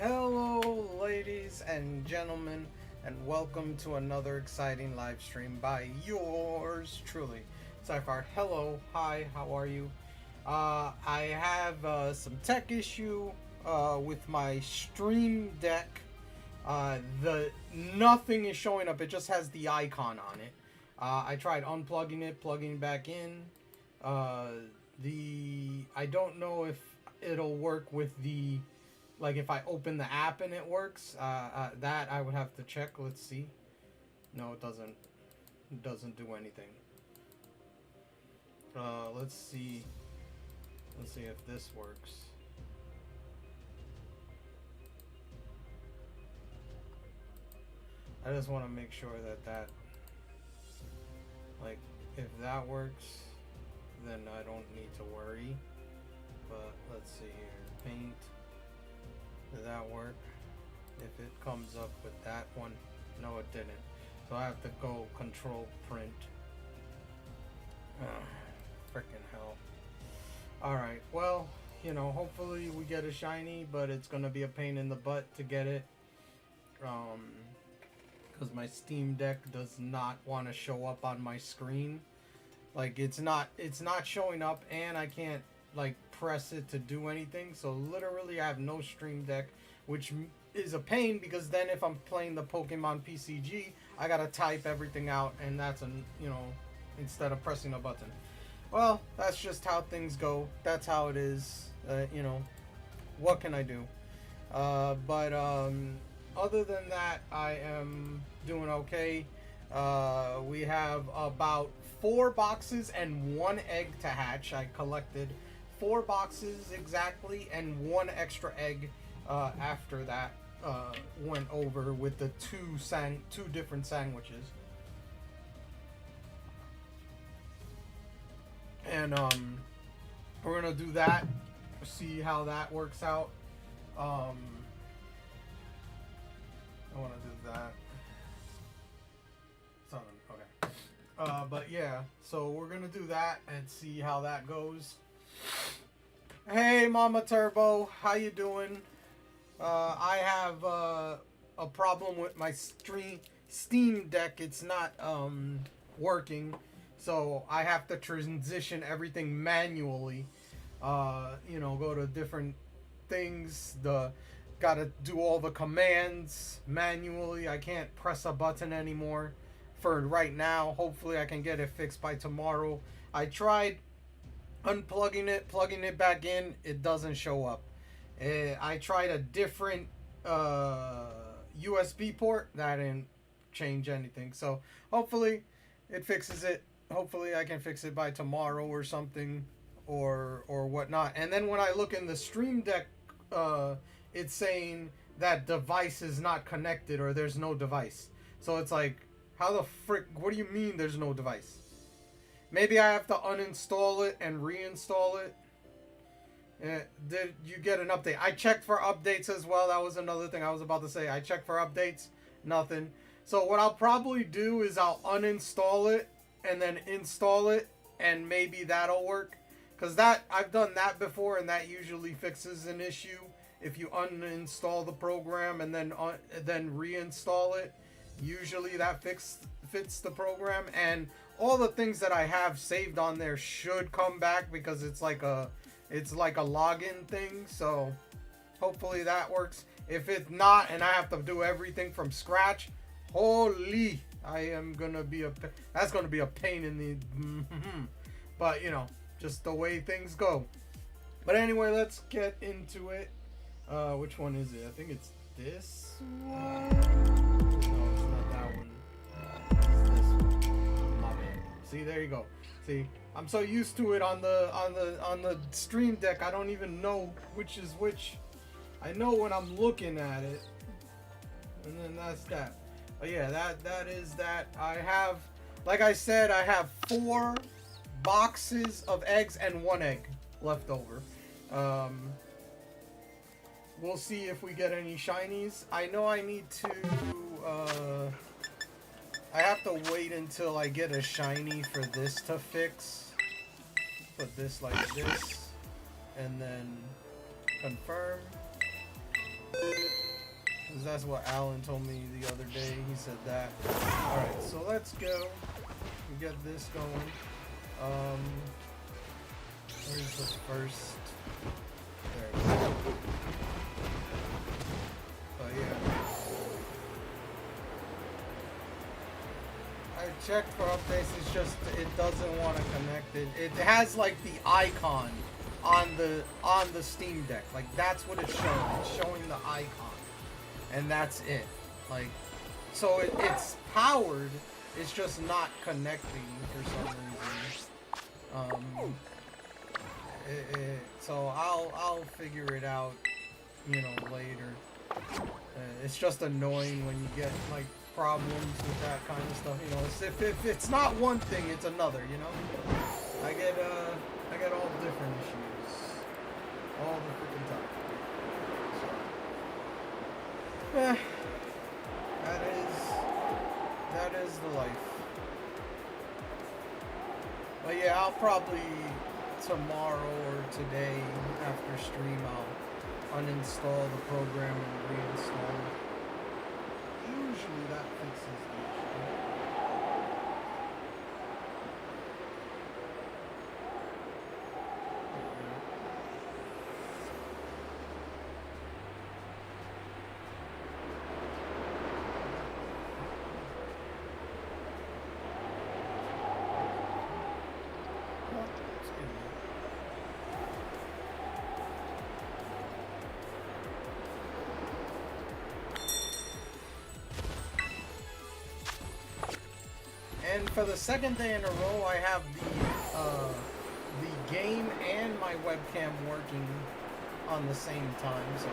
Hello, ladies and gentlemen, and welcome to another exciting live stream by yours truly, Cyphart. Hello, hi, how are you? I have some tech issue with my Stream Deck. The nothing is showing up; it just has the icon on it. I tried unplugging it, plugging it back in. Uh, the I don't know if it'll work with the like if I open the app and it works, that I would have to check. Let's see. No, it doesn't. It doesn't do anything. Let's see. Let's see if this works. I just want to make sure that like if that works, then I don't need to worry. But let's see here. Paint. Did that work? If it comes up with that one, no, it didn't. So I have to go control print. Freaking hell. Alright, well, hopefully we get a shiny, but it's gonna be a pain in the butt to get it. Because my Steam Deck does not want to show up on my screen. Like it's not showing up, and I can't like press it to do anything. So literally I have no Stream Deck, which is a pain because then if I'm playing the Pokemon PCG, I gotta type everything out, and that's instead of pressing a button. Well, that's just how things go. That's how it is. What can I do? But other than that, I am doing okay. We have about 4 boxes and 1 egg to hatch. I collected 4 boxes exactly and 1 extra egg after that went over with the two different sandwiches. And we're gonna do that, see how that works out. I want to do that. Okay. But yeah, so we're gonna do that and see how that goes. Hey, Mama Turbo, how you doing? I have a problem with my Steam Deck. It's not working, so I have to transition everything manually. Go to different things. Gotta do all the commands manually. I can't press a button anymore for right now. Hopefully I can get it fixed by tomorrow. I tried unplugging it, plugging it back in. It doesn't show up. I tried a different USB port. That didn't change anything. So hopefully it fixes it. Hopefully I can fix it by tomorrow or something, or whatnot. And then when I look in the Stream Deck it's saying that device is not connected or there's no device. So it's like, how the frick? What do you mean there's no device? Maybe I have to uninstall it and reinstall it. Did you get an update? I checked for updates as well. That was another thing I was about to say. I checked for updates. Nothing. So what I'll probably do is I'll uninstall it and then install it, and maybe that'll work. Because that, I've done that before, and that usually fixes an issue. If you uninstall the program and then reinstall it, usually that fits the program. And all the things that I have saved on there should come back, because it's like a login thing. So hopefully that works. If it's not, and I have to do everything from scratch, holy, that's gonna be a pain in the but you know, just the way things go. But anyway, let's get into it. Which one is it? I think it's this one. No, it's not that one. It's this one. My bad. See, there you go. See, I'm so used to it on the Stream Deck, I don't even know which is which. I know when I'm looking at it, and then that's that. But yeah, that is that. I have, like I said, I have 4 boxes of eggs and 1 egg left over. We'll see if we get any shinies. I know I need to, I have to wait until I get a shiny for this to fix. Put this like this, and then confirm. Because that's what Alan told me the other day. He said that. Alright, so let's go. We get this going. Where's the first? There we go. But yeah. I checked for updates, it's just, it doesn't want to connect it. It has like the icon on the Steam Deck. Like, that's what it's showing. It's showing the icon. And that's it. Like, so it's powered, it's just not connecting for some reason. So I'll figure it out, you know, later. It's just annoying when you get like problems with that kind of stuff. You know, if it's not one thing, it's another. You know, I get all different issues all the freaking time. So, that is the life. But yeah, I'll probably tomorrow or today after stream, I'll uninstall the program and reinstall it. Usually that fixes the issue. And for the second day in a row, I have the game and my webcam working on the same time. So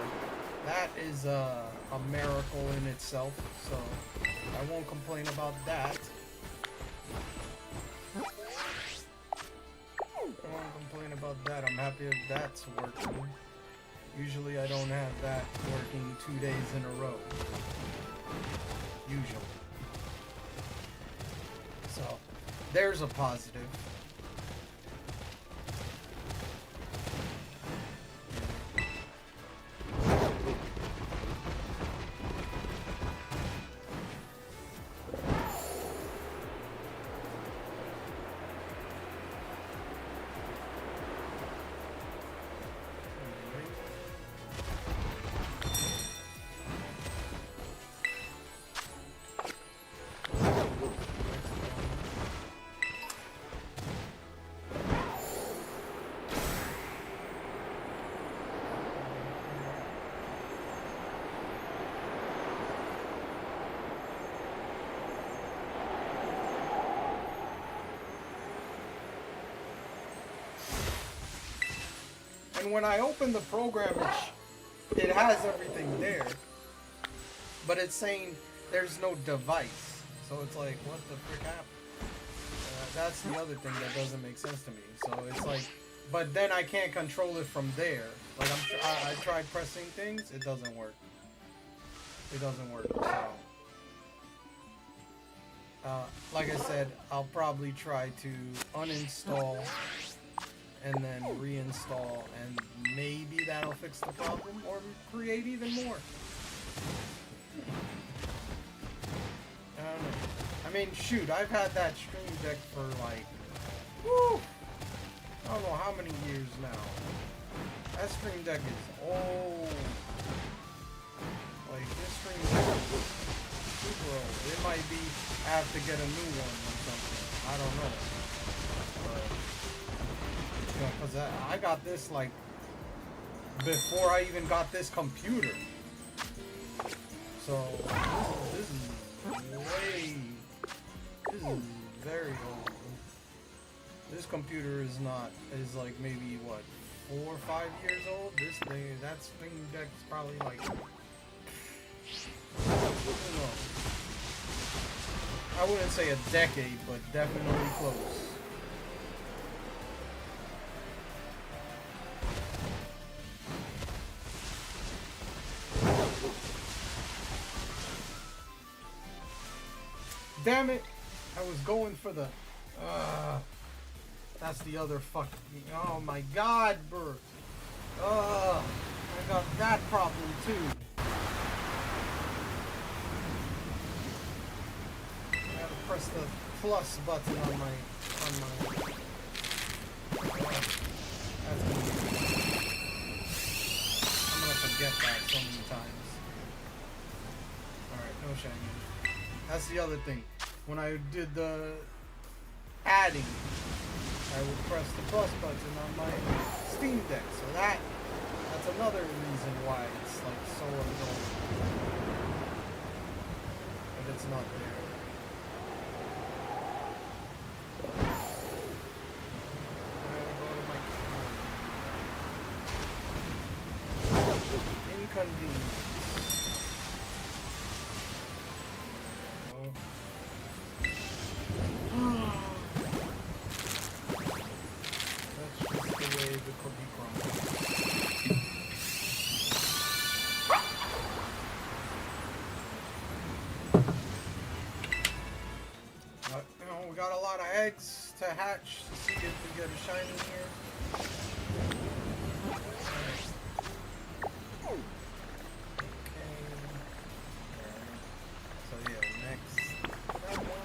that is a miracle in itself. So I won't complain about that. I won't complain about that. I'm happy if that's working. Usually I don't have that working 2 days in a row. Usually. So, there's a positive. And when I open the program, it has everything there, but it's saying there's no device. So it's like, what the frick happened? That's the other thing that doesn't make sense to me. So it's like, but then I can't control it from there. Like I tried pressing things, it doesn't work. It doesn't work. So, like I said, I'll probably try to uninstall and then reinstall, and maybe that'll fix the problem or create even more. I don't know. I mean, shoot, I've had that Stream Deck for like, woo, I don't know how many years now. That Stream Deck is old. Like, this Stream Deck is super old. It might be, I have to get a new one or something. I don't know. But, you know, because I got this like before I even got this computer. So, this is very old. This computer is like maybe what, 4 or 5 years old. That Stream Deck is probably like, I don't know. I wouldn't say a decade, but definitely close. Damn it! I was going for the. That's the other fucking. Oh my god, Bert. I got that problem too. I gotta press the plus button on my. That's gonna be. I'm gonna forget that so many times. Alright, no shiny. That's the other thing. When I did the adding, I would press the plus button on my Steam Deck. So that's another reason why it's like so annoying. But it's not there. Inconvenience. Eggs to hatch to see if we get a shiny here. Okay. So yeah, next that one.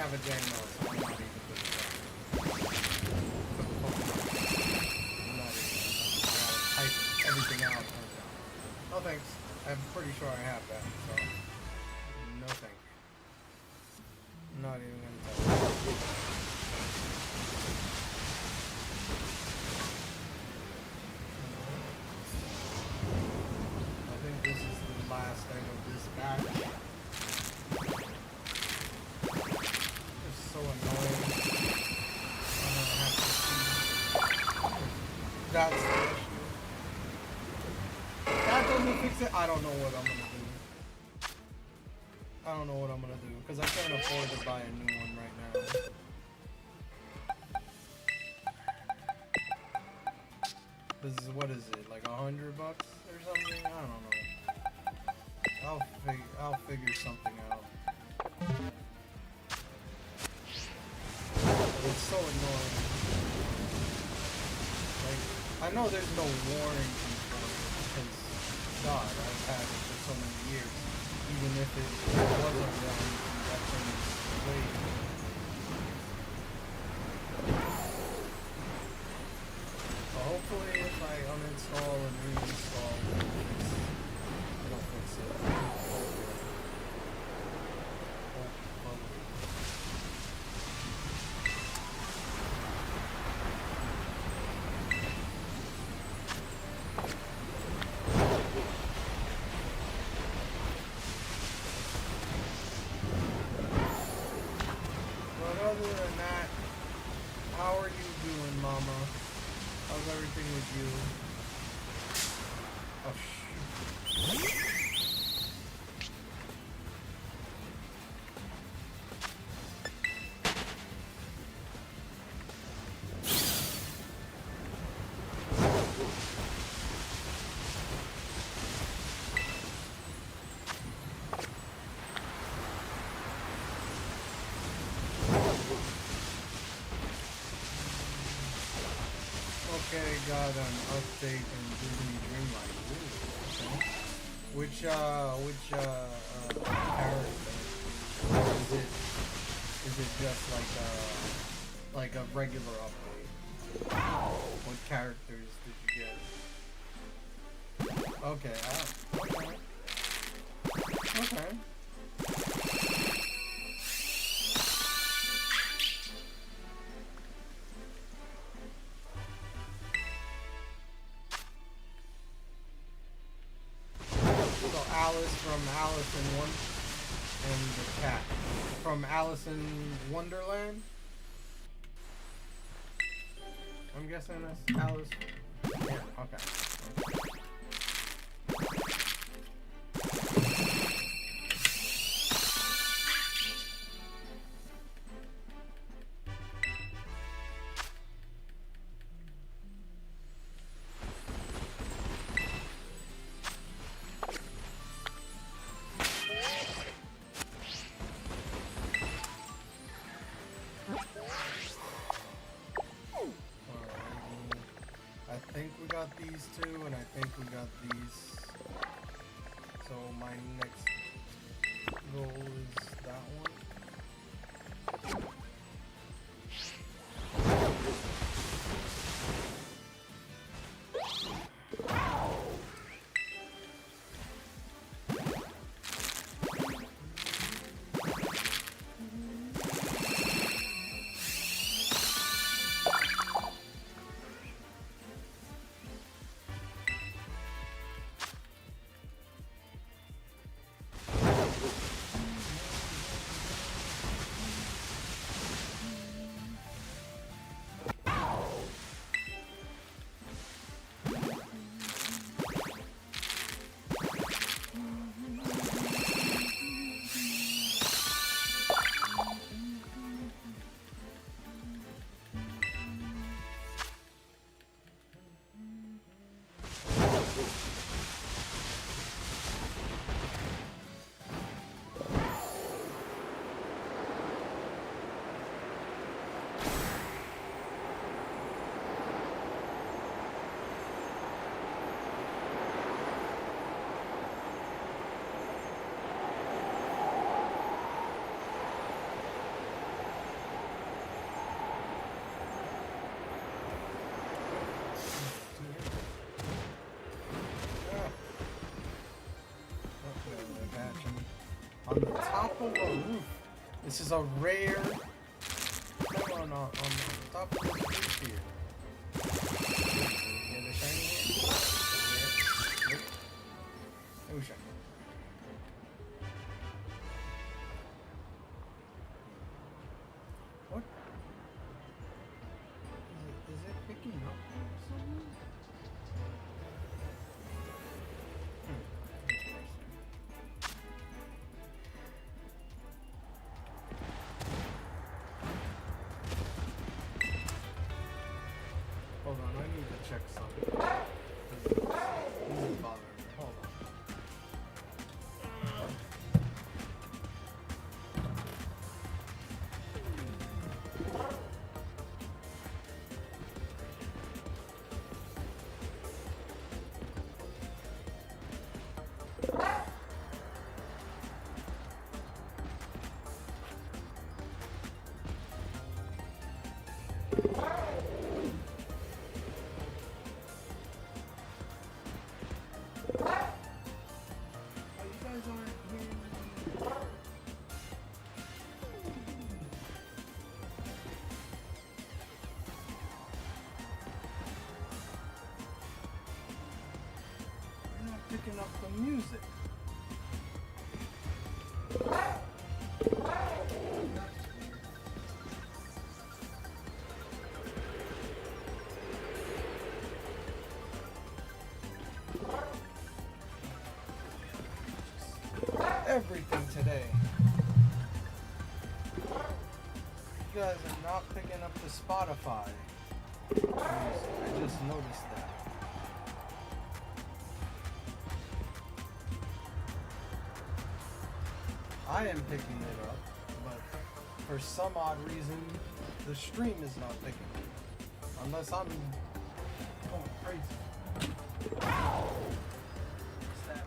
Have a Jane mode, so I'm not even good at that. I'm not even. I gotta type everything out. No thanks. I'm pretty sure I have that, so no thank you. I'm not even gonna touch it. I think this is the last thing of this batch. So annoying. I'm gonna have to see. That's the issue. That doesn't fix it. I don't know what I'm gonna do. I don't know what I'm gonna do because I can't afford to buy a new one right now. This is, what is it, like $100 or something? I don't know. I'll figure something out. It's so annoying. Like, I know there's no warranty for it because, God, I've had it for so many years. Even if it was a warranty, that thing is way. But hopefully, if I uninstall and reinstall, it'll fix it. Hopefully. But other than that, how are you doing, Mama? How's everything with you? Oh, shoot. Okay, got an update in Disney Dreamlight. Ooh, okay. Which character? Or is it just like a regular update? What characters did you get? Okay, okay. Okay. So Alice from Alice in and the cat from Alice in Wonderland. I'm guessing that's Alice. Yeah. Okay. I think we got these two, and I think we got these. So my next goal is that one. On the top of a roof. This is a rare thing on the top of this roof here. Get a shiny one? Yep. No shiny. What? Is it picking up or something? Hold on, I need to check something. 'Cause this is bothering me. Hold on. Oh, you guys aren't hearing me. You're not picking up the music. Everything today. You guys are not picking up the Spotify music. I just noticed that. I am picking it up, but for some odd reason, the stream is not picking it up. Unless I'm going crazy. What's that?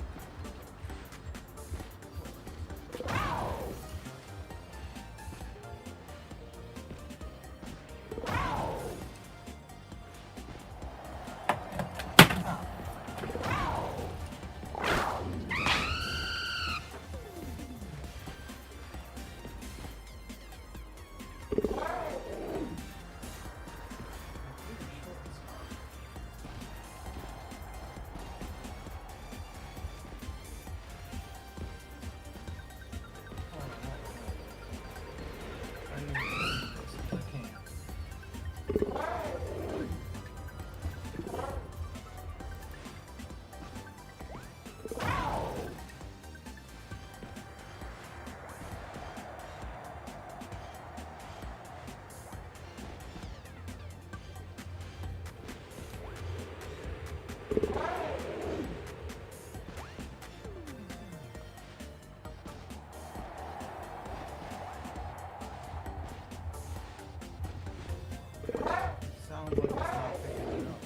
Sounds like it's not picking it up.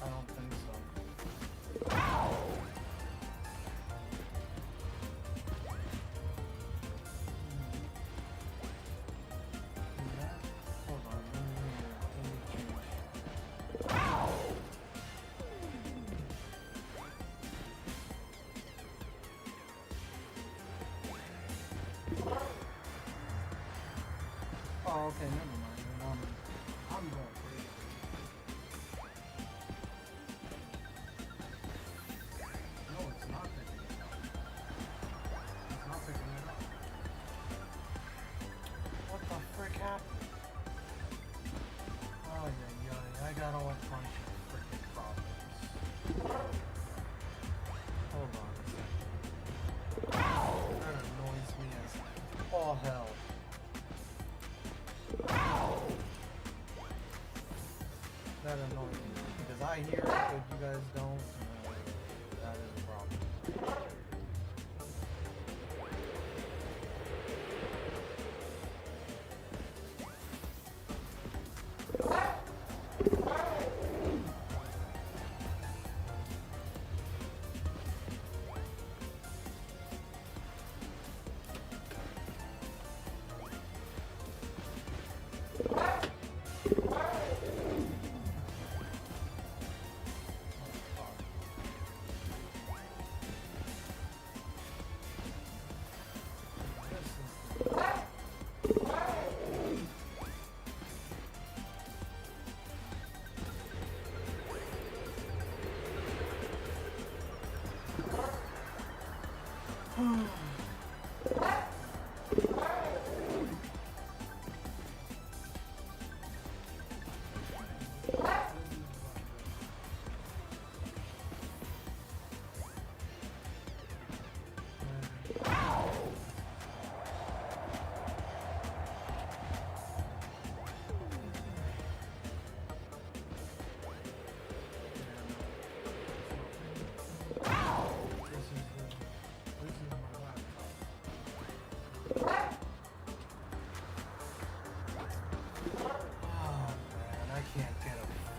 I don't think so. Hold on, let me change. Oh, okay, never mind. I'm going crazy. No, it's not picking it up. It's not picking it up. What the frick happened? Oh, yeah. I got all bunch of freaking problems. Hold on a second. That annoys me as all hell. That annoys me because I hear it, but you guys don't. That is a problem.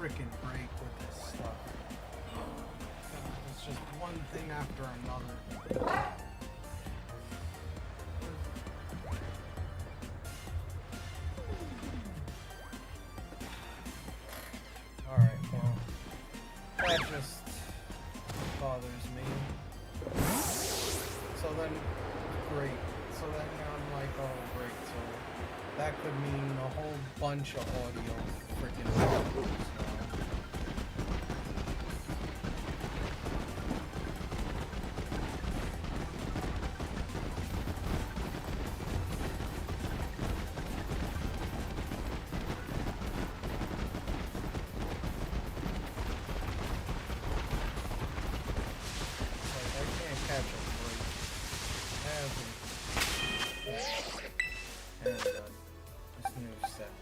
freaking break with this stuff. God, it's just one thing after another. Alright, well, that just bothers me. So then, great. So then I'm like, oh great, so that could mean a whole bunch of audio freaking problems now. Like, I can't catch a break. And this new set.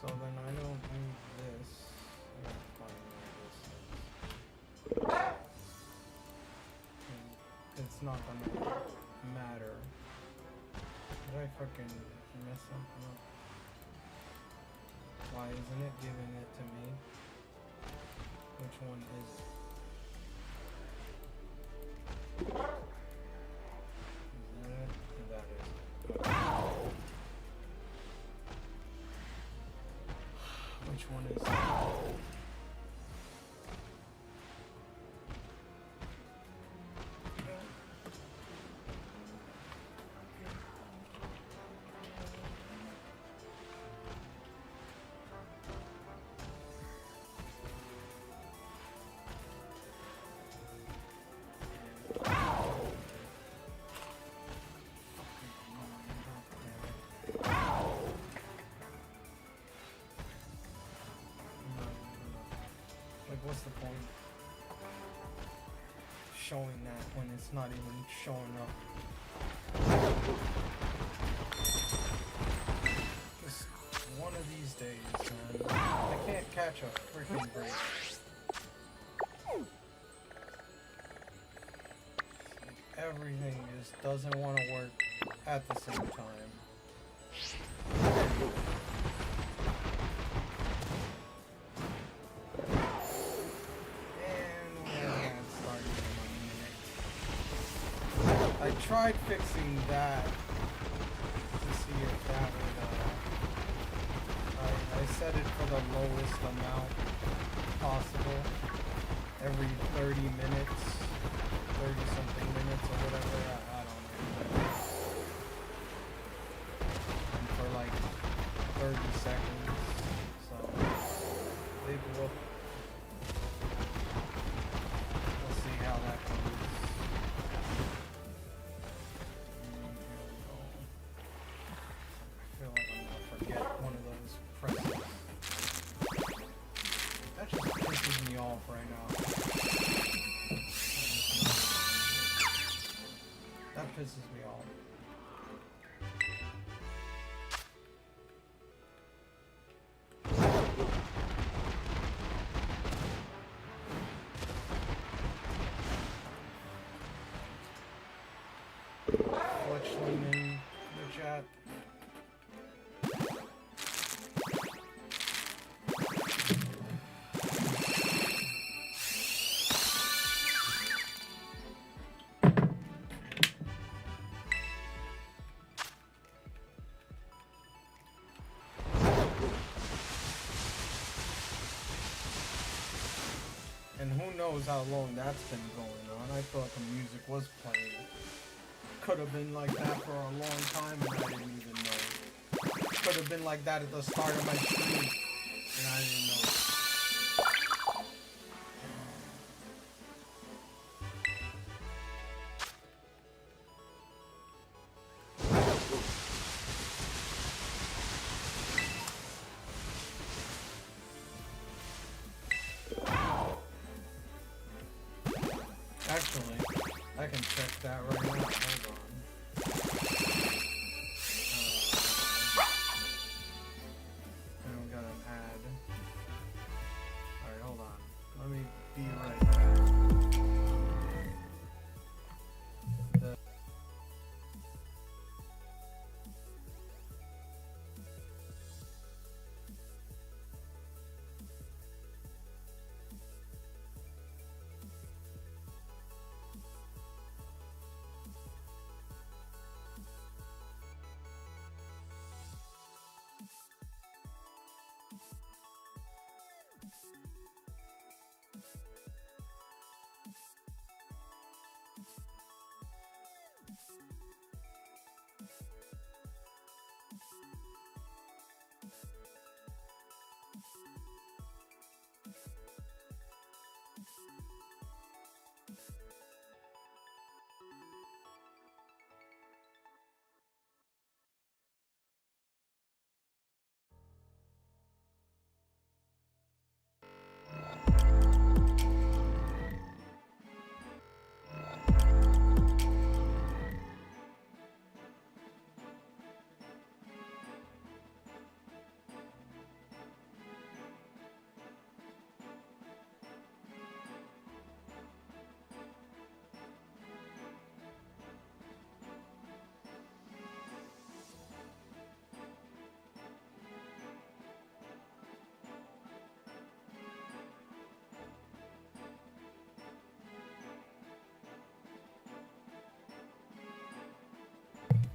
So then I don't need this. I gotta find where this is. And it's not gonna matter. Did I fucking mess something up? Why isn't it giving it to me? Which one is it? Is that it? That is it. Which one is it? Like, what's the point showing that when it's not even showing up? Just one of these days, man. I can't catch a freaking break. Everything just doesn't want to work at the same time. I tried fixing that to see if that would, I set it for the lowest amount possible every 30 minutes, 30 something minutes or whatever, I don't know. And for like 30 seconds, so big whoop. We'll see how that goes. Right now. That pisses me off. Fletchling in the chat. And who knows how long that's been going on. I thought the music was playing. Could have been like that for a long time and I didn't even know. Could have been like that at the start of my stream and I didn't know. that right now. Hold on. And we got an ad. Alright, hold on. Let me be right back.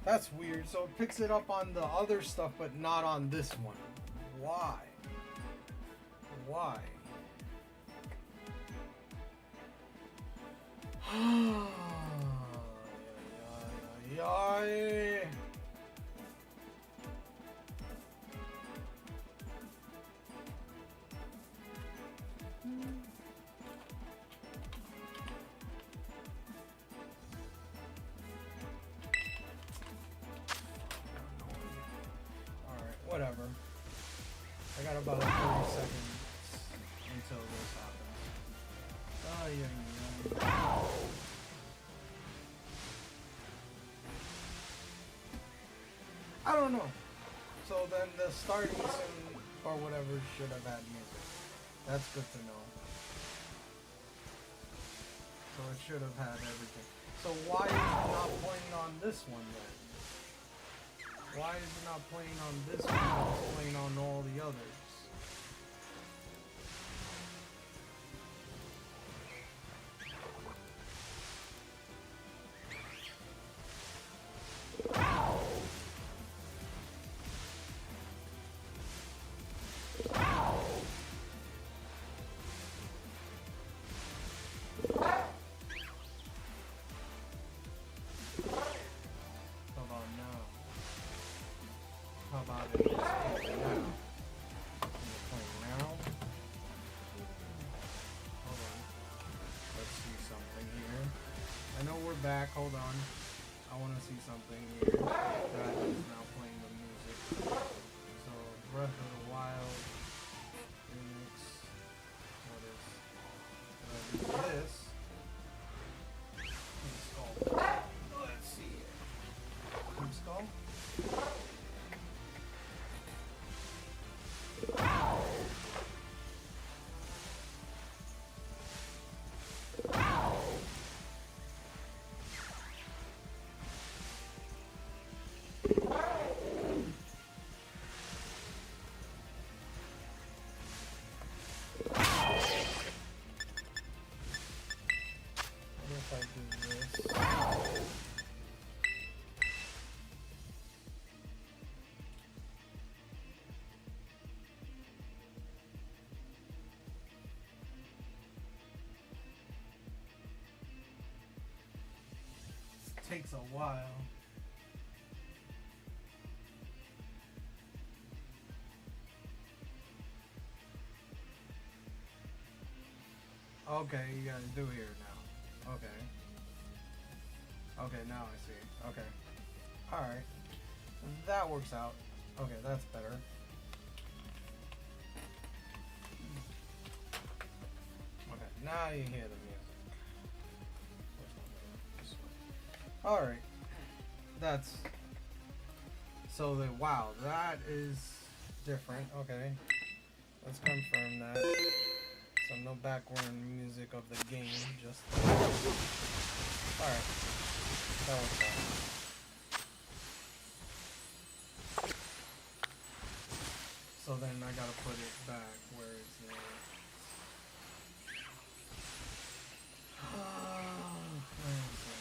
That's weird. So it picks it up on the other stuff, but not on this one. Why? Why? Yay. Whatever. I got about 30 seconds until this happens. Oh, yeah. I don't know. So then the starting scene or whatever should have had music. That's good to know. So it should have had everything. So why is it not playing on this one then? Why is it not playing on this one? It's playing on all the others. How about it? Now. Playing now. Hold on. Let's see something here. I know we're back. Hold on. I want to see something here. That is now playing the music. So, Breath of the Wild. Remix. What is this? Team Skull. Let's see it. Team Skull? I do this. It takes a while. Okay, you gotta do here now. Okay. Okay, now I see. Okay. Alright. That works out. Okay, that's better. Okay, now you hear the music. This way. Alright. That's... So the... Wow, that is different. Okay. Let's confirm that. So no background music of the game, just... Alright. That was that. So then I gotta put it back where it's there. Where is it?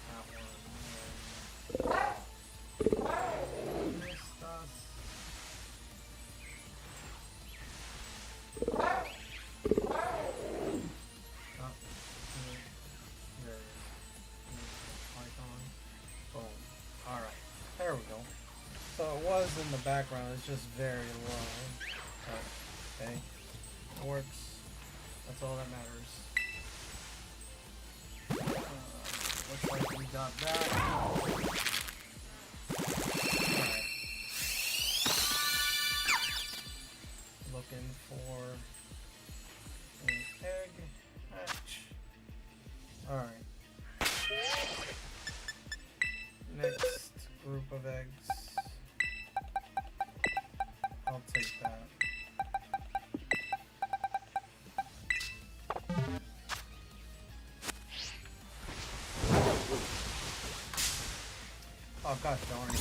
That one. Missed us. Oh, there it is. Python. Boom. Alright. There we go. So it was in the background, it's just very low. But, okay. It works. That's all that matters. Looks like we got that. Alright. Looking for an egg hatch. Alright. Next group of eggs. I'll take that. Oh gosh darn it.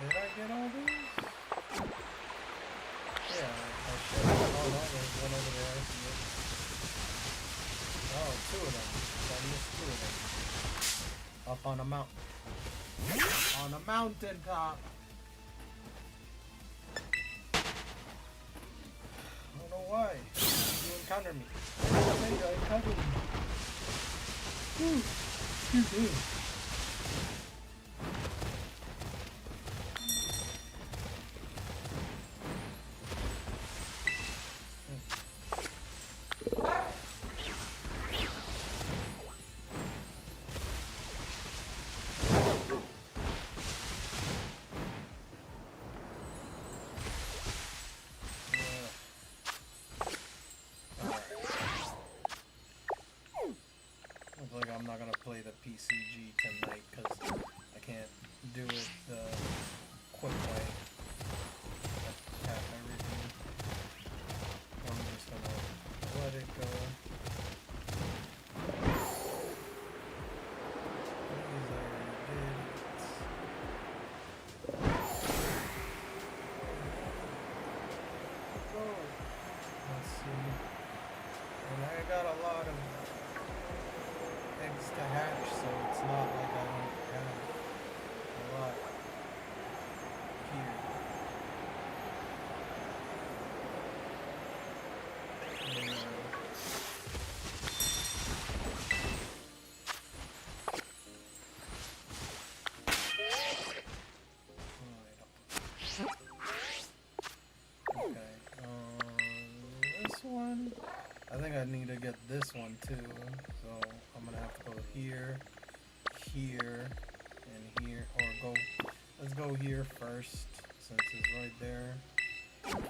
Did I get all these? Yeah, I should. Oh no, there's one over there. I see it. Oh, two of them. So I missed two of them. Up on a mountain. On a mountain top. I don't know why. You encountered me. I encountered you. Excuse me. I'm not gonna play the PCG tonight because I can't do it the quick way. Tap everything. I'm just gonna let it go. Let's see. And I got a lot of eggs to hatch, so it's not like I don't have a lot here. Okay, this one, I think I need to get this one too, so I'm gonna have to go here, here, and here, or go, let's go here first, since it's right there, and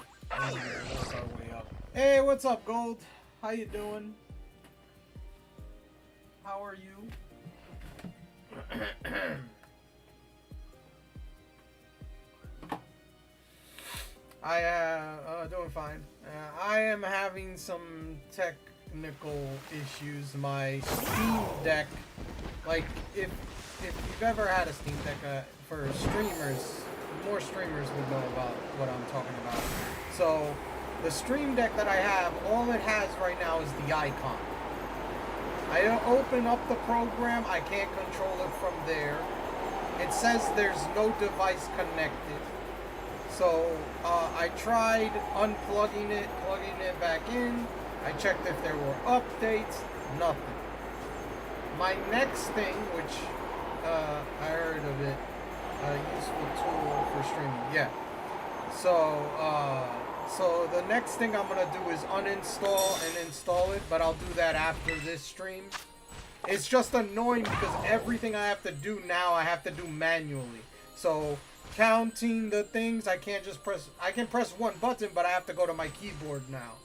here, that's our way up. Hey, what's up, Gold? How you doing? How are you? Doing fine. I am having some technical issues. My Steam Deck, like if you've ever had a Steam Deck, for streamers, more streamers would know about what I'm talking about. So the Stream Deck that I have, all it has right now is the icon. I open up the program, I can't control it from there. It says there's no device connected. So I tried unplugging it, plugging it back in. I checked if there were updates. Nothing. My next thing, which I heard of it, a useful tool for streaming. Yeah. So the next thing I'm gonna do is uninstall and install it, but I'll do that after this stream. It's just annoying because everything I have to do now, I have to do manually. So counting the things, I can't just press. I can press one button, but I have to go to my keyboard now.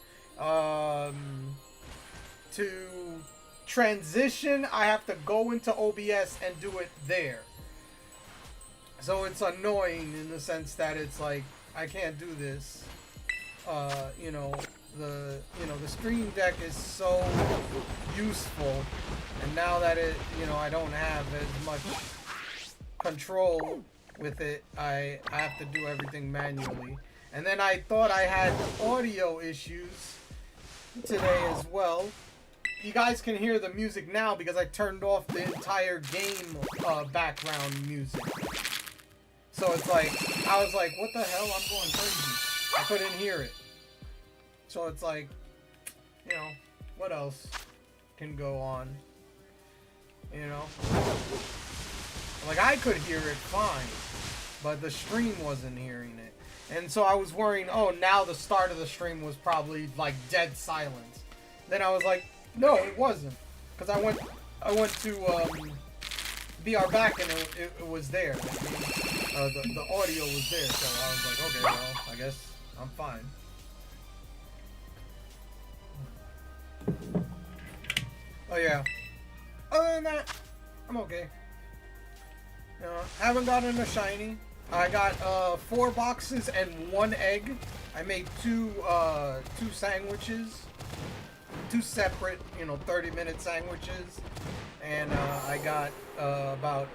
To transition, I have to go into OBS and do it there. So it's annoying in the sense that it's like I can't do this. You know, the Stream Deck is so useful, and now that I don't have as much control with it, I have to do everything manually. And then I thought I had audio issues today as well. You guys can hear the music now because I turned off the entire game background music. So it's like, I was like, what the hell? I'm going crazy. I couldn't hear it. So it's like, what else can go on? Like I could hear it fine, but the stream wasn't hearing it. And so I was worrying, oh, now the start of the stream was probably like dead silence. Then I was like, no, it wasn't. Because I went to BR back and it was there. The audio was there, so I was like, okay, well, I guess I'm fine. Oh yeah. Other than that, I'm okay. Haven't gotten a shiny. I got 4 boxes and 1 egg. I made two sandwiches, 2 separate, 30-minute sandwiches, and I got about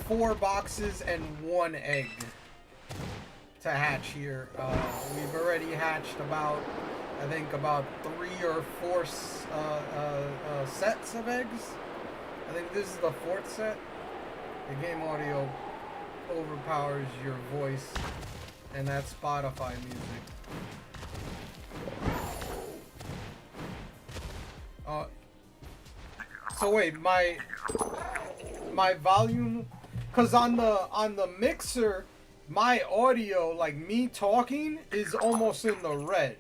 4 boxes and 1 egg to hatch here. We've already hatched about, I think, about 3 or 4 sets of eggs. I think this is the 4th set. The game audio overpowers your voice, and that's Spotify music. So wait, my volume, cause on the mixer, my audio, like me talking, is almost in the red,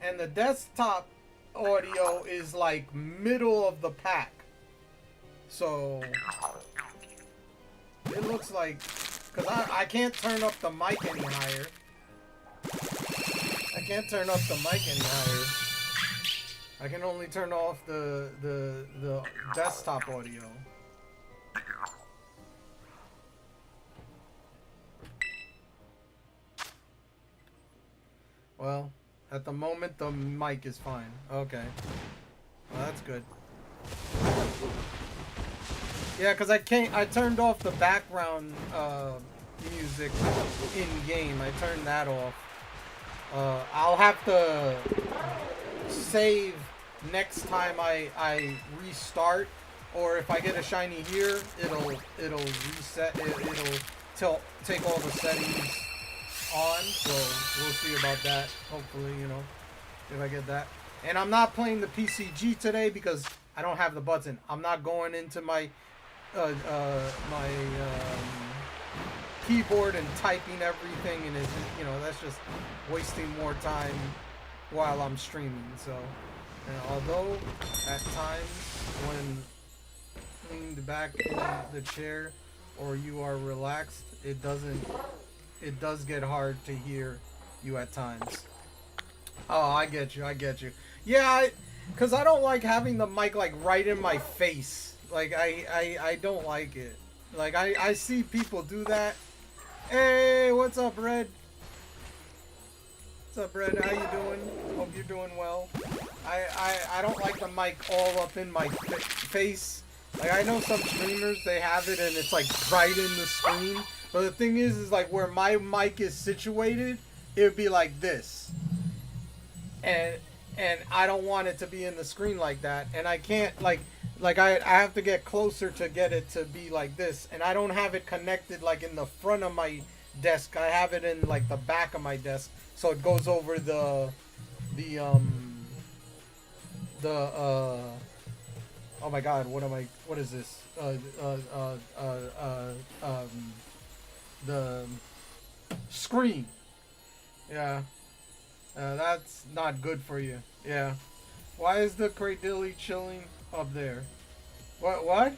and the desktop audio is like middle of the pack. So it looks like, cause I can't turn up the mic any higher. I can't turn up the mic any higher. I can only turn off the desktop audio. Well, at the moment the mic is fine. Okay. Well, that's good. Yeah, cause I turned off the background music in game. I turned that off. I'll have to save next time I restart, or if I get a shiny here, it'll reset. It'll take all the settings on. So we'll see about that. Hopefully, if I get that. And I'm not playing the PCG today because I don't have the button. I'm not going into my keyboard and typing everything, and that's just wasting more time while I'm streaming. So, and although at times when leaned back in the chair or you are relaxed, it does get hard to hear you at times. Oh, I get you. Yeah, because I don't like having the mic like right in my face. Like I don't like it. Like I see people do that. Hey, what's up, Red? What's up, Red? How you doing? Hope you're doing well. I don't like the mic all up in my face. Like I know some streamers, they have it and it's like right in the screen. But the thing is like where my mic is situated, it would be like this. And I don't want it to be in the screen like that. And I can't like I have to get closer to get it to be like this. And I don't have it connected like in the front of my desk. I have it in like the back of my desk, so it goes over the oh my god, what is this? The screen. Yeah. That's not good for you. Yeah. Why is the Cradilly chilling up there? What?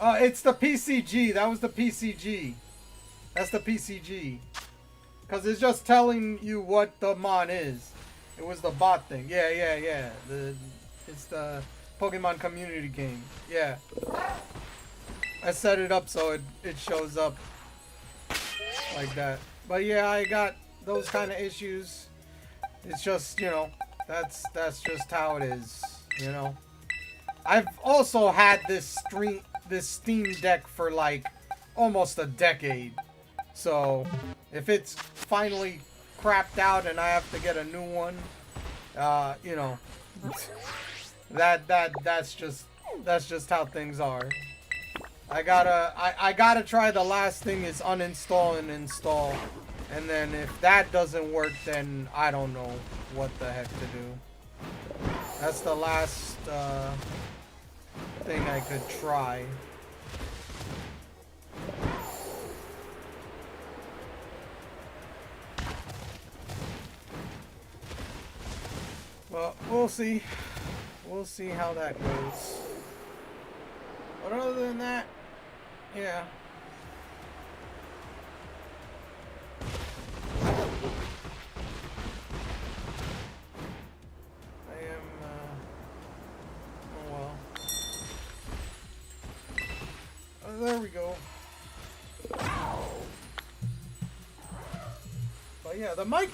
It's the PCG. That was the PCG. That's the PCG. Because it's just telling you what the mon is. It was the bot thing. Yeah. It's the Pokemon community game. Yeah. I set it up so it shows up like that. But yeah, I got those kind of issues. It's just, you know, that's just how it is, you know. I've also had this Steam Deck for like almost a decade. So if it's finally crapped out and I have to get a new one, you know, that's just how things are. I gotta try the last thing is uninstall and install, and then if that doesn't work, then I don't know what the heck to do. That's the last thing I could try. Well, we'll see. We'll see how that goes. But other than that, yeah. I am, oh well. Oh, there we go. But yeah, the mic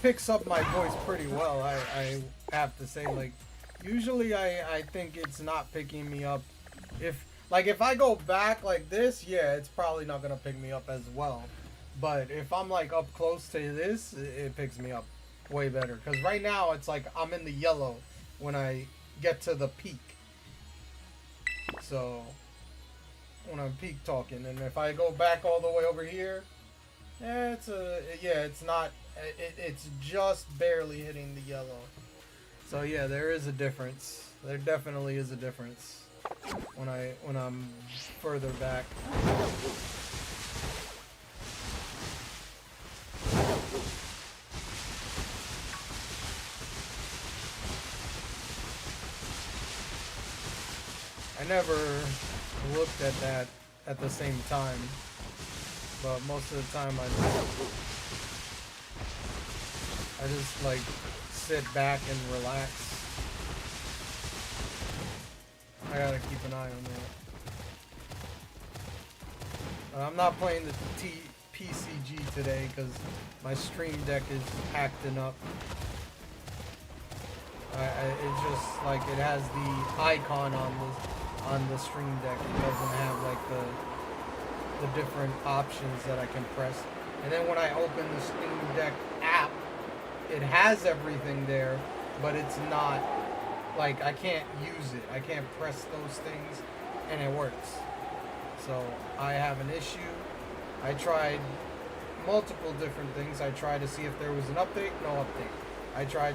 picks up my voice pretty well, I have to say. Like, usually I think it's not picking me up. If I go back like this, yeah, it's probably not gonna pick me up as well. But if I'm like up close to this, it picks me up way better. Cause right now it's like I'm in the yellow when I get to the peak. So when I'm peak talking, and if I go back all the way over here, yeah, it's not. It's just barely hitting the yellow. So yeah, there is a difference. There definitely is a difference when I'm further back. I never looked at that at the same time, but most of the time I just like sit back and relax. I gotta keep an eye on that. But I'm not playing the PCG today because my Stream Deck is acting up. It's just like it has the icon on the Stream Deck. It doesn't have like the different options that I can press. And then when I open the Stream Deck app, it has everything there, but it's not. Like, I can't use it. I can't press those things, and it works. So, I have an issue. I tried multiple different things. I tried to see if there was an update. No update. I tried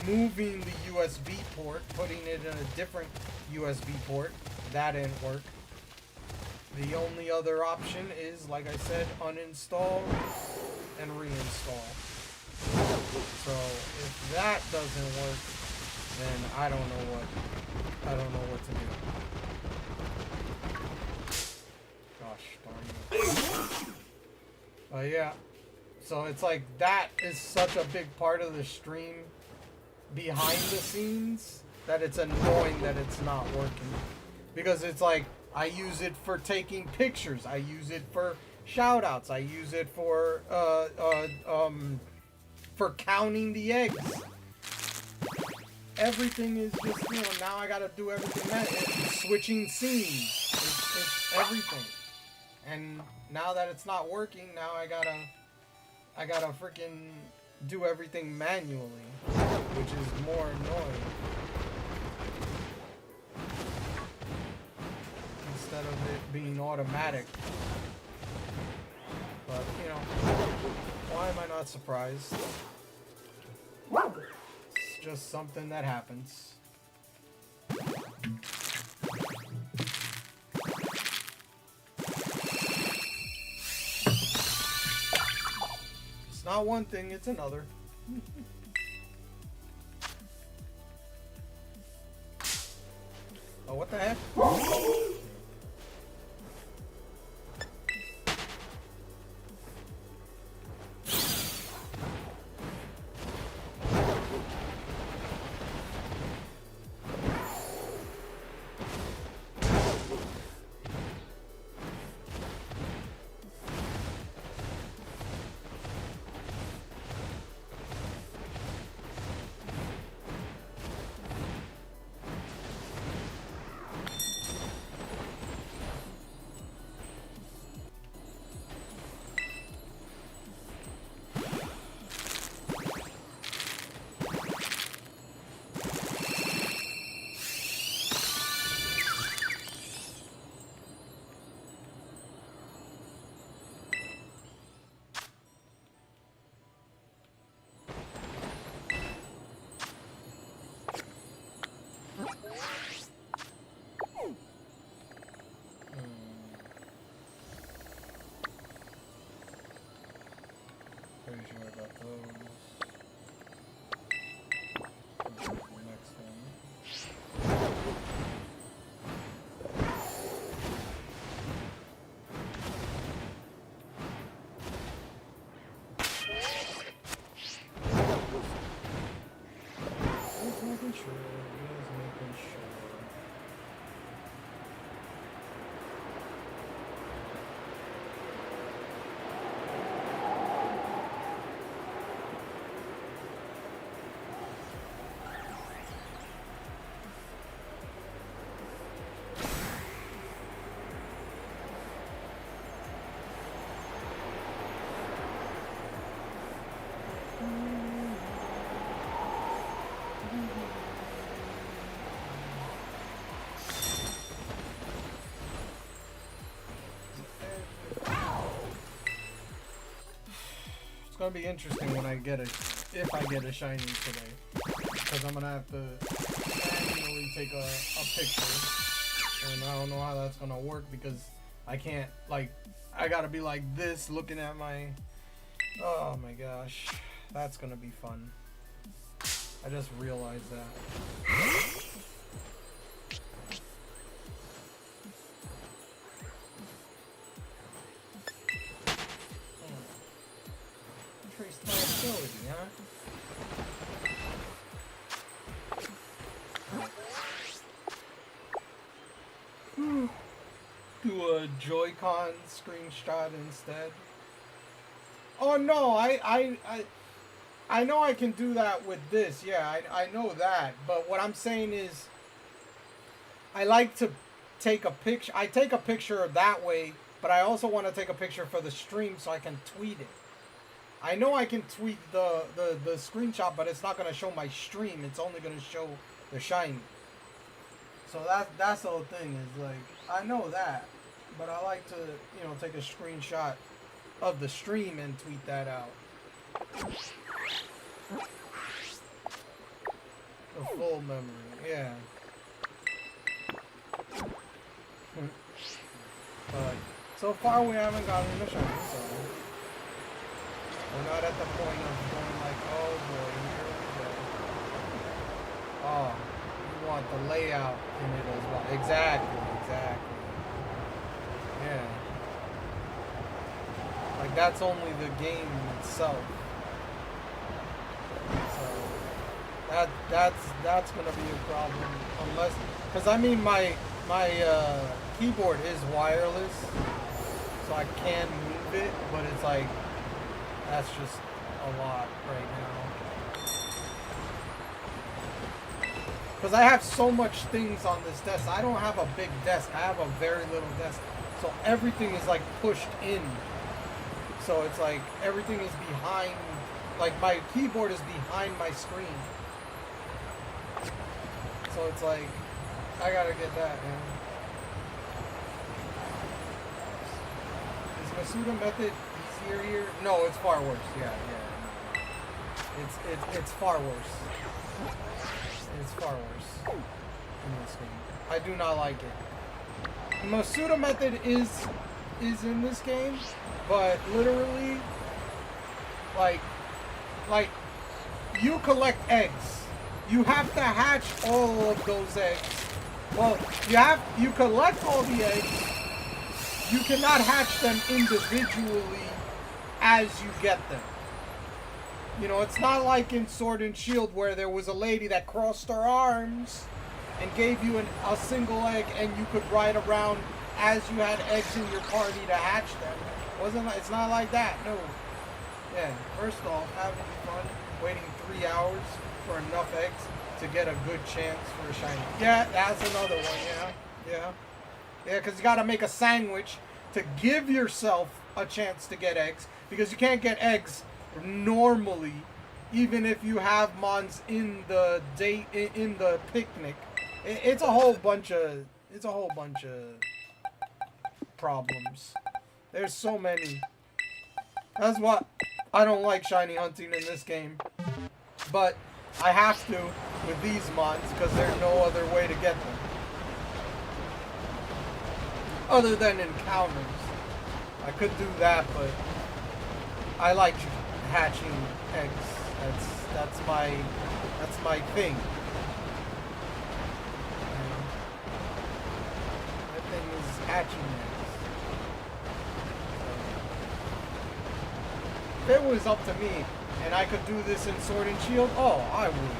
moving the USB port, putting it in a different USB port. That didn't work. The only other option is, like I said, uninstall and reinstall. So, if that doesn't work, then I don't know what to do. Gosh darn it. But yeah. So it's like that is such a big part of the stream behind the scenes that it's annoying that it's not working. Because it's like I use it for taking pictures, I use it for shout outs, I use it for counting the eggs. Everything is just, you know, now I gotta do everything. It's switching scenes. It's everything. And now that it's not working, now I gotta freaking do everything manually, which is more annoying. Instead of it being automatic. am I not surprised? It's just something that happens. It's not one thing, it's another. Oh, what the heck? Pretty sure I got those. The next one. Just making sure. Just making sure. It's gonna be interesting when I get if I get a shiny today, because I'm gonna have to manually take a picture, and I don't know how that's gonna work because I can't, like, I gotta be like this looking at my, oh my gosh, that's gonna be fun. I just realized that. Increased my ability, huh? Do a Joy-Con screenshot instead. Oh no, I know I can do that with this. Yeah, I know that. But what I'm saying is, I like to take a picture. I take a picture that way, but I also want to take a picture for the stream so I can tweet it. I know I can tweet the screenshot, but it's not going to show my stream. It's only going to show the shiny. So that's the whole thing, is like, I know that, but I like to, you know, take a screenshot of the stream and tweet that out. The full memory, yeah. But so far we haven't gotten the shiny, so we're not at the point of going like, oh boy, here we go. Oh, you want the layout in it as well. Exactly. Yeah. Like, that's only the game itself. So that's gonna be a problem, unless, because I mean my keyboard is wireless, so I can move it, but it's like, that's just a lot right now. Because I have so much things on this desk. I don't have a big desk. I have a very little desk. So everything is like pushed in. So it's like everything is behind, like my keyboard is behind my screen. So it's like, I gotta get that, man. Is Masuda method easy? tier here. No, it's far worse. Yeah. It's far worse. It's far worse in this game. I do not like it. The Masuda method is in this game, but literally, like you collect eggs. You have to hatch all of those eggs. Well, you collect all the eggs. You cannot hatch them individually as you get them. You know, it's not like in Sword and Shield where there was a lady that crossed her arms and gave you a single egg and you could ride around as you had eggs in your party to hatch them. It's not like that, no. Yeah, first off, having fun waiting 3 hours for enough eggs to get a good chance for a shiny. Yeah, that's another one, yeah, because you gotta make a sandwich to give yourself a chance to get eggs, because you can't get eggs normally, even if you have mons in the picnic. It's a whole bunch of problems. There's so many. That's what I don't like shiny hunting in this game, but I have to with these mons because there's no other way to get them other than encounters. I could do that, but I like hatching eggs. That's my thing. That thing is hatching eggs. If it was up to me and I could do this in Sword and Shield, oh, I would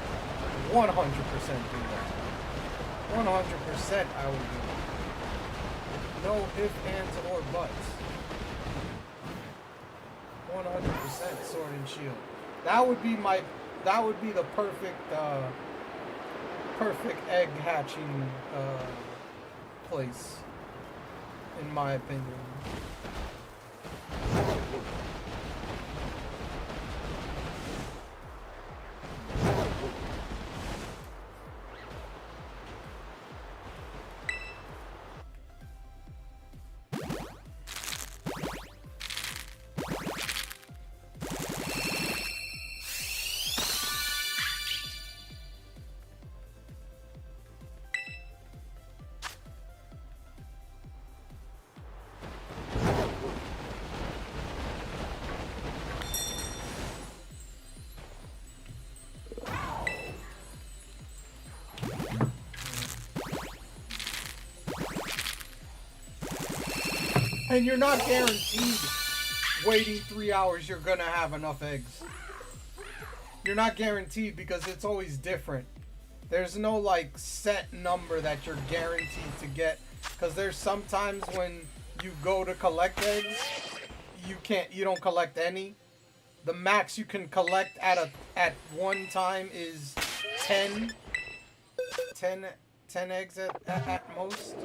100% do that. 100% I would do it. No ifs, ands, or buts. 100% Sword and Shield. That would be the perfect egg hatching place, in my opinion. And you're not guaranteed waiting 3 hours you're gonna have enough eggs. You're not guaranteed because it's always different. There's no like set number that you're guaranteed to get, because there's sometimes when you go to collect eggs, you don't collect any. The max you can collect at one time is 10 eggs at most.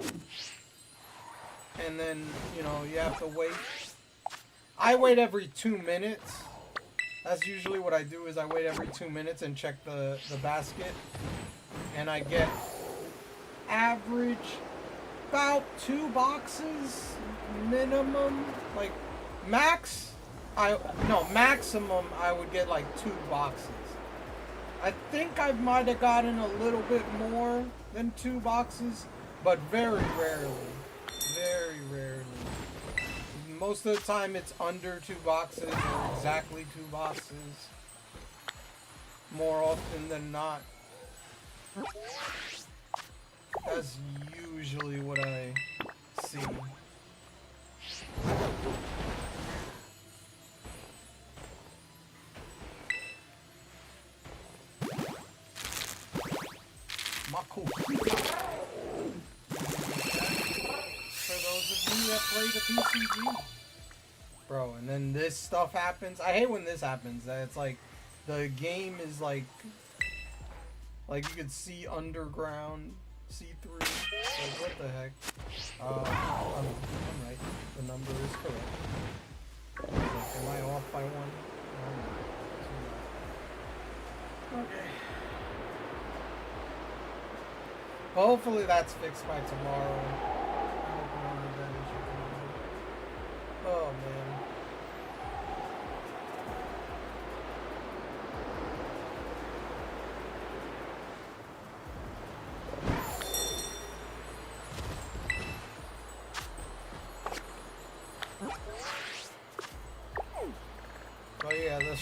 And then, you know, you have to wait. I wait every 2 minutes. That's usually what I do, is I wait every 2 minutes and check the basket. And I get average about 2 boxes minimum. Like maximum I would get like 2 boxes. I think I might have gotten a little bit more than 2 boxes, but very rarely. Very rarely. Most of the time it's under 2 boxes or exactly 2 boxes. More often than not. That's usually what I see. Mako. That play the PCG, bro, and then this stuff happens. I hate when this happens. That it's like the game is like you could see underground, see through. Like, what the heck? I'm right. The number is correct. Like, am I off by 1? Okay. Well, hopefully that's fixed by tomorrow. Oh man.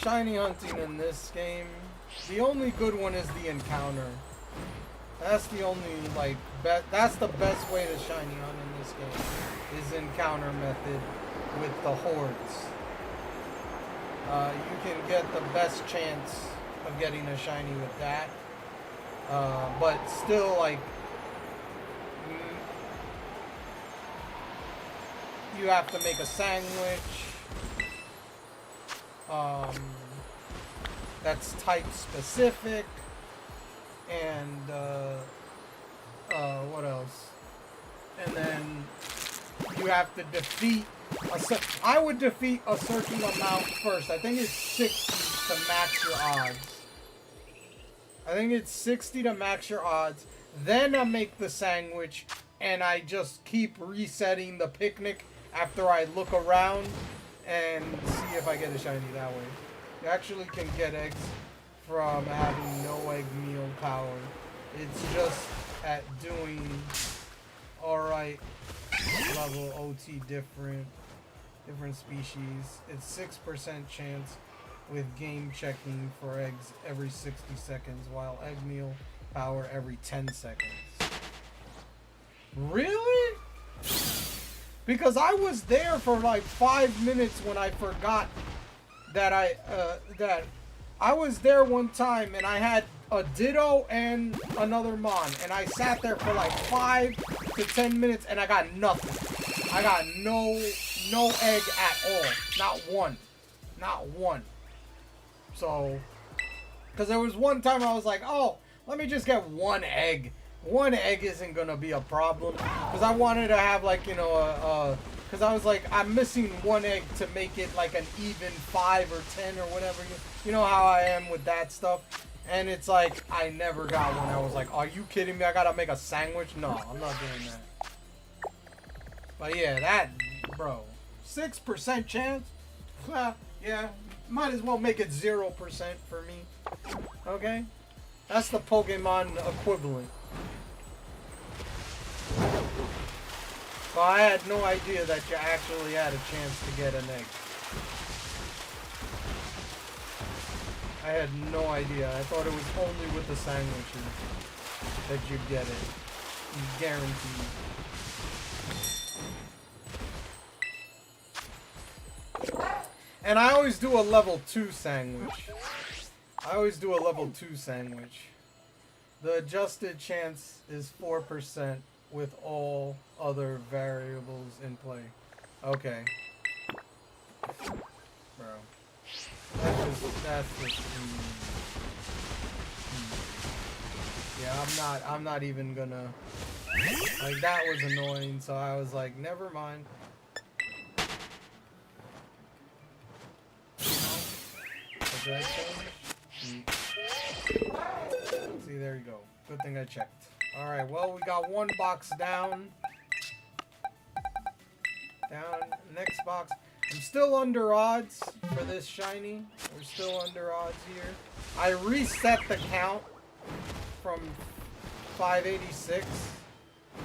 shiny hunting in this game, the only good one is the encounter. That's the only, like, that's the best way to shiny hunt in this game, is encounter method with the hordes. You can get the best chance of getting a shiny with that. But still, like, you have to make a sandwich. That's type specific. And, what else? And then you have to defeat I would defeat a certain amount first. I think it's 60 to max your odds. I think it's 60 to max your odds. Then I make the sandwich, and I just keep resetting the picnic after I look around and see if I get a shiny that way. You actually can get eggs from having no egg meal power. It's just at doing alright level OT different species. It's 6% chance with game checking for eggs every 60 seconds, while egg meal power every 10 seconds. Really? Because I was there for like 5 minutes when I forgot that I was there one time and I had a Ditto and another Mon, and I sat there for like 5 to 10 minutes and I got nothing. I got no egg at all. Not one. Not one. So, because there was one time I was like, oh, let me just get one egg. One egg isn't going to be a problem. Because I wanted to have, like, you know, because I was like, I'm missing one egg to make it like an even 5 or 10 or whatever. You know how I am with that stuff. And it's like, I never got one. I was like, are you kidding me? I got to make a sandwich? No, I'm not doing that. But yeah, that, bro, 6% chance? Yeah. Might as well make it 0% for me. Okay? That's the Pokemon equivalent. So I had no idea that you actually had a chance to get an egg. I had no idea. I thought it was only with the sandwiches that you'd get it. Guaranteed. And I always do a level 2 sandwich. The adjusted chance is 4% with all other variables in play. Okay. Bro. That's just yeah, I'm not even gonna, like, that was annoying, so I was like, never mind. Did I change? See, there you go. Good thing I checked. Alright, well, we got one box down. Next box. I'm still under odds for this shiny. We're still under odds here. I reset the count from 586.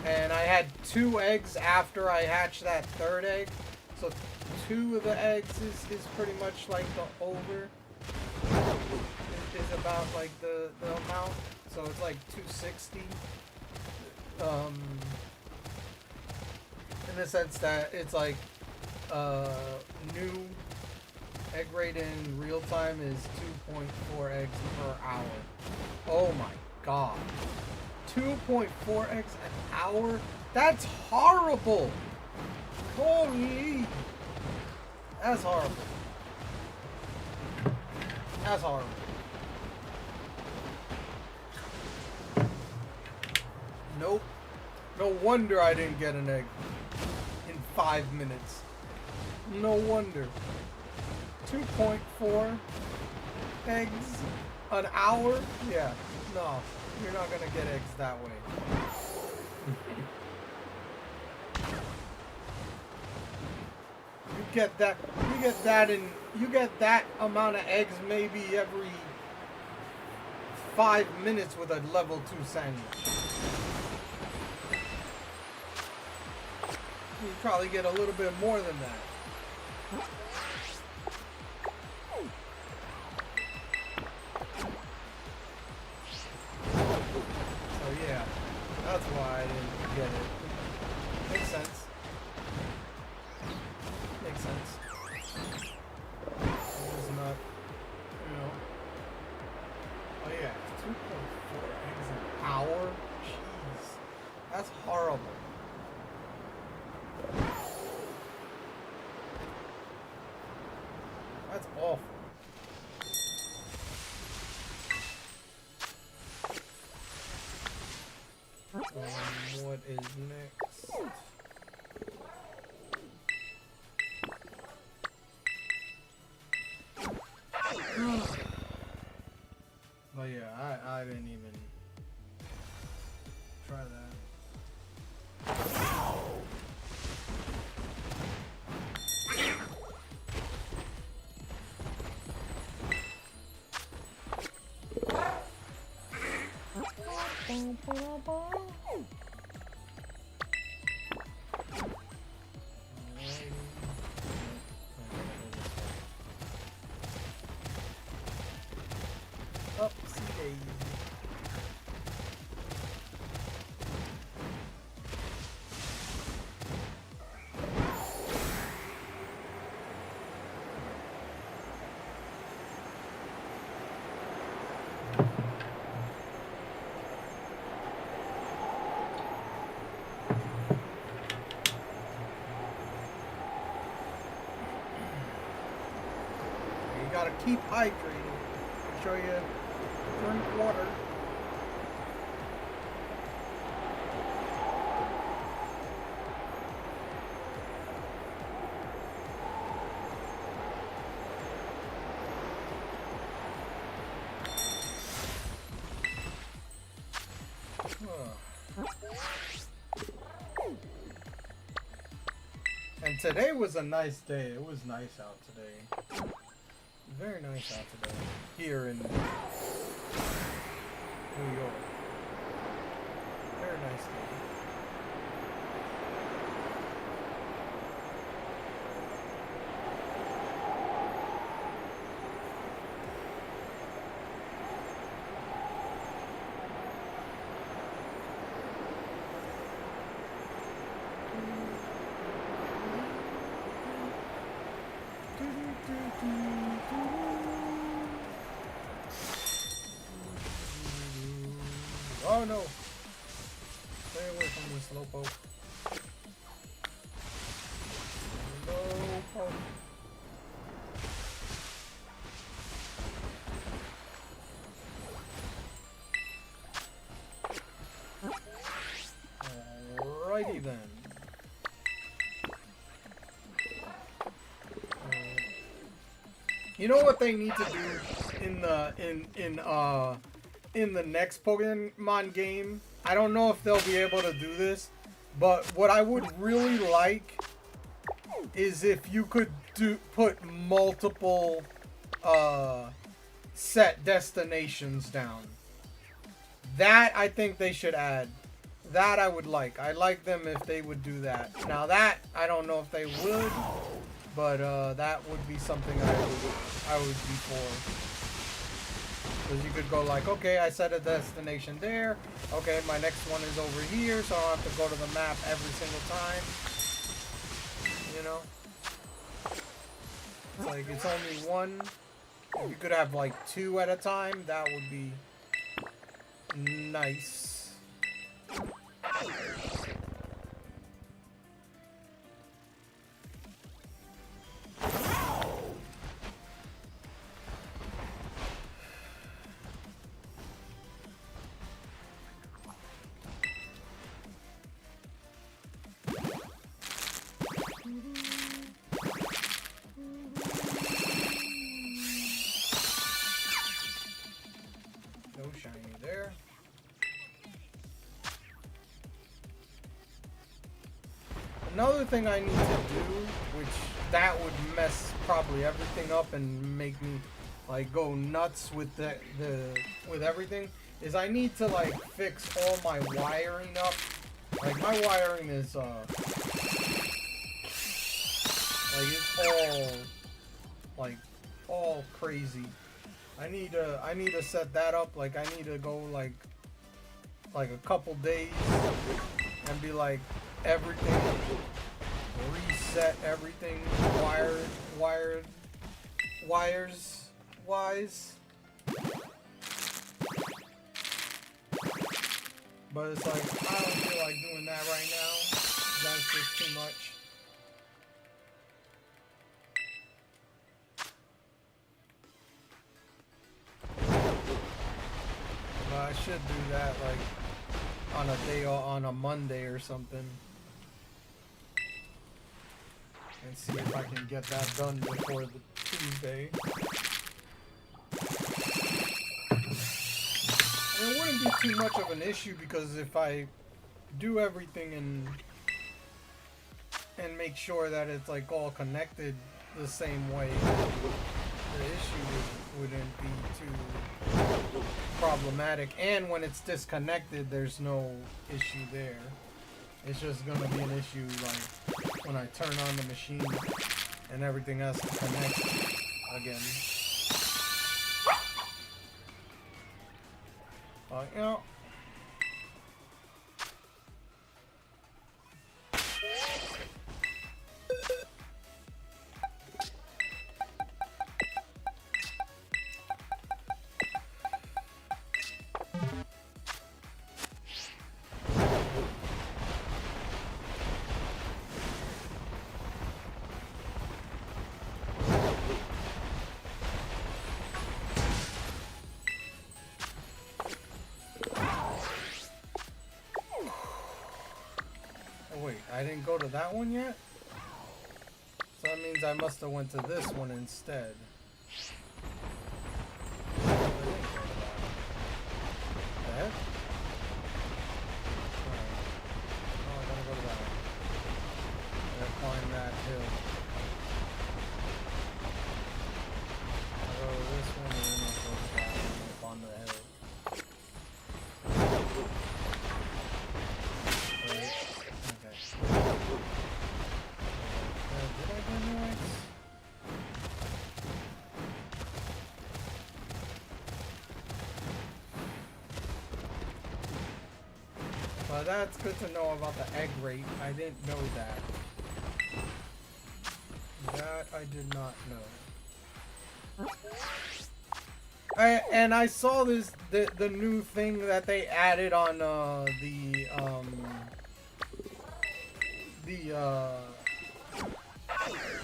And I had 2 eggs after I hatched that 3rd egg. So 2 of the eggs is pretty much like the over. Is about like the amount, so it's like 260 in the sense that it's like new egg rate in real time is 2.4 eggs per hour. Oh my god, 2.4 eggs an hour? That's horrible. Holy, that's horrible. That's horrible. Nope. No wonder I didn't get an egg in 5 minutes. No wonder. 2.4 eggs an hour? Yeah. No. You're not gonna get eggs that way. You get that amount of eggs maybe every 5 minutes with a level 2 sandwich. You probably get a little bit more than that. That's why I didn't get it. Makes sense. Makes sense. It was not, you know. Oh yeah, 2.4 eggs an hour? Jeez. That's horrible. That's awful. What is next? But yeah, I didn't even try that. Upsy daisy. You gotta keep hydrated. Make sure you drink water. And today was a nice day. It was nice out today. Very nice out today. Here in New York. Very nice day. Oh no! Stay away from this slowpoke. Slowpoke. Alrighty then. You know what they need to do in the next Pokemon game? I don't know if they'll be able to do this, but what I would really like is if you could put multiple set destinations down. That I think they should add. That I would like. I'd like them if they would do that. Now that I don't know if they would, but that would be something I would be for. Because you could go like, okay, I set a destination there. Okay, my next one is over here, so I don't have to go to the map every single time. You know? It's like, it's only one. If you could have like 2 at a time, that would be nice. No shiny there. Another thing I need to do, which that would mess probably everything up and make me like go nuts with with everything, is I need to like fix all my wiring up. Like my wiring is like it's all crazy. I need to set that up. Like I need to go like like a couple days and be like everything reset, everything wires wise. But it's like I don't feel like doing that right now. That's just too much. But I should do that like on a day or on a Monday or something. And see if I can get that done before the Tuesday. And it wouldn't be too much of an issue because if I do everything and make sure that it's like all connected the same way, the issue wouldn't be too problematic. And when it's disconnected, there's no issue there. It's just gonna be an issue like when I turn on the machine and everything has to connect again. You know. Wait, I didn't go to that one yet? So that means I must have went to this one instead. The heck? Oh, I gotta go to that one. I gotta climb that hill. I'll go to this one and then I'll go to that one up on the hill. Well, that's good to know about the egg rate. I didn't know that. That I did not know. And I saw this the new thing that they added on the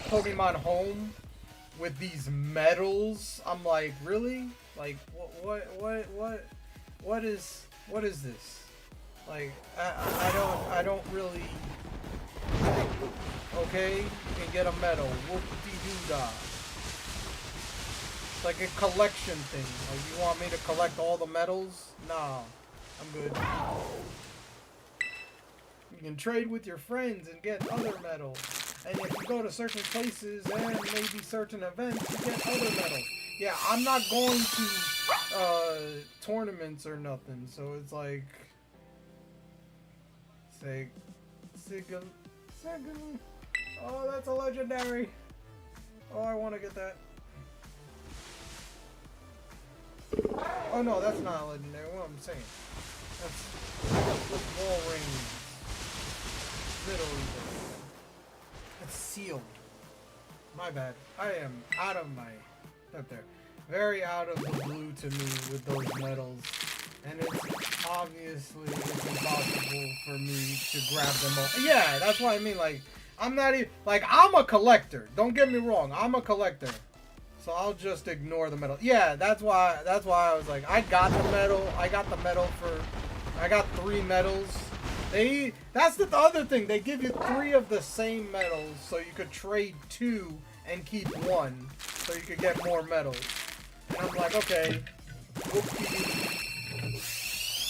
Pokemon Home with these medals. I'm like, really? Like, what is this? Like, I don't really, like, okay, you can get a medal, whoop-de-doo-dah. It's like a collection thing. Like, you want me to collect all the medals? Nah, I'm good. You can trade with your friends and get other medals. And if you go to certain places and maybe certain events, you get other medals. Yeah, I'm not going to tournaments or nothing, so it's like... Sigil. Oh, that's a legendary. Oh, I want to get that. Oh no, that's not a legendary. What I'm saying. That's wall ring. Literally. It's sealed. My bad. I am out of my... Up there. Very out of the blue to me with those medals. And it's obviously impossible for me to grab them all. Yeah, that's what I mean. Like, I'm not even... Like, I'm a collector. Don't get me wrong. I'm a collector. So I'll just ignore the medal. Yeah, that's why I was like, I got the medal. I got 3 medals. That's the other thing. They give you 3 of the same medals, so you could trade 2 and keep 1, so you could get more medals. And I'm like, okay, whoop-de-doo.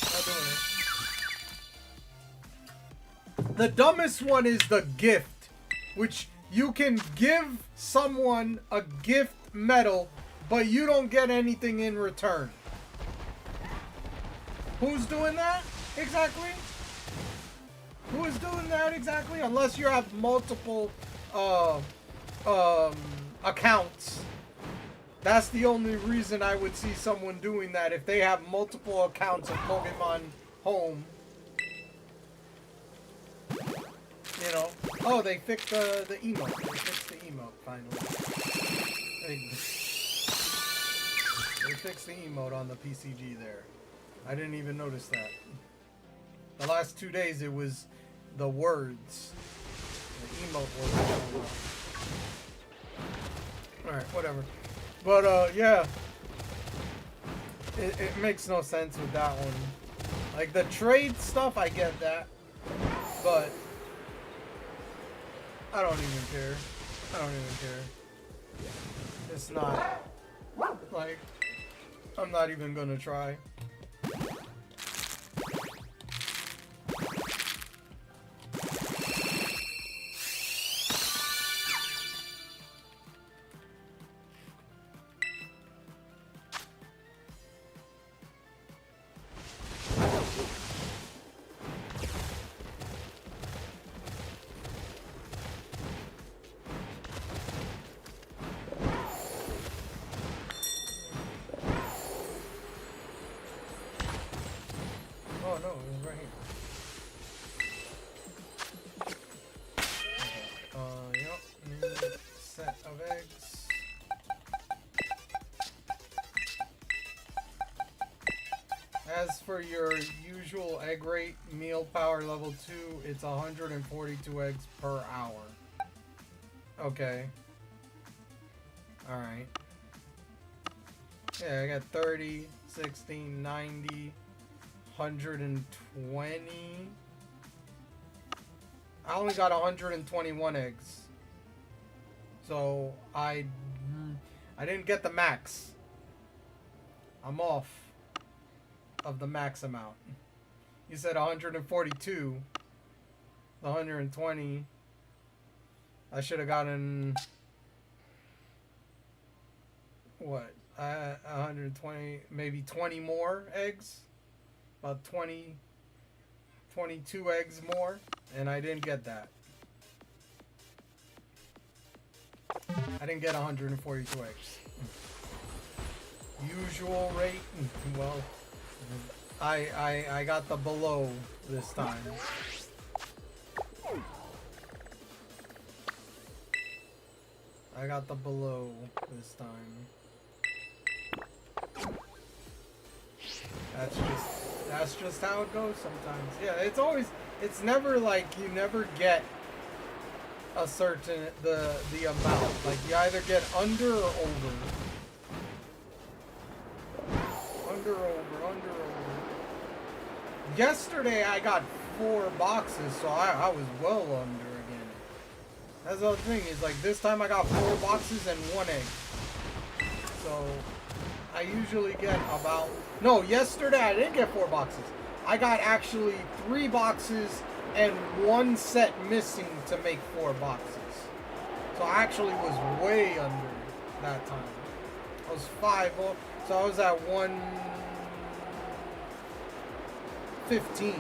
Not doing it. The dumbest one is the gift, which you can give someone a gift medal, but you don't get anything in return. Who's doing that exactly? Who is doing that exactly? Unless you have multiple accounts. That's the only reason I would see someone doing that, if they have multiple accounts of Pokemon home. You know. Oh, they fixed the emote. They fixed the emote finally. They fixed the emote on the PCG there. I didn't even notice that. The last 2 days it was the words. The emote wasn't showing up. Alright, whatever. But yeah. It makes no sense with that one. Like the trade stuff, I get that. But I don't even care. I don't even care. It's not like I'm not even gonna try. Oh no, it was right here. Okay. Yep. New set of eggs. As for your usual egg rate, meal power level 2, it's 142 eggs per hour. Okay. Alright. Yeah, I got 30, 16, 90, 120. I only got 121 eggs. So I didn't get the max. I'm off of the max amount. You said 142. The 120. I should have gotten what? 120, maybe 20 more eggs. About 20, 22 eggs more, and I didn't get that. I didn't get 142 eggs. Usual rate, well, I got the below this time. I got the below this time. That's just how it goes sometimes. Yeah, it's never like you never get a certain the amount. Like you either get under or over. Under, over. Yesterday I got 4 boxes, so I was well under again. That's the other thing, is like this time I got 4 boxes and 1 egg. So I usually get about... No, yesterday I didn't get 4 boxes. I got actually 3 boxes and 1 set missing to make 4 boxes. So I actually was way under that time. I was 5 off, so I was at 115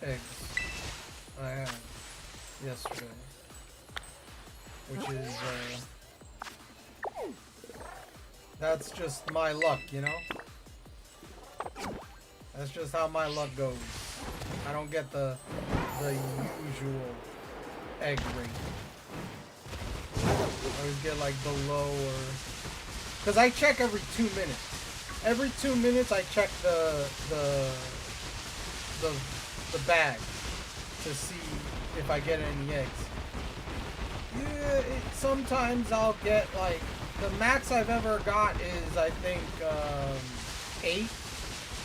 eggs I had yesterday. Which is, that's just my luck, you know? That's just how my luck goes. I don't get the usual egg rate. I always get like below or... Because I check every 2 minutes. Every 2 minutes I check the bag to see if I get any eggs. Yeah, sometimes I'll get like, the max I've ever got is I think 8.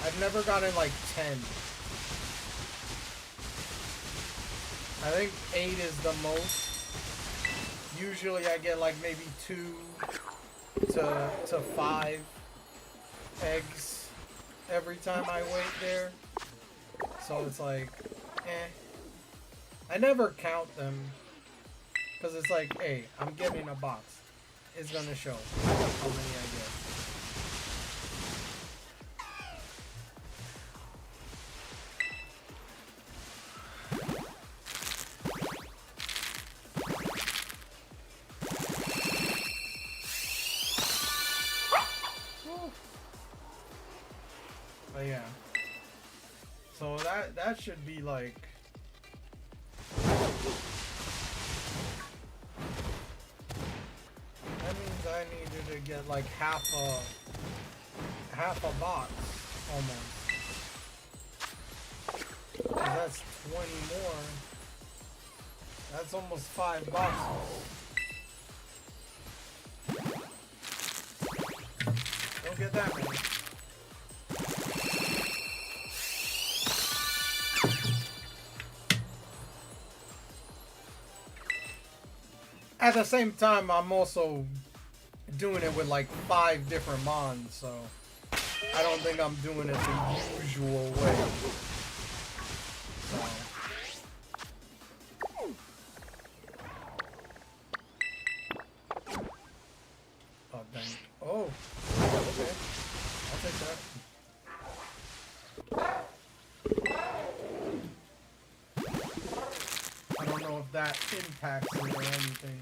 I've never gotten like 10. I think 8 is the most. Usually I get like maybe 2 to 5 eggs every time I wait there. So it's like, I never count them. Because it's like, hey, I'm getting a box. It's gonna show how many I get. But yeah. So that should be like. That means I needed to get like half a box almost. That's 20 more. That's almost 5 boxes. Don't get that many. At the same time, I'm also doing it with like 5 different mons, so I don't think I'm doing it the usual way. So. Oh, dang. Oh, okay. I'll take that. I don't know if that impacts it or anything.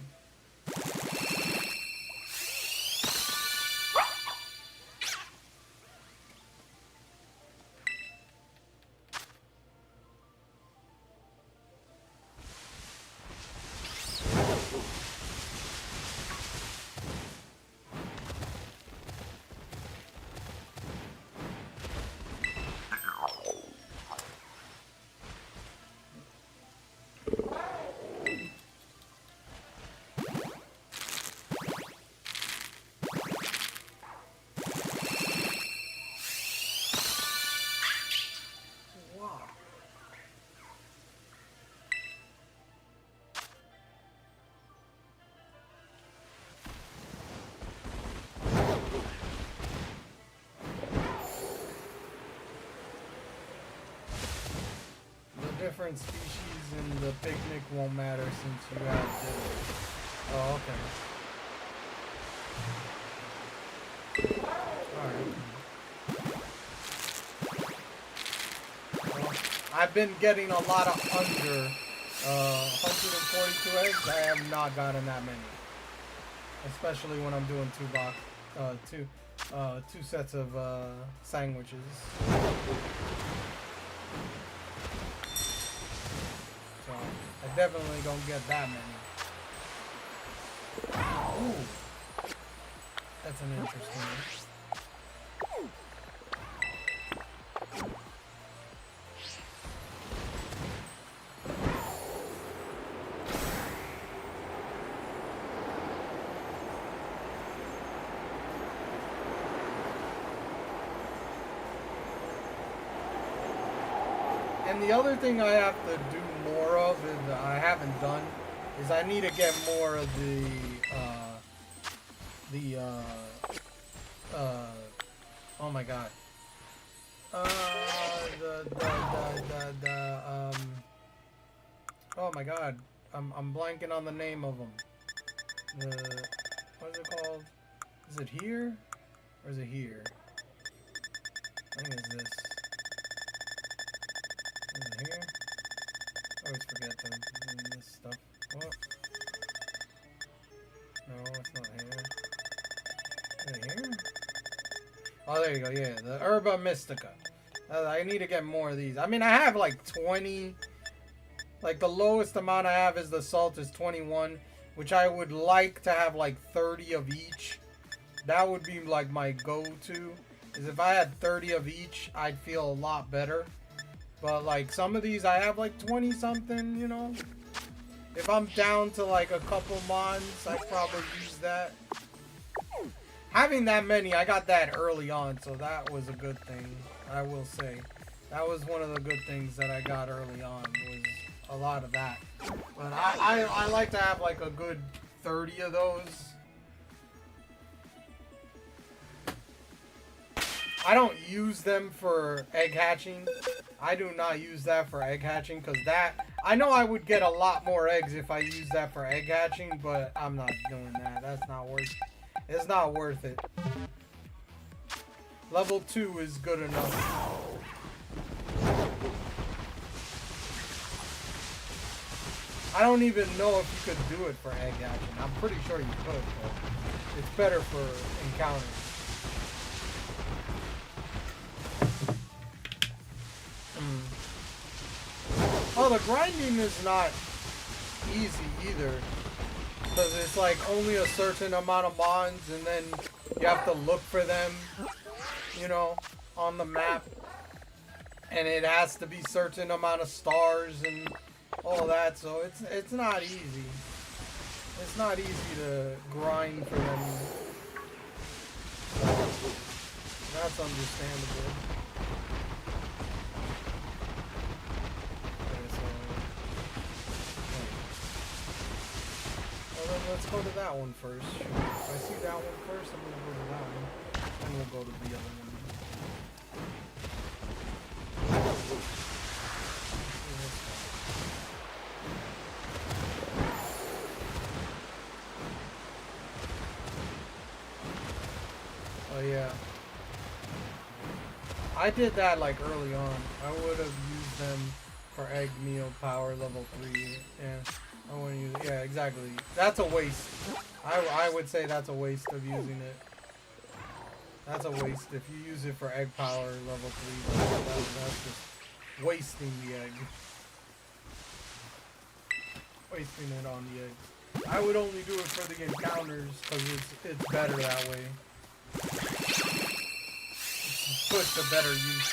Different species in the picnic won't matter since you have dinner. Oh, okay. Alright. Well, I've been getting a lot of under 142 eggs. I have not gotten that many. Especially when I'm doing two sets of sandwiches. So I definitely don't get that many. Ooh. That's an interesting one. And the other thing I have to do more of, and I haven't done, is I need to get more of oh my god. Oh my god. I'm blanking on the name of them. What is it called? Is it here? Or is it here? I think it's this. Is it here? I always forget this stuff. What? No, it's not here. Is it here? Oh, there you go. Yeah, the Herba Mystica. I need to get more of these. I mean, I have like 20. Like, the lowest amount I have is the salt is 21, which I would like to have like 30 of each. That would be like my go-to. Is if I had 30 of each, I'd feel a lot better. But like some of these, I have like 20 something, you know. If I'm down to like a couple mons, I'd probably use that. Having that many, I got that early on, so that was a good thing, I will say. That was one of the good things that I got early on, was a lot of that. But I like to have like a good 30 of those. I don't use them for egg hatching. I do not use that for egg hatching, because that... I know I would get a lot more eggs if I used that for egg hatching, but I'm not doing that. That's not worth it. It's not worth it. Level 2 is good enough. I don't even know if you could do it for egg hatching. I'm pretty sure you could, but it's better for encounters. the grinding is not easy either. Because it's like only a certain amount of mons, and then you have to look for them, you know, on the map. And it has to be certain amount of stars and all that, so it's not easy. It's not easy to grind for them. That's understandable. Okay, so well then let's go to that one first. If I see that one first, I'm gonna go to that one. Then we'll go to the other one. Oh yeah. I did that like early on. I would have used them for egg meal power level 3. Yeah. I want to use it. Yeah, exactly. That's a waste. I would say that's a waste of using it. That's a waste if you use it for egg power level 3. That's just wasting the egg. Wasting it on the egg. I would only do it for the encounters because it's better that way. It's put to better use.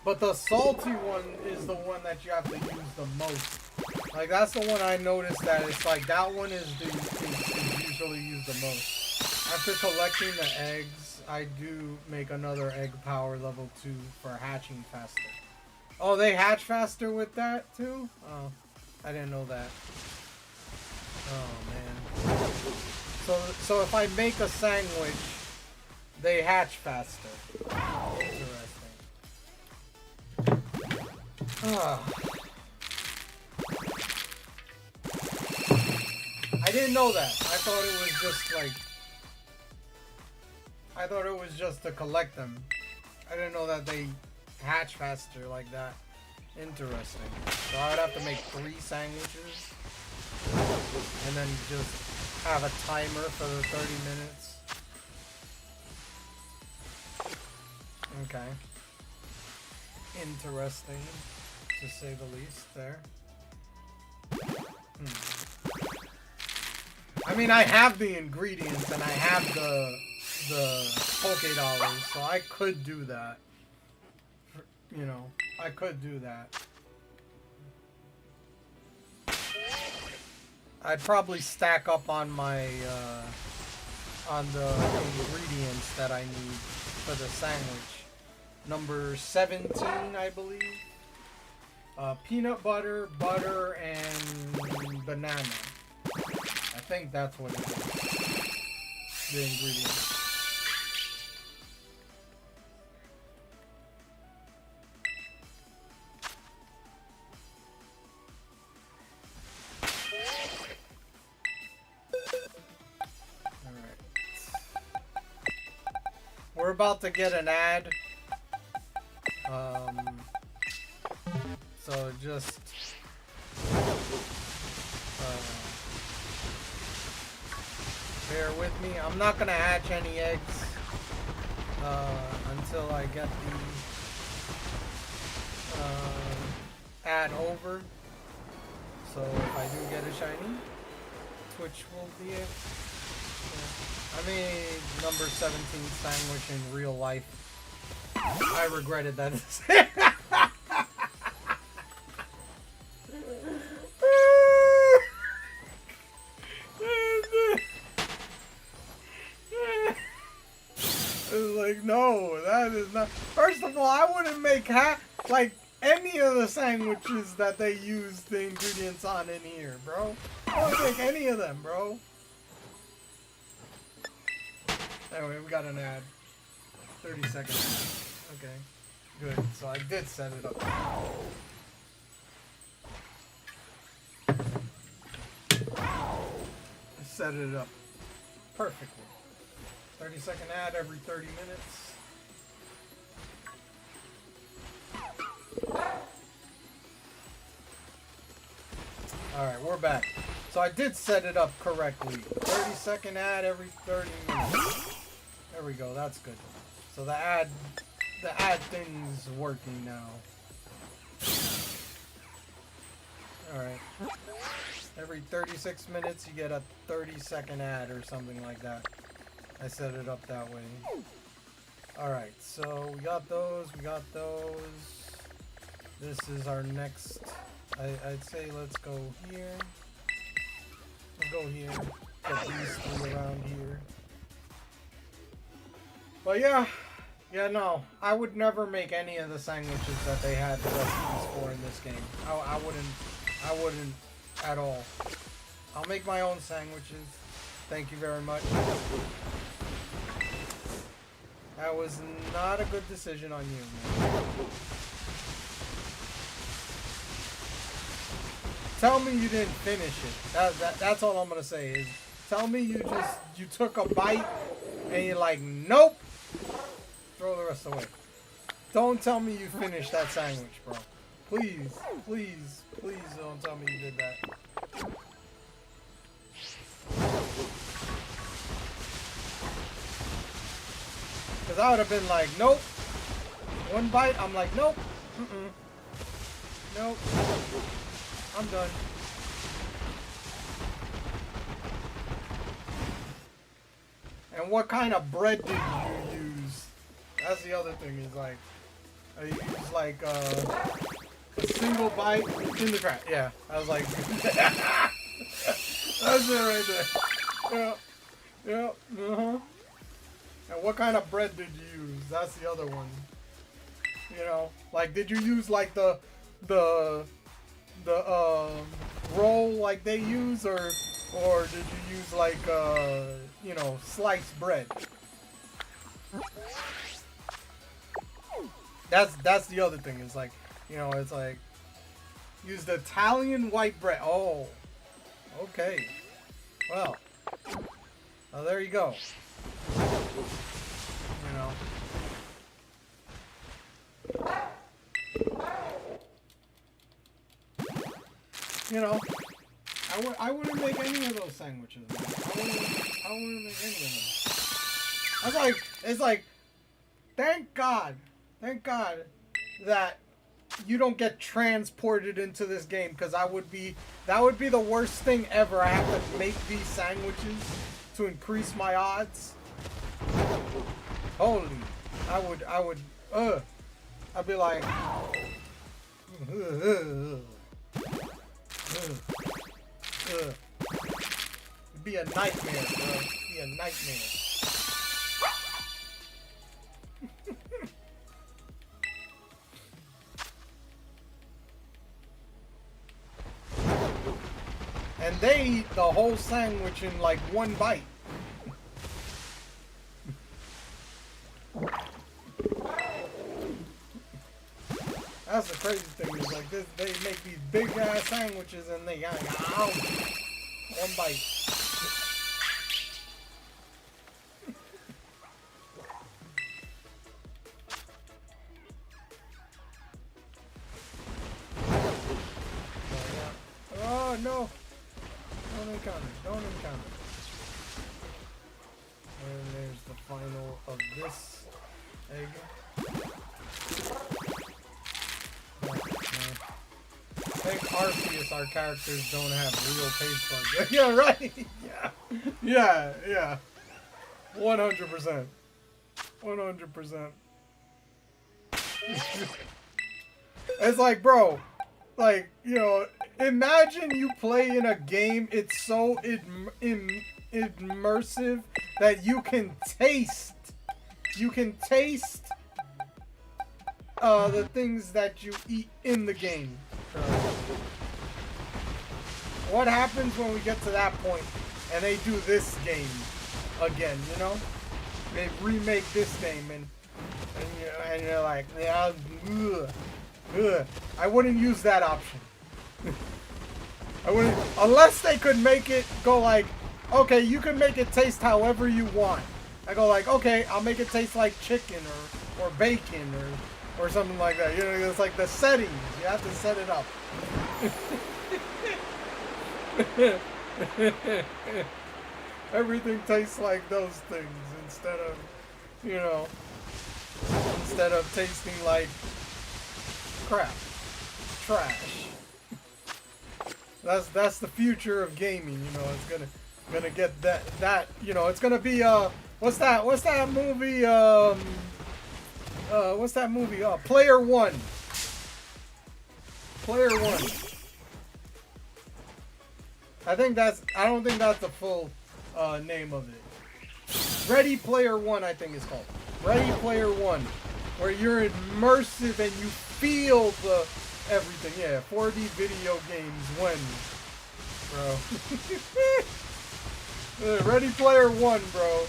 But the salty one is the one that you have to use the most. Like, that's the one I noticed that it's like, that one is usually used the most. After collecting the eggs, I do make another egg power level 2 for hatching faster. Oh, they hatch faster with that too? Oh, I didn't know that. Oh, man. So if I make a sandwich, they hatch faster. Interesting. I didn't know that. I thought it was just like... I thought it was just to collect them. I didn't know that they hatch faster like that. Interesting. So I would have to make 3 sandwiches. And then just have a timer for the 30 minutes. Okay. Interesting, to say the least, there. I mean, I have the ingredients and I have the Poké Dollars, so I could do that. You know, I could do that. I'd probably stack up on my on the ingredients that I need for the sandwich. Number 17, I believe. Peanut butter, butter, and banana. I think that's what it is. The ingredients. Alright. We're about to get an ad. So just bear with me. I'm not gonna hatch any eggs until I get the ad over. So if I do get a shiny, Twitch will be it. I made number 17 sandwich in real life. I regretted that. It's like, no, that is not. First of all, I wouldn't make like any of the sandwiches that they use the ingredients on in here, bro. I wouldn't make any of them, bro. Anyway, we got an ad. 30 seconds. Okay, good. So I did set it up. I set it up perfectly. 30-second ad every 30 minutes. we're back. So I did set it up correctly. 30-second ad every 30 minutes. There we go. That's good. So the ad thing's working now. Alright. Every 36 minutes you get a 30-second ad or something like that. I set it up that way. Alright, so we got those. This is our next... I'd say let's go here. We'll go here. Get these three around here. But yeah, no. I would never make any of the sandwiches that they had the recipes for in this game. I wouldn't at all. I'll make my own sandwiches. Thank you very much. That was not a good decision on you, man. Tell me you didn't finish it. That's all I'm gonna say is, tell me you took a bite and you're like, nope. Throw the rest away. Don't tell me you finished that sandwich, bro. Please don't tell me you did that. Because I would have been like, nope. One bite, I'm like, nope. Nope. I'm done. And what kind of bread did you use? That's the other thing, is like, I use like a single bite in the crack. Yeah, I was like, that's it right there. Yeah, And what kind of bread did you use? That's the other one. You know, like, did you use like the roll like they use, or did you use like you know, sliced bread? That's the other thing. Is like, you know, it's like, use the Italian white bread. Oh, okay. Well, there you go. You know. You know, I wouldn't make any of those sandwiches, man. I wouldn't make any of them. I was like, it's like, thank God that you don't get transported into this game, because that would be the worst thing ever. I have to make these sandwiches to increase my odds. Holy, I'd be like, it'd be a nightmare, bro. It'd be a nightmare. And they eat the whole sandwich in like one bite. That's the crazy thing, is like this, they make these big ass sandwiches and they got one bite. Oh no! Don't encounter. And there's the final of this egg. Thank Arceus, our characters don't have real taste buds. Yeah, right? Yeah. 100%. 100%. It's like, bro, like, you know, imagine you play in a game, it's so immersive that you can taste the things that you eat in the game. What happens when we get to that point and they do this game again, you know? They remake this game and you're like, yeah, ugh. I wouldn't use that option. I wouldn't, unless they could make it go like, okay, you can make it taste however you want. I go like, okay, I'll make it taste like chicken or bacon or something like that. You know, it's like the settings. You have to set it up. Everything tastes like those things instead of, you know, instead of tasting like crap, trash. That's the future of gaming. You know, it's gonna get that. You know, it's gonna be what's that movie? What's that movie? Player One. Player One. I don't think that's the full name of it. Ready Player One, I think it's called. Ready Player One, where you're immersive and you feel the everything. Yeah, 4D video games when, bro. Ready Player One, bro.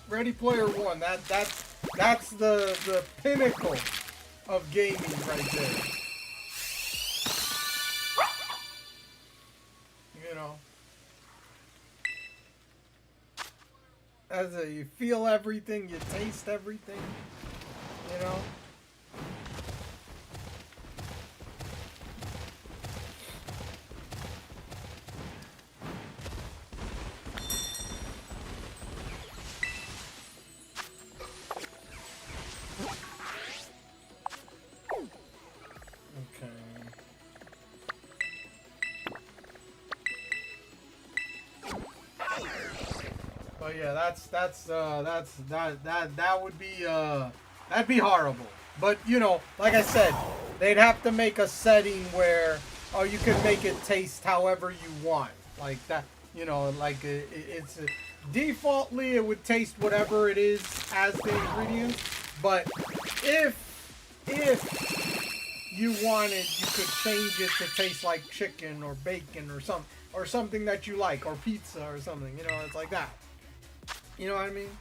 Ready Player One. That's the pinnacle of gaming right there. You know, you feel everything, you taste everything. You know. But yeah, that would be that'd be horrible. But you know, like I said, they'd have to make a setting where you can make it taste however you want, like that. You know, like it's defaultly it would taste whatever it is as the ingredients. But if you wanted, you could change it to taste like chicken or bacon or something that you like, or pizza or something. You know, it's like that. You know what I mean?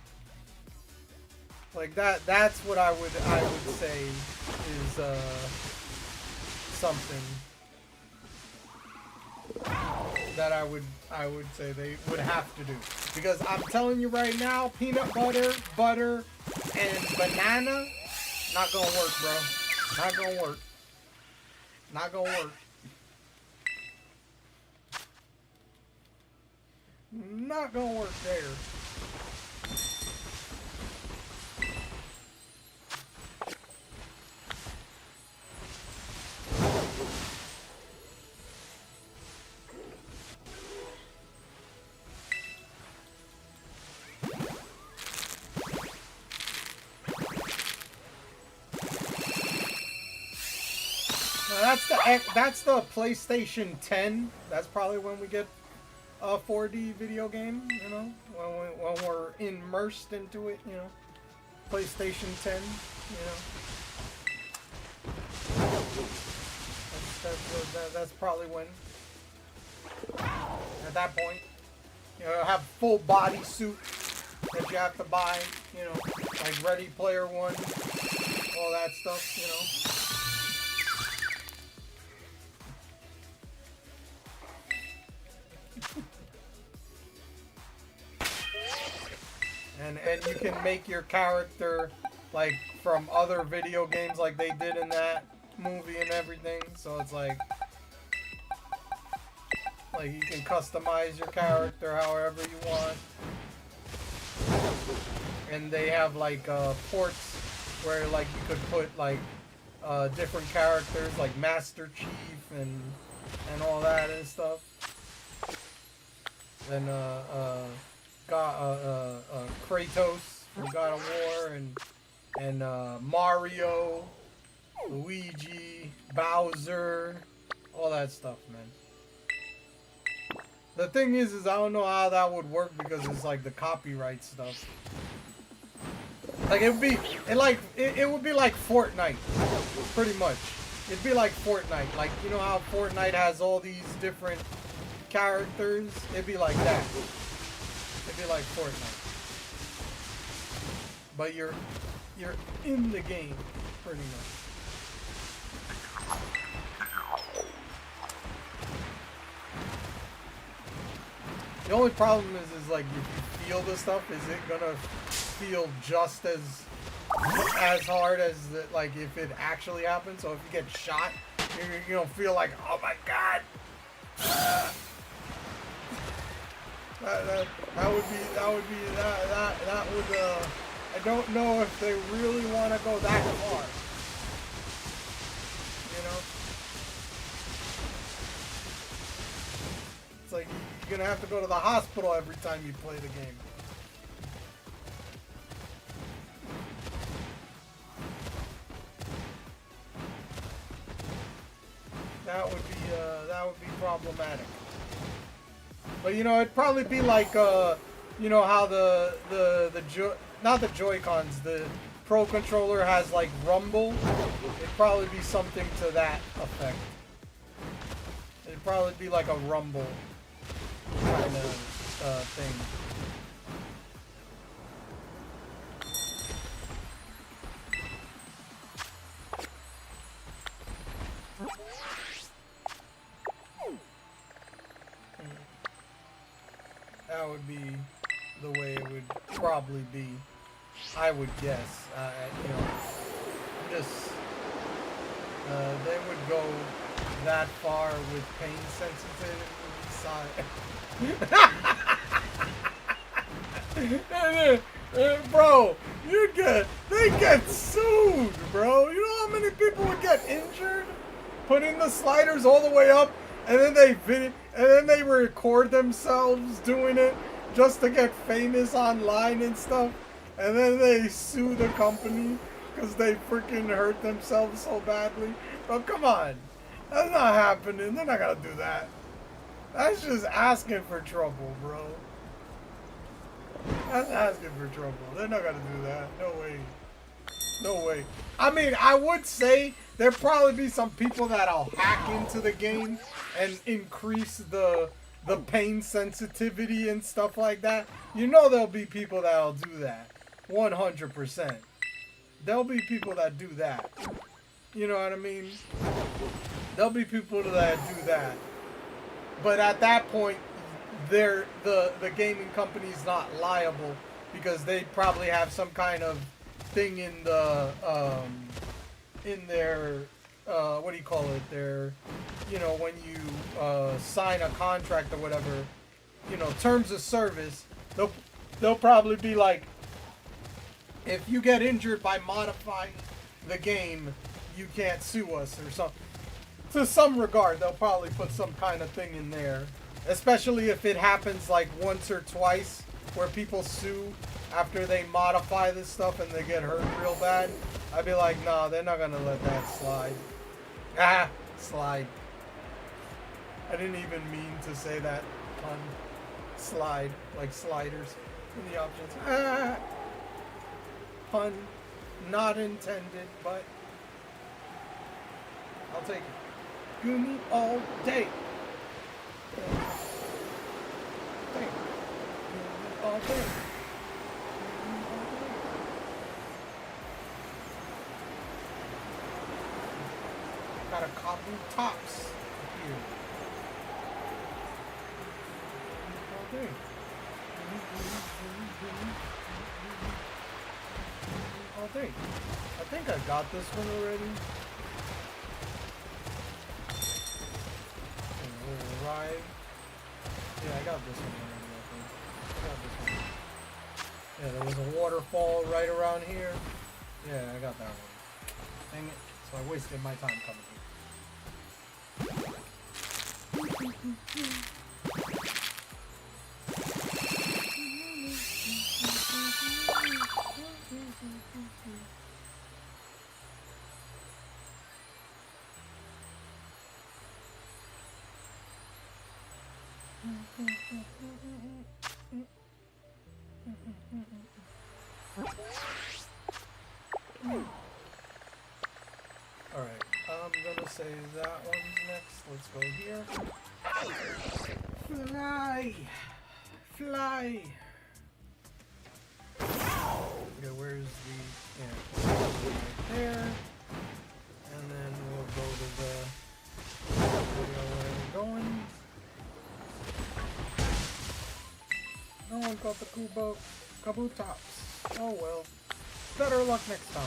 Like that's what I would say is something that I would say they would have to do. Because I'm telling you right now, peanut butter, and banana, not gonna work, bro. Not gonna work. Not gonna work. Not gonna work there. That's the PlayStation 10. That's probably when we get a 4D video game. You know, when we're immersed into it. You know, PlayStation 10. You know, that's probably when. At that point, you know, have full body suit that you have to buy. You know, like Ready Player One, all that stuff. You know. And you can make your character like from other video games like they did in that movie and everything. So it's like you can customize your character however you want. And they have like ports where like you could put like different characters like Master Chief and all that and stuff. And Kratos from God of War and Mario, Luigi, Bowser, all that stuff, man. The thing is I don't know how that would work because it's like the copyright stuff. Like it would be like Fortnite, pretty much. It'd be like Fortnite, like you know how Fortnite has all these different characters. It'd be like that. It'd be like Fortnite. But you're in the game, pretty much. The only problem is like if you feel the stuff, is it gonna feel just as as hard as like if it actually happens. So if you get shot, you don't feel like, oh my god. That would I don't know if they really want to go that far. You know? It's like you're gonna have to go to the hospital every time you play the game. That would be problematic. But you know, it'd probably be like you know how not the Joy-Cons, the Pro Controller has like rumble. It'd probably be something to that effect. It'd probably be like a rumble kind of thing. That would be the way it would probably be. I would guess. You know, just they would go that far with pain sensitivity side. Bro, they get sued, bro. You know how many people would get injured putting the sliders all the way up, and then they record themselves doing it just to get famous online and stuff, and then they sue the company because they freaking hurt themselves so badly. Bro, come on. That's not happening. They're not gonna do that. That's just asking for trouble, bro. That's asking for trouble. They're not gonna do that. No way. No way. I mean, I would say there'll probably be some people that'll hack into the game and increase the pain sensitivity and stuff like that. You know there'll be people that'll do that. 100%. There'll be people that do that. You know what I mean? There'll be people that do that. But at that point, the gaming company's not liable because they probably have some kind of thing in the in their what do you call it? Their, you know, when you sign a contract or whatever, you know, terms of service. They'll probably be like, if you get injured by modifying the game, you can't sue us or something. To some regard, they'll probably put some kind of thing in there. Especially if it happens like once or twice where people sue after they modify this stuff and they get hurt real bad. I'd be like, nah, they're not gonna let that slide. Ah, slide. I didn't even mean to say that pun. Slide, like sliders in the options. Ah, pun, not intended, but I'll take it. Gumi all day. All day. Got a Kabu Tops here. All day. All day. I think I got this one already. Arrive. Yeah, I got this one already, I think. I got this one. Yeah, there was a waterfall right around here. Yeah, I got that one. Dang it. So I wasted my time coming here. Alright, I'm gonna say that one's next. Let's go here. Fly! Fly! Okay, where's the... Yeah, right there. And then we'll go to the video where we're going. No one got the Kabu Tops. Oh well. Better luck next time.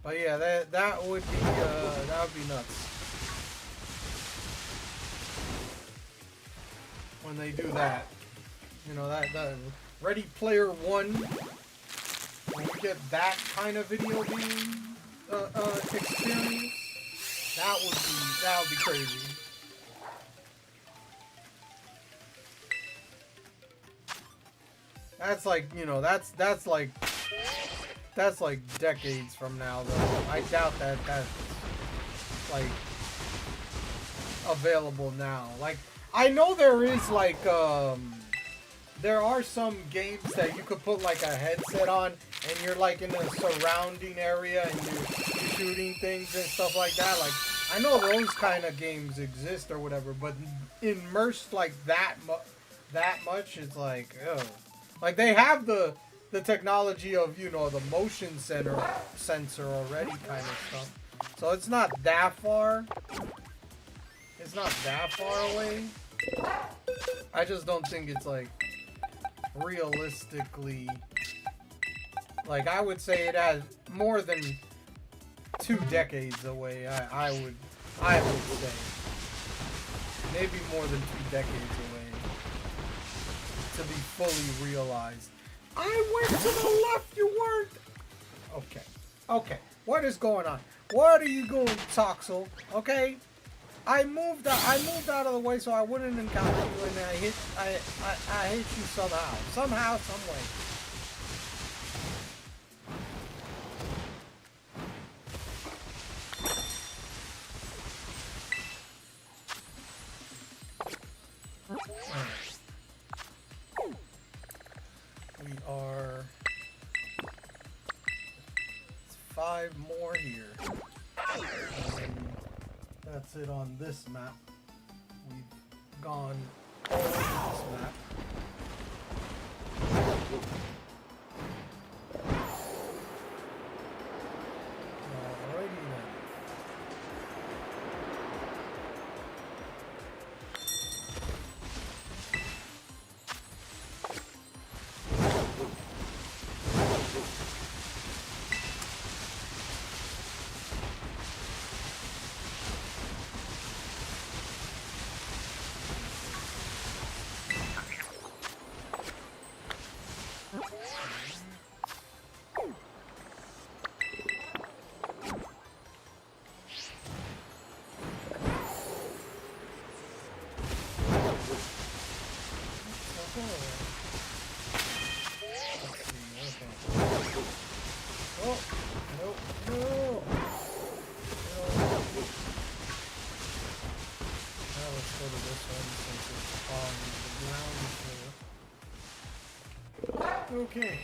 But yeah, that would be nuts when they do that. You know, that Ready Player One, when we get that kind of video game experience, that would be crazy. That's like, you know, that's like decades from now, though. I doubt that that's like available now. Like, I know there is like there are some games that you could put like a headset on and you're like in a surrounding area and you're shooting things and stuff like that. Like, I know those kind of games exist or whatever, but immersed like that much, it's like, oh. Like, they have the technology of, you know, the motion sensor already kind of stuff. So it's not that far. It's not that far away. I just don't think it's like realistically, like, I would say it has more than 2 decades away. I would say maybe more than 2 decades away to be fully realized. I went to the left, you weren't. Okay. What is going on? What are you doing, Toxel? Okay. I moved out of the way so I wouldn't encounter you, and I hit you somehow. Somehow, some way. We are 5 more here. And that's it on this map. We've gone all over this map. Alrighty then. Okay.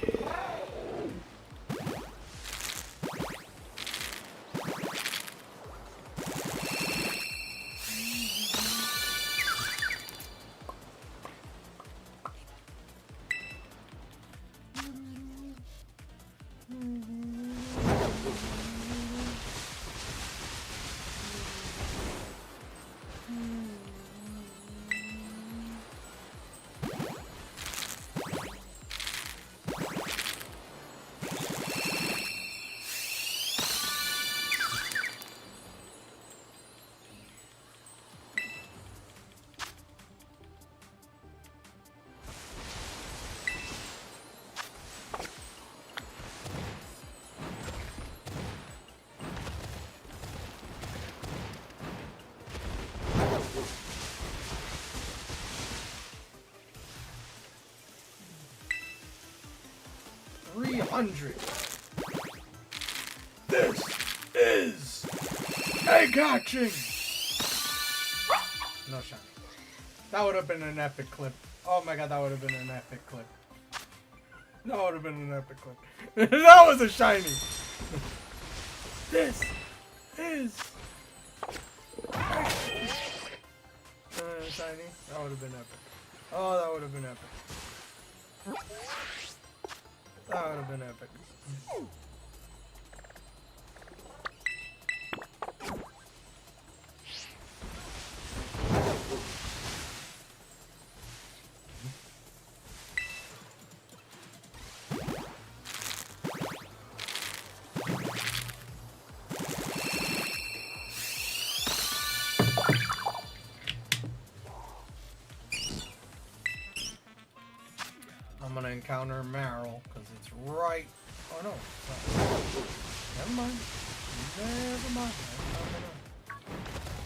$300. This is egg hatching. No shiny. That would have been an epic clip. Oh my god, that would have been an epic clip. That would have been an epic clip. That was a shiny. This is shiny. That would have been epic. Oh, that would have been epic. That would have been epic. I'm gonna encounter Marill because it's right. Oh no, it's not. Never mind. Never mind.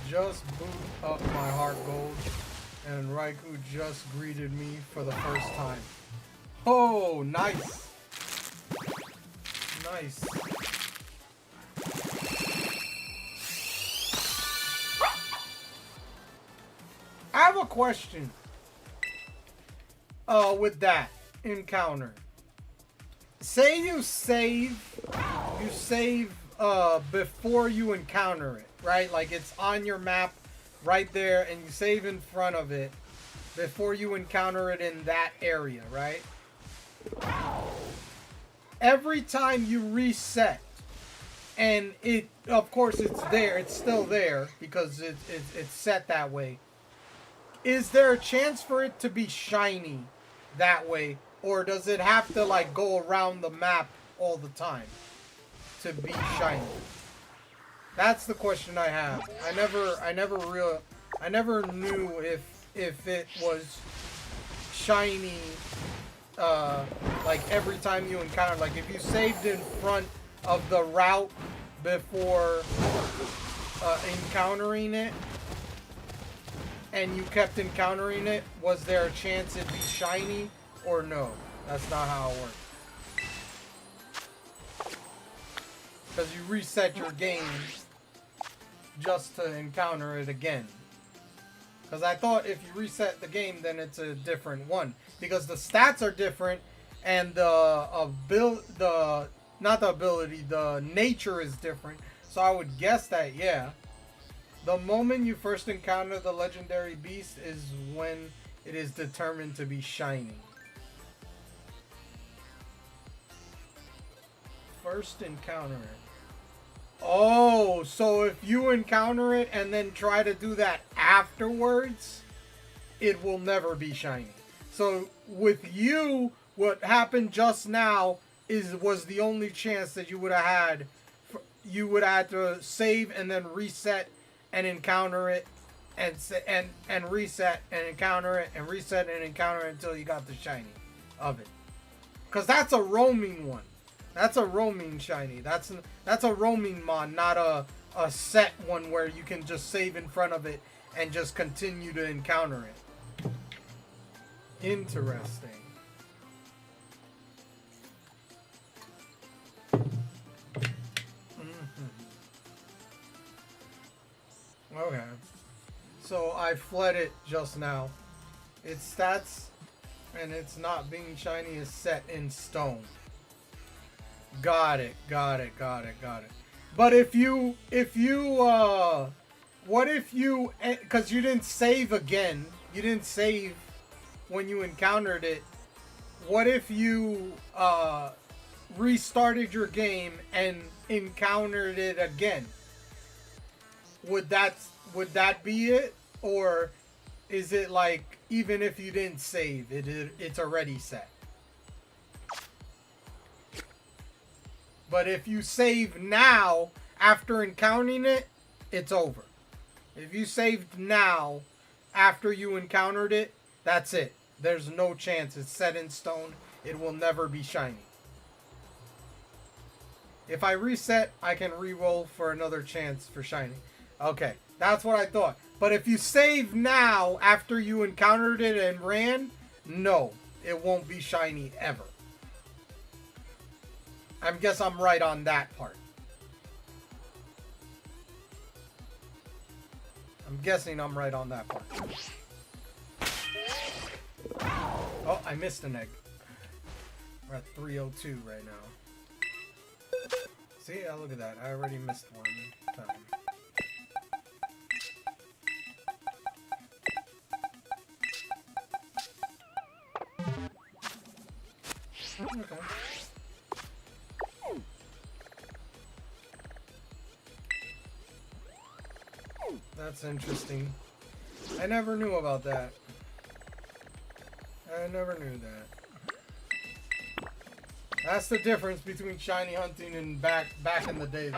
Just boot up my heart gold, and Raikou just greeted me for the first time. Oh, nice. Nice. I have a question. With that encounter, say you save before you encounter it, right? Like it's on your map right there, and you save in front of it before you encounter it in that area, right? Every time you reset, and it, of course, it's there, it's still there because it's set that way. Is there a chance for it to be shiny that way, or does it have to like go around the map all the time to be shiny? That's the question I have. I never knew if it was shiny like every time you encounter, like if you saved in front of the route before encountering it, and you kept encountering it, was there a chance it'd be shiny or no? That's not how it works. Because you reset your game just to encounter it again. Because I thought if you reset the game, then it's a different one. Because the stats are different, and the nature is different. So I would guess that, yeah. The moment you first encounter the legendary beast is when it is determined to be shiny. First encounter it. Oh, so if you encounter it and then try to do that afterwards, it will never be shiny. So with you, what happened just now was the only chance that you would have had. You would have had to save and then reset and encounter it, and reset and encounter it, and reset and encounter it until you got the shiny of it. Cause that's a roaming one. That's a roaming shiny. That's a roaming mon, not a set one where you can just save in front of it and just continue to encounter it. Interesting. Okay. So I fled it just now. Its stats and it's not being shiny is set in stone. Got it. But if you what if you, because you didn't save again, you didn't save when you encountered it, what if you restarted your game and encountered it again? Would that be it, or is it like even if you didn't save it's already set? But if you save now after encountering it, it's over. If you saved now after you encountered it, that's it. There's no chance. It's set in stone. It will never be shiny. If I reset, I can re-roll for another chance for shiny. Okay, that's what I thought. But if you save now after you encountered it and ran, no, it won't be shiny ever. I guess I'm right on that part. I'm guessing I'm right on that part. Oh, I missed an egg. We're at 302 right now. See, look at that. I already missed one time. Okay. That's interesting. I never knew about that. I never knew that. That's the difference between shiny hunting and back in the day.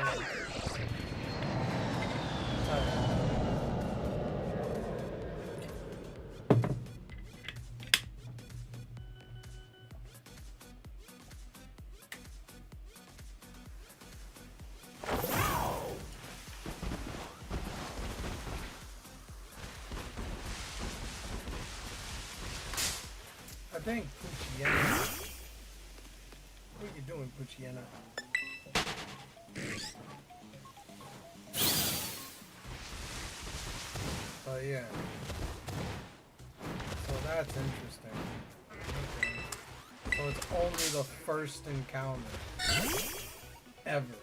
I think Poochyena. What are you doing, Poochyena? But yeah. So that's interesting. Okay. So it's only the first encounter. Ever.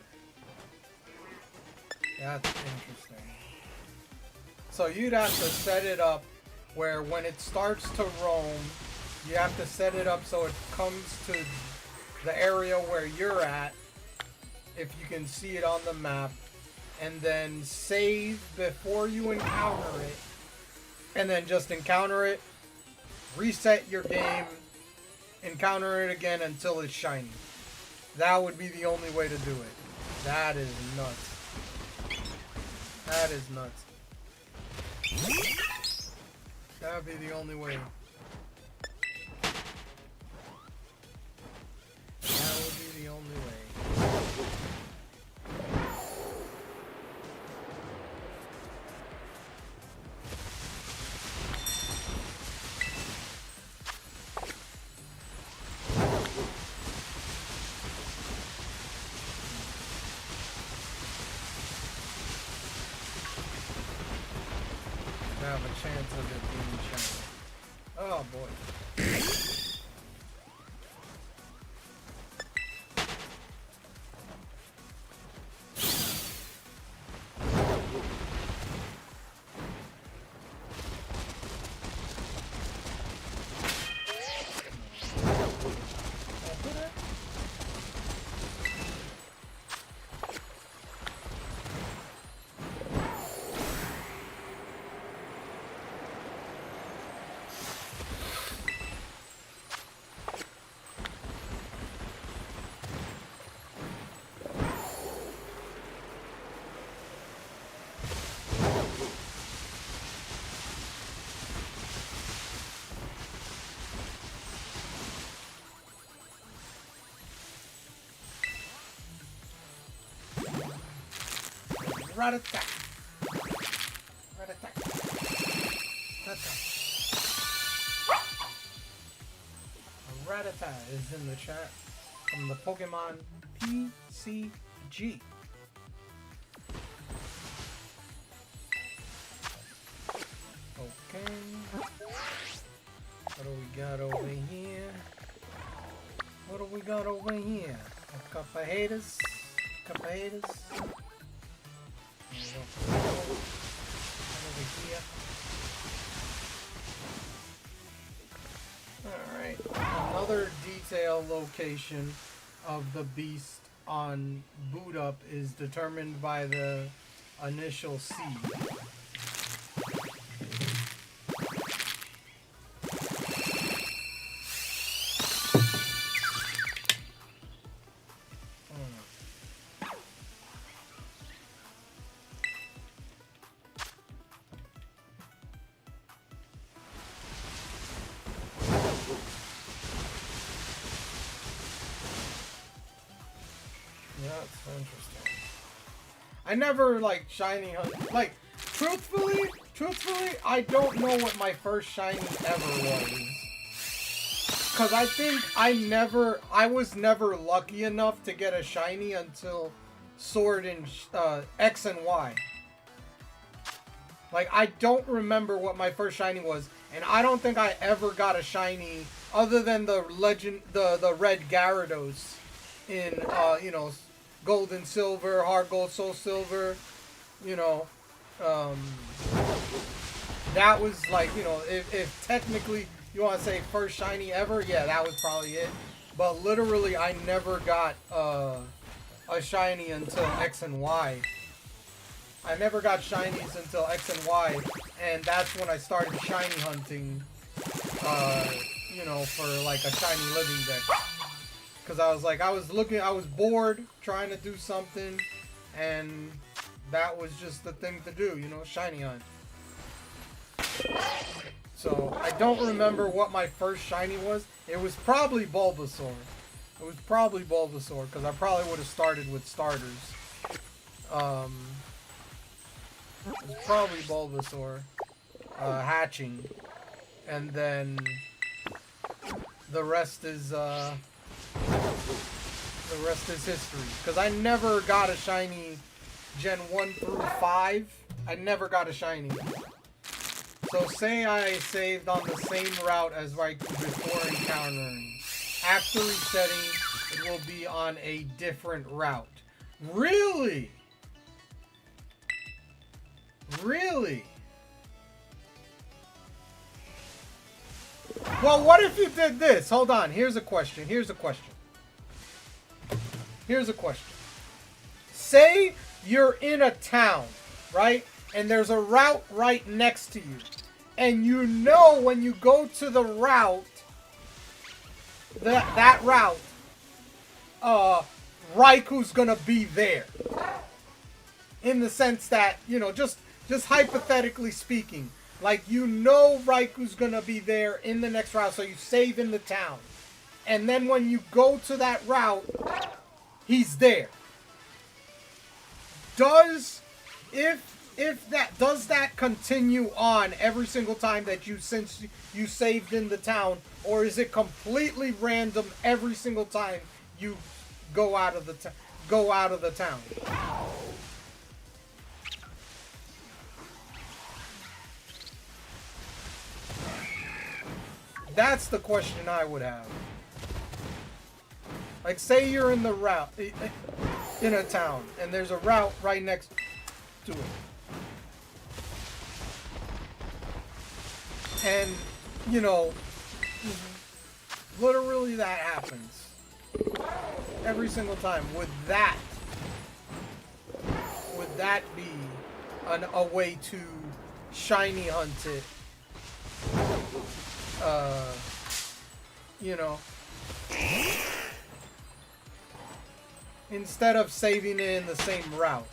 That's interesting. So you'd have to set it up where when it starts to roam, you have to set it up so it comes to the area where you're at, if you can see it on the map, and then save before you encounter it, and then just encounter it, reset your game, encounter it again until it's shiny. That would be the only way to do it. That is nuts. That is nuts. That would be the only way. That would be the only way. Have a chance of it being shiny. Oh boy. Rat-a-tat. Rat-a-tat. Rat-a-tat is in the chat from the Pokemon PCG. Okay. What do we got over here? What do we got over here? A couple of haters. Couple of haters. Over here. Alright. Another detail location of the beast on boot up is determined by the initial seed. That's interesting. I never like shiny hunt. Like, truthfully, I don't know what my first shiny ever was. Cause I think I was never lucky enough to get a shiny until Sword and X and Y. Like, I don't remember what my first shiny was, and I don't think I ever got a shiny other than the red Gyarados in, you know, Gold and Silver, Hard Gold, Soul Silver, you know. That was like, you know, if technically you want to say first shiny ever, yeah, that was probably it. But literally, I never got a shiny until X and Y. I never got shinies until X and Y, and that's when I started shiny hunting, you know, for like a shiny living deck. Because I was like, I was bored trying to do something, and that was just the thing to do, you know, shiny hunt. So, I don't remember what my first shiny was. It was probably Bulbasaur. It was probably Bulbasaur, because I probably would have started with starters. It was probably Bulbasaur hatching, and then the rest is history. Because I never got a shiny Gen 1 through 5. I never got a shiny. So say I saved on the same route as Raikou before encountering. After resetting, it will be on a different route. Really? Really? Well, what if you did this? Hold on. Here's a question. Here's a question. Here's a question. Say you're in a town, right? And there's a route right next to you. And you know when you go to the route, that route, Raikou's gonna be there. In the sense that, you know, just hypothetically speaking, like, you know Raikou's gonna be there in the next route, so you save in the town. And then when you go to that route, he's there. Does that continue on every single time that you saved in the town, or is it completely random every single time you go out of the town? That's the question I would have. Like, say you're in the route in a town, and there's a route right next to it. And, you know, literally that happens. Every single time. Would that be a way to shiny hunt it? You know, instead of saving it in the same route.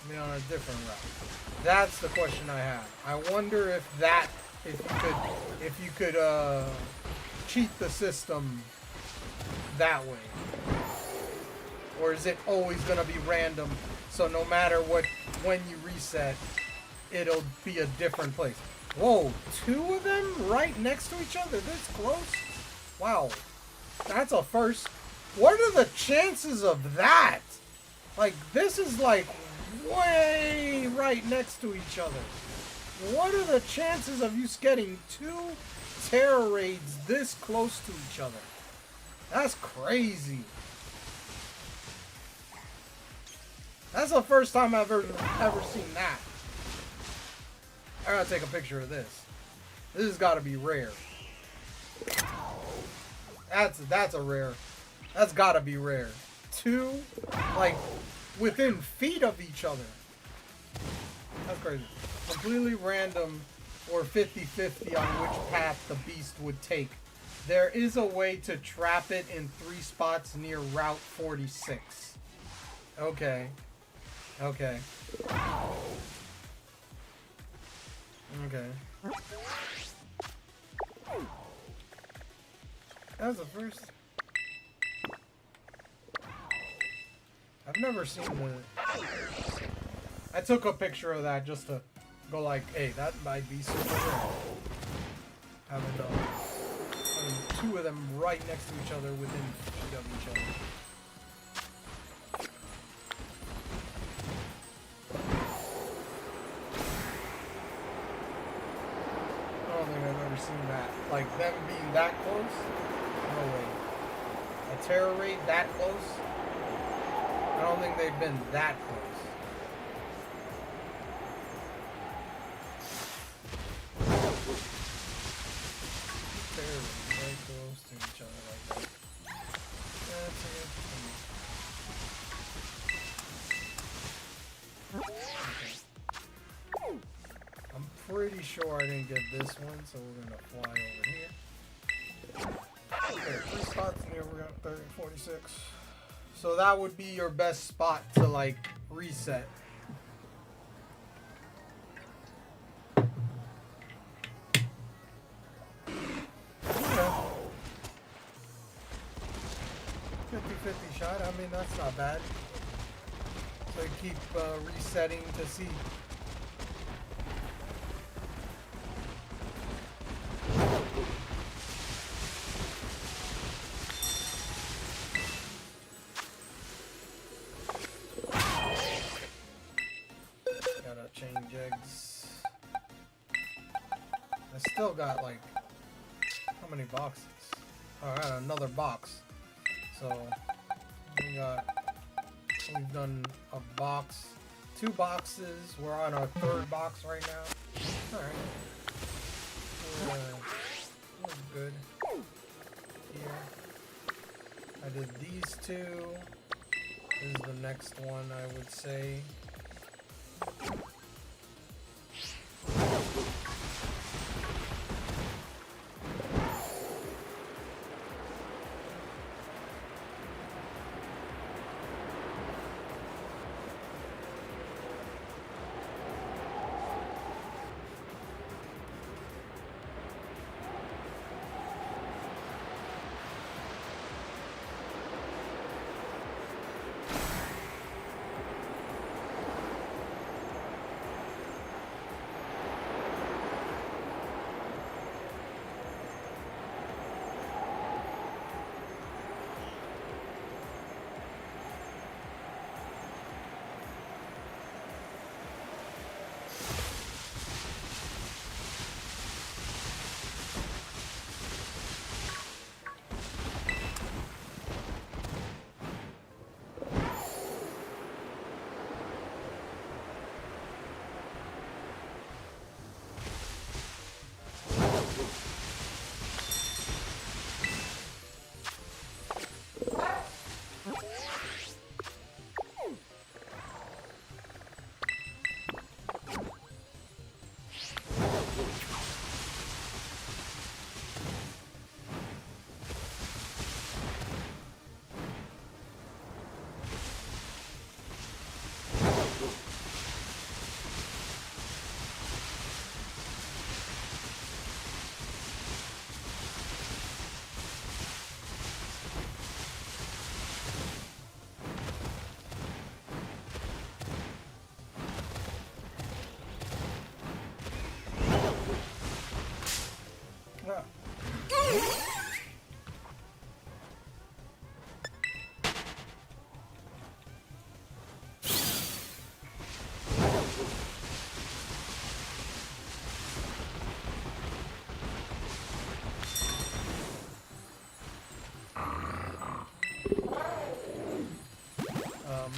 I mean, on a different route. That's the question I have. I wonder if you could cheat the system that way. Or is it always gonna be random, so no matter when you reset, it'll be a different place? Whoa, 2 of them right next to each other this close? Wow, that's a first. What are the chances of that? Like, this is like way right next to each other. What are the chances of you getting 2 Terra Raids this close to each other? That's crazy. That's the first time I've ever seen that. I gotta take a picture of this. This has gotta be rare. That's a rare. That's gotta be rare. 2, like, within feet of each other. That's crazy. Completely random or 50-50 on which path the beast would take. There is a way to trap it in 3 spots near Route 46. Okay. Okay. Okay. That was the first. I've never seen the. I took a picture of that just to go like, hey, that might be super rare. Having 2 of them right next to each other within feet of each other. seen that. Like them being that close. No way. A terror raid that close? I don't think they've been that close. Terror raids very close to each other like that. That's interesting. Okay. I'm pretty sure I didn't get this one, so we're gonna fly over here. Okay, 3 spots near, we're at 30, 46. So that would be your best spot to like reset. Yeah. 50-50 shot, I mean that's not bad. So I keep resetting to see. Change eggs. I still got like how many boxes? Alright, another box. So we've done a box, 2 boxes. We're on our 3rd box right now. Alright. We're good. Here. I did these 2. This is the next one, I would say.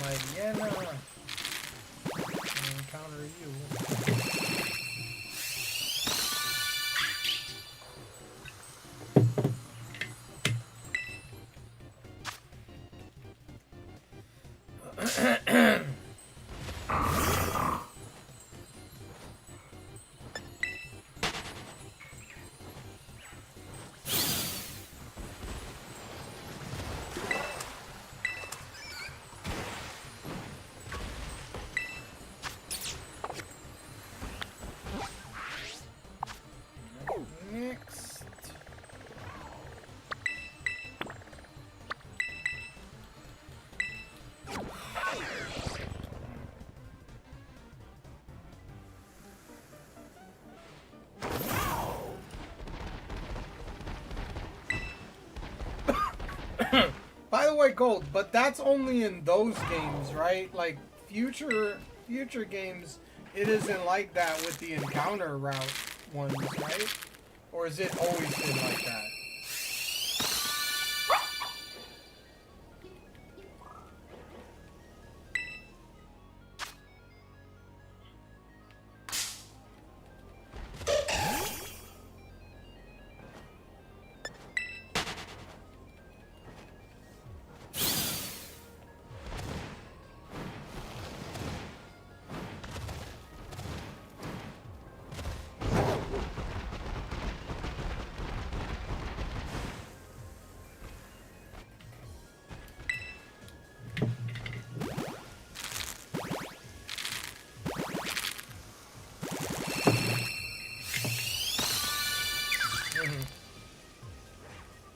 My Vienna. I'll encounter you. By the way, Gold, but that's only in those games, right? Like future games, it isn't like that with the encounter route ones, right? Or has it always been like that?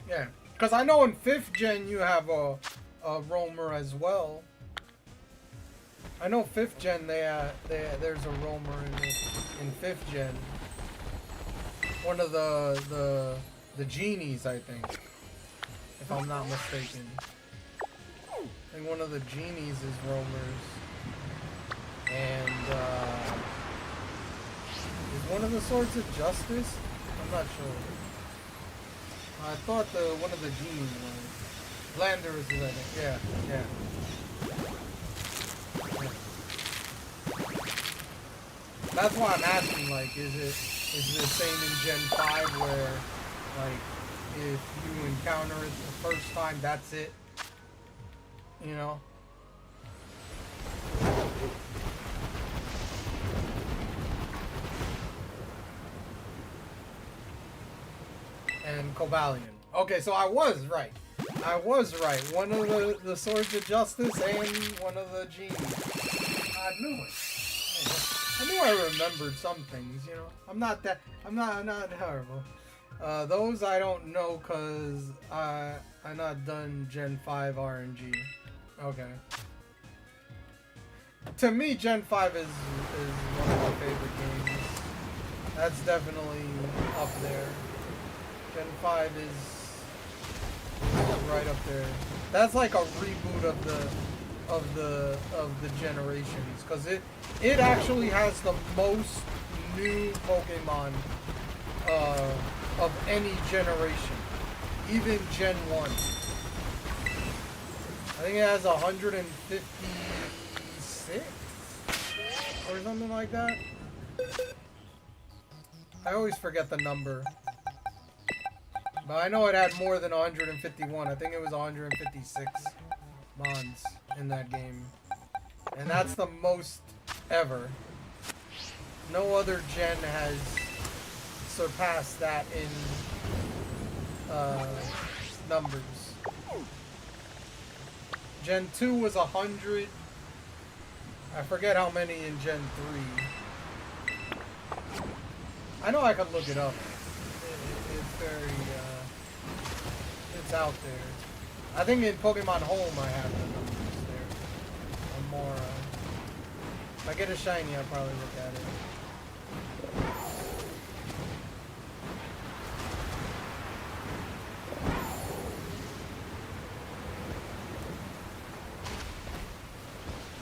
Yeah, because I know in 5th gen you have a roamer as well. I know 5th gen there's a roamer in 5th gen. One of the genies, I think, if I'm not mistaken. I think one of the genies is roamers, and is one of the Swords of Justice? I'm not sure. I thought one of the genies was. Landers is, I think. Yeah, yeah. That's why I'm asking, like, is it the same in Gen 5 where, like, if you encounter it the first time, that's it? You know? And Cobalion. Okay, so I was right. I was right. One of the Swords of Justice and one of the genies. I knew it. I knew I remembered some things, you know. I'm not horrible. Those I don't know because I'm not done Gen 5 RNG. Okay. To me, Gen 5 is one of my favorite games. That's definitely up there. Gen 5 is right up there. That's like a reboot of the generations, because it actually has the most new Pokemon of any generation, even Gen 1. I think it has 156 or something like that. I always forget the number. But I know it had more than 151. I think it was 156 Mons in that game. And that's the most ever. No other gen has surpassed that in numbers. Gen 2 was 100. I forget how many in Gen 3. I know I could look it up. It's very, it's out there. I think in Pokemon Home I have the numbers there. I'm more, if I get a shiny, I'll probably look at it.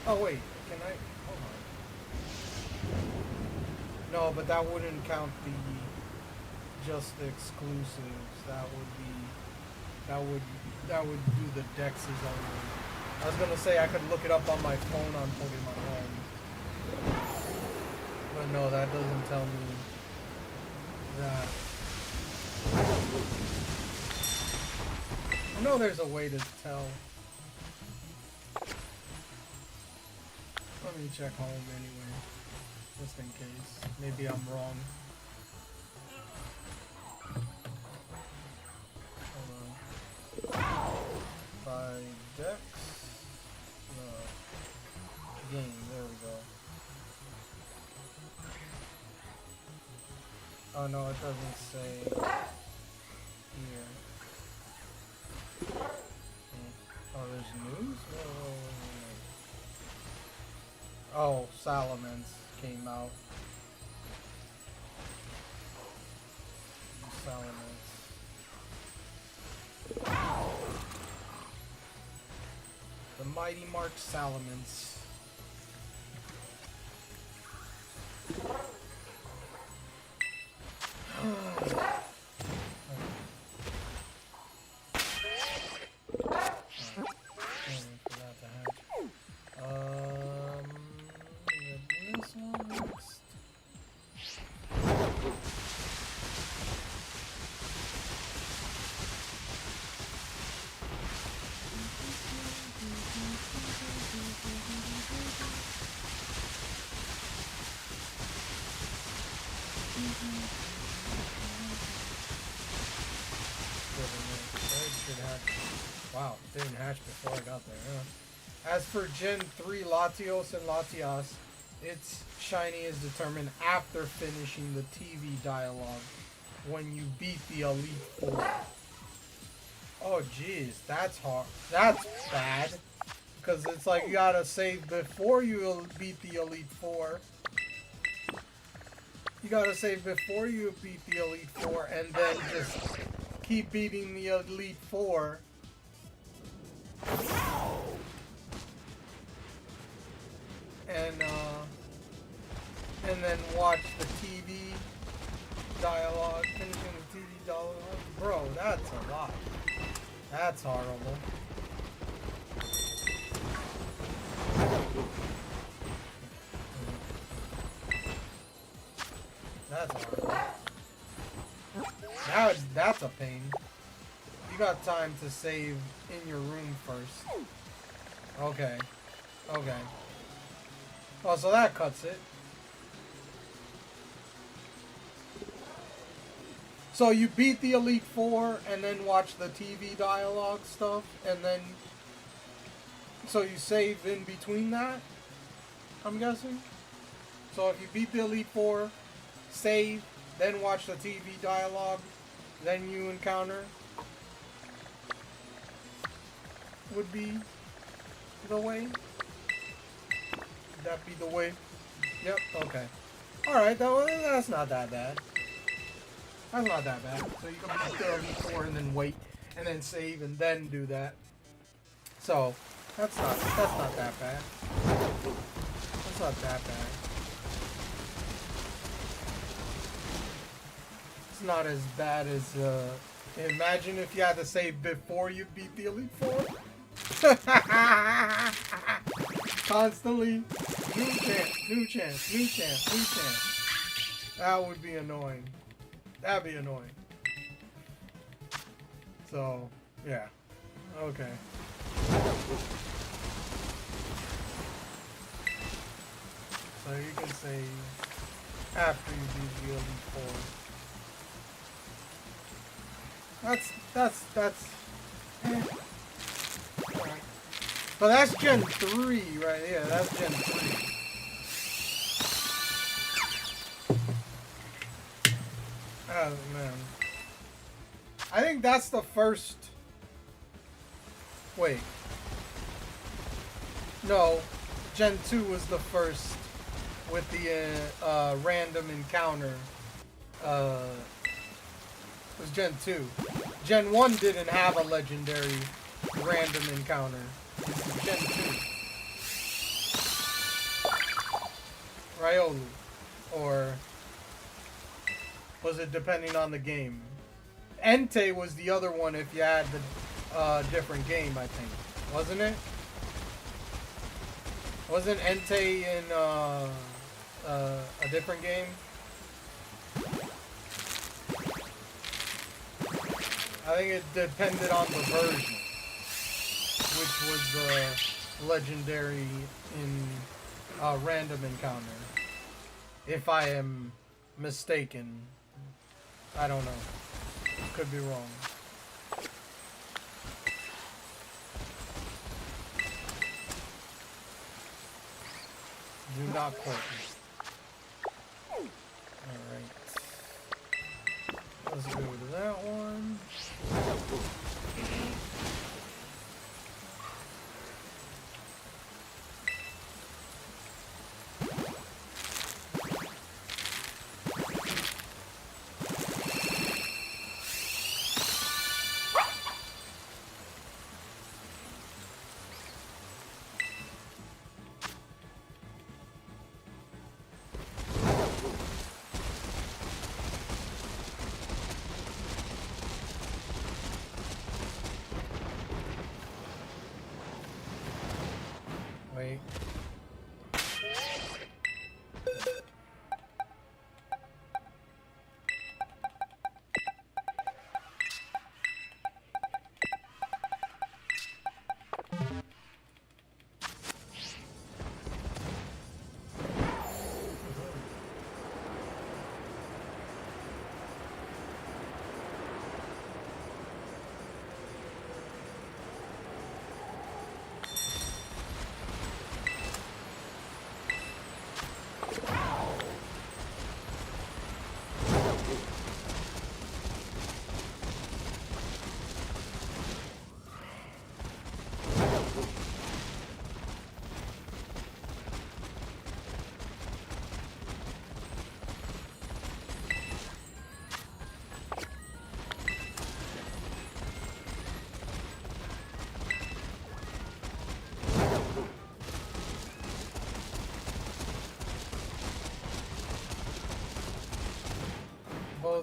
Oh wait, can I, hold on. No, but that wouldn't count just the exclusives. That would do the dexes only. I was gonna say I could look it up on my phone on Pokemon Home. But no, that doesn't tell me that. I know there's a way to tell. Let me check Home anyway, just in case. Maybe I'm wrong. By Dex? No. Game, there we go. Oh no, it doesn't say here. Oh, there's news? Oh, Salamence came out. Salamence. The Mighty Mark Salamence. Wow, didn't hatch before I got there. As for Gen 3 Latios and Latias, its shiny is determined after finishing the TV dialogue when you beat the Elite Four. Oh jeez, that's hard. That's bad. Because it's like you gotta save before you beat the Elite Four. You gotta save before you beat the Elite Four and then just keep beating the Elite Four. And then watch the TV dialogue, finishing the TV dialogue. Bro, that's a lot. That's horrible. That's horrible. Now that's a pain. You got time to save in your room first. Okay. Okay. Oh, so that cuts it. So you beat the Elite Four and then watch the TV dialogue stuff, and then... So you save in between that? I'm guessing? So if you beat the Elite Four, save, then watch the TV dialogue, then you encounter... would be the way? Would that be the way? Yep, okay. Alright, that's not that bad. That's not that bad. So you can beat the Elite Four and then wait, and then save, and then do that. So, that's not that bad. That's not that bad. It's not as bad as, imagine if you had to save before you beat the Elite Four. Constantly, new chance, new chance, new chance, new chance. That would be annoying. That'd be annoying. So, yeah. Okay. So you can say after you beat the Elite Four. That's Alright. But that's Gen 3, right? Yeah, that's Gen 3. Oh, man. I think that's the first... Wait. No. Gen 2 was the first with the random encounter. It was Gen 2. Gen 1 didn't have a legendary random encounter. This is Gen 2. Riolu. Or... was it depending on the game? Entei was the other one if you had the different game, I think. Wasn't it? Wasn't Entei in a different game? I think it depended on the version, which was the legendary in random encounter. If I am mistaken. I don't know. Could be wrong. Do not quote me. Alright. Let's go to that one.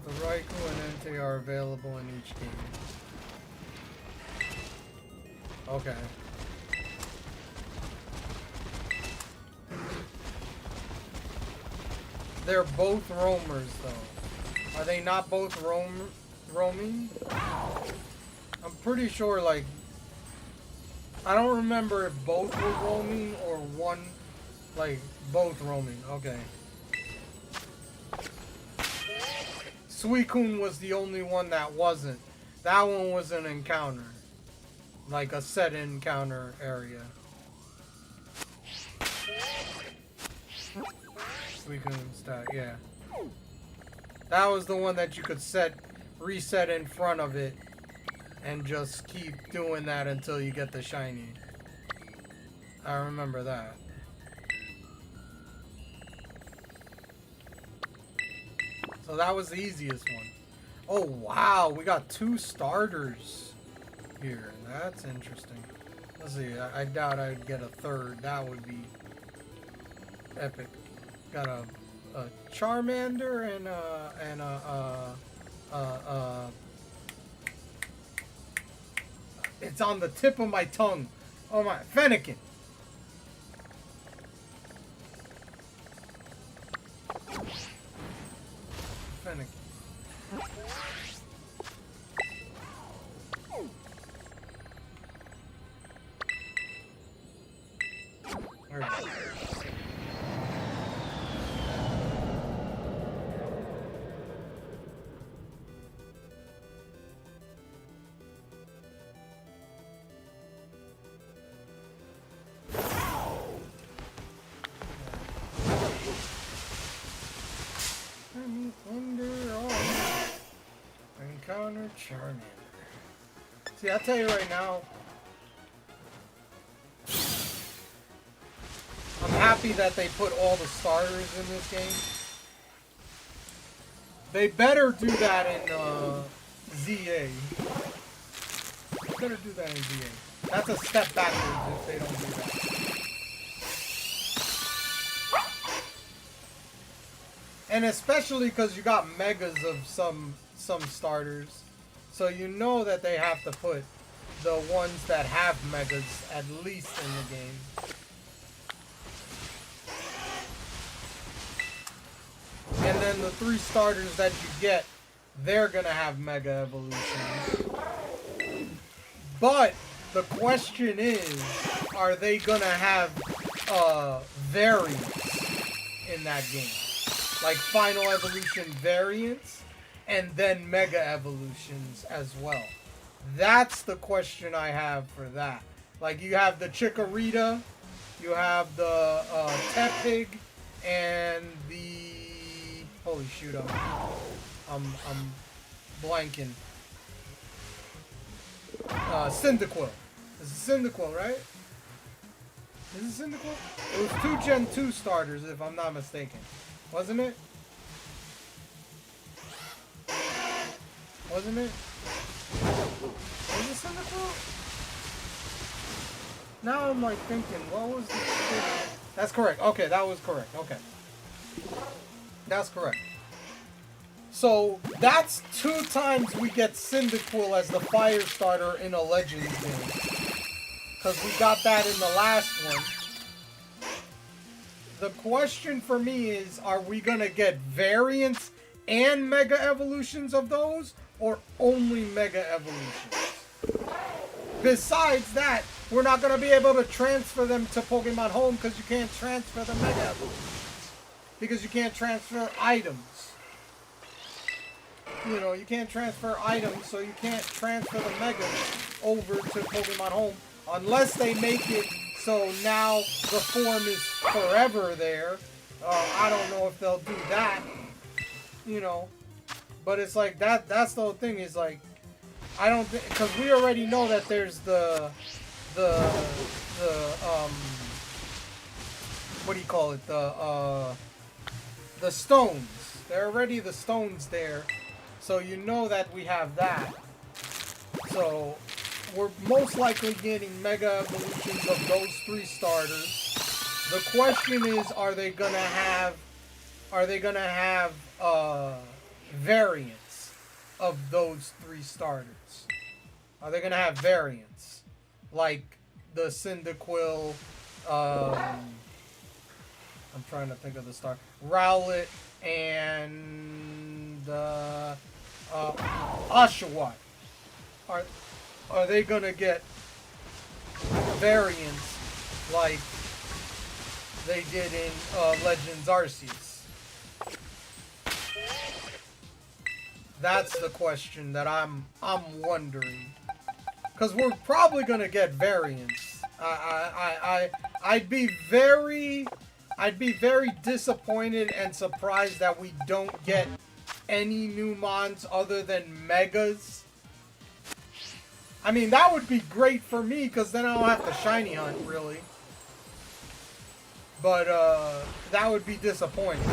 Both Raikou and Entei are available in each game. Okay. They're both roamers, though. Are they not both roaming? I'm pretty sure, like... I don't remember if both were roaming or one... Like, both roaming. Okay. Suicune was the only one that wasn't. That one was an encounter. Like a set encounter area. Suicune stat, yeah. That was the one that you could reset in front of it and just keep doing that until you get the shiny. I remember that. So that was the easiest one. Oh wow, we got 2 starters here. That's interesting. Let's see, I doubt I'd get a third. That would be epic. Got a Charmander and it's on the tip of my tongue. Oh my, Fennekin. Fennekin. There we go. Encounter Charmander. See, I'll tell you right now, I'm happy that they put all the starters in this game. They better do that in ZA. They better do that in ZA. That's a step backwards if they don't do that. And especially because you got megas of some starters. So you know that they have to put the ones that have megas at least in the game. And then the 3 starters that you get, they're gonna have mega evolutions. But the question is, are they gonna have variants in that game? Like final evolution variants, and then mega evolutions as well. That's the question I have for that. Like you have the Chikorita, you have the Tepig, and the holy shoot, I'm blanking. Cyndaquil. This is Cyndaquil, right? Is it Cyndaquil? It was 2 Gen 2 starters, if I'm not mistaken. Wasn't it? Wasn't it? Was it Cyndaquil? Now I'm like thinking, what was the... That's correct. Okay, that was correct. Okay. That's correct. So, that's 2 times we get Cyndaquil as the fire starter in a Legends game. Because we got that in the last one. The question for me is, are we going to get variants and mega evolutions of those? Or only mega evolutions? Besides that, we're not going to be able to transfer them to Pokemon Home because you can't transfer the mega evolutions. Because you can't transfer items. You know, you can't transfer items, so you can't transfer the megas over to Pokemon Home unless they make it so now the form is forever there. I don't know if they'll do that. You know, but it's like that's the whole thing is like, I don't think, because we already know that there's the what do you call it, the stones. There are already the stones there, so you know that we have that. So we're most likely getting mega evolutions of those 3 starters. The question is, are they gonna have variants of those 3 starters? Are they gonna have variants like the Cyndaquil? I'm trying to think of the star. Rowlet and Oshawott. Are they gonna get variants like they did in Legends Arceus? That's the question that I'm wondering. Because we're probably gonna get variants. I'd be very disappointed and surprised that we don't get any new mons other than Megas. I mean, that would be great for me because then I don't have to shiny hunt really. But that would be disappointing.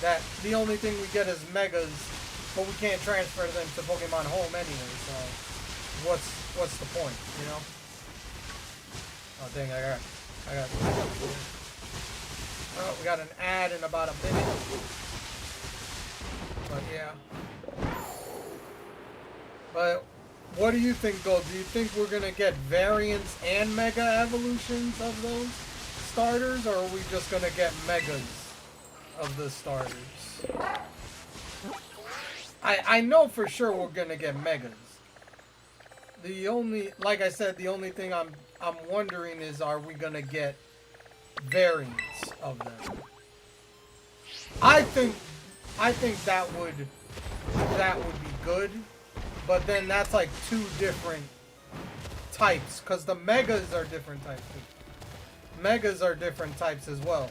That the only thing we get is Megas, but we can't transfer them to Pokemon Home anyway. So what's the point, you know? Oh dang! I got. Oh, we got an ad in about a minute. But yeah. But what do you think, Gold? Do you think we're gonna get variants and Mega Evolutions of those starters, or are we just gonna get Megas of the starters? I know for sure we're gonna get Megas. The only, like I said, the only thing I'm wondering is, are we gonna get variants of them? I think that would be good, but then that's like 2 different types, because the Megas are different types too. Megas are different types as well.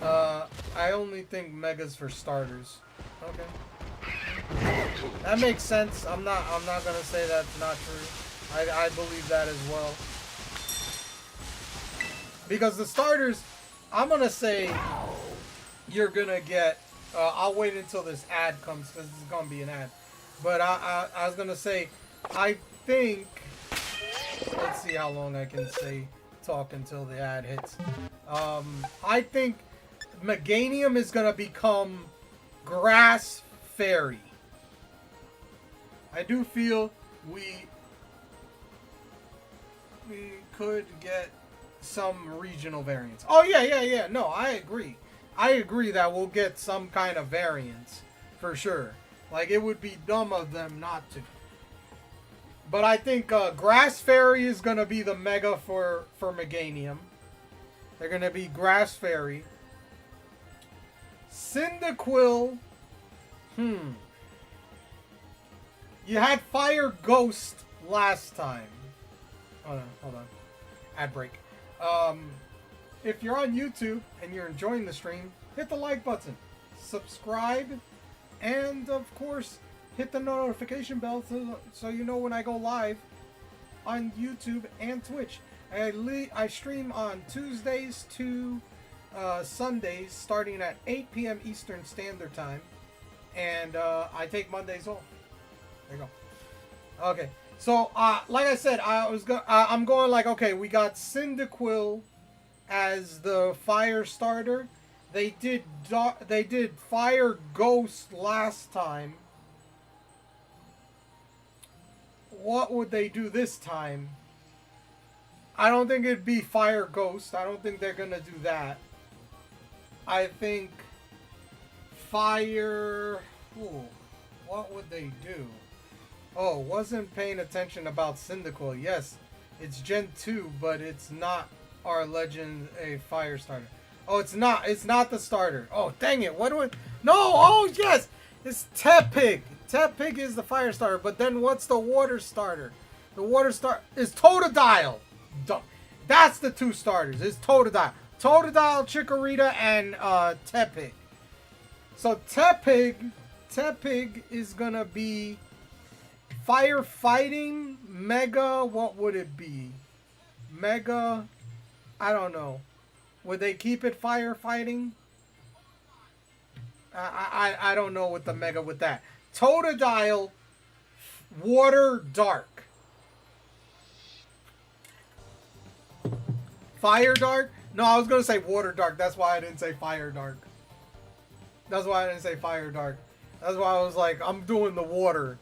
I only think Megas for starters. Okay. That makes sense. I'm not gonna say that's not true. I believe that as well. Because the starters, I'm gonna say you're gonna get. I'll wait until this ad comes because it's gonna be an ad. But I was gonna say, I think. Let's see how long I can talk until the ad hits. I think Meganium is gonna become Grass Fairy. I do feel we could get some regional variants. Oh yeah. No, I agree. I agree that we'll get some kind of variants for sure. Like, it would be dumb of them not to. But I think Grass Fairy is gonna be the Mega for Meganium. They're gonna be Grass Fairy. Cyndaquil. You had Fire Ghost last time. Hold on. Ad break. If you're on YouTube and you're enjoying the stream, hit the like button, subscribe, and of course, hit the notification bell so you know when I go live on YouTube and Twitch. I stream on Tuesdays to Sundays starting at 8 p.m. Eastern Standard Time, and I take Mondays off. There you go. Okay, so like I said, I'm going like, okay, we got Cyndaquil as the fire starter. They did Fire Ghost last time. What would they do this time? I don't think it'd be Fire Ghost. I don't think they're gonna do that. I think Fire. Ooh, what would they do? Oh, wasn't paying attention about Cyndaquil. Yes, it's Gen 2, but it's not our Legend a fire starter. Oh, it's not. It's not the starter. Oh, dang it. What do I... No! Oh, yes! It's Tepig. Tepig is the fire starter, but then what's the water starter? The water starter is Totodile. That's the 2 starters. It's Totodile. Totodile, Chikorita, and Tepig. So Tepig is gonna be firefighting, Mega. What would it be? Mega. I don't know. Would they keep it firefighting? I don't know with the Mega with that. Totodile, Water Dark. Fire Dark? No, I was going to say Water Dark. That's why I didn't say Fire Dark. That's why I didn't say Fire Dark. That's why I was like, I'm doing the water.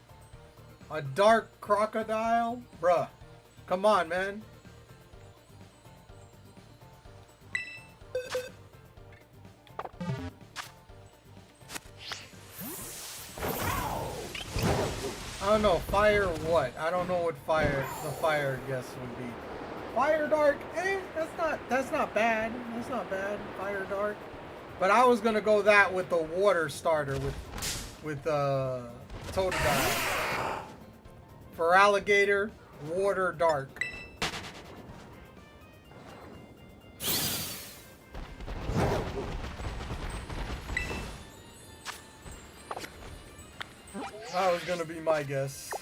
A dark crocodile? Bruh. Come on, man. I don't know, fire what? I don't know what the fire guess would be. Fire dark? That's not bad. That's not bad. Fire dark. But I was gonna go that with the water starter with Totodile. For alligator, water dark. That was gonna be my guess.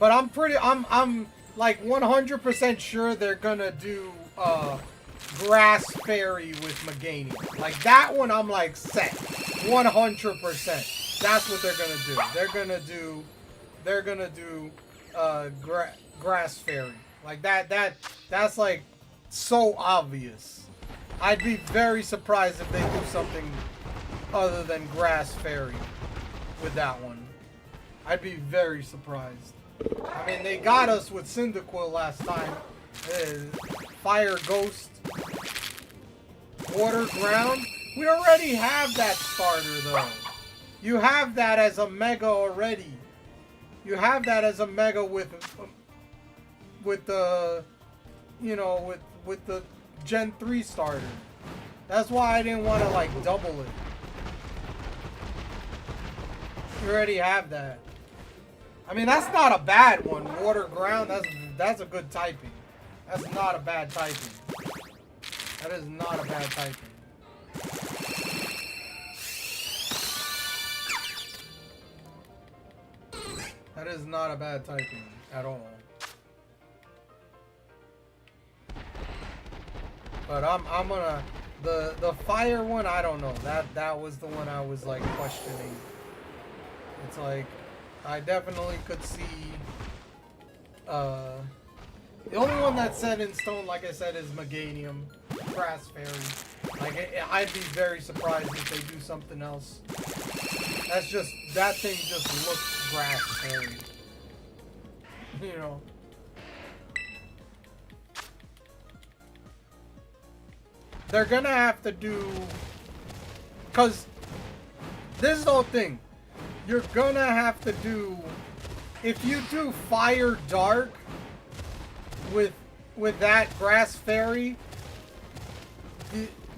But I'm like 100% sure they're gonna do Grass Fairy with Meganium. Like that one I'm like set. 100%. That's what they're gonna do. They're gonna do Grass Fairy. Like that's like so obvious. I'd be very surprised if they do something other than Grass Fairy with that one. I'd be very surprised. I mean, they got us with Cyndaquil last time. Fire Ghost. Water Ground. We already have that starter though. You have that as a Mega already. You have that as a Mega with the, you know, with the Gen 3 starter. That's why I didn't want to like double it. You already have that. I mean, that's not a bad one. Water Ground, that's a good typing. That's not a bad typing. That is not a bad typing. That is not a bad typing at all. But I'm gonna the fire one, I don't know. That was the one I was like questioning. It's like I definitely could see the only one that's set in stone, like I said, is Meganium, Grass Fairy. Like I'd be very surprised if they do something else. That's just that thing just looks Grass Fairy. You know. They're gonna have to do, cause this is the whole thing. You're gonna have to do, if you do Fire Dark with that Grass Fairy,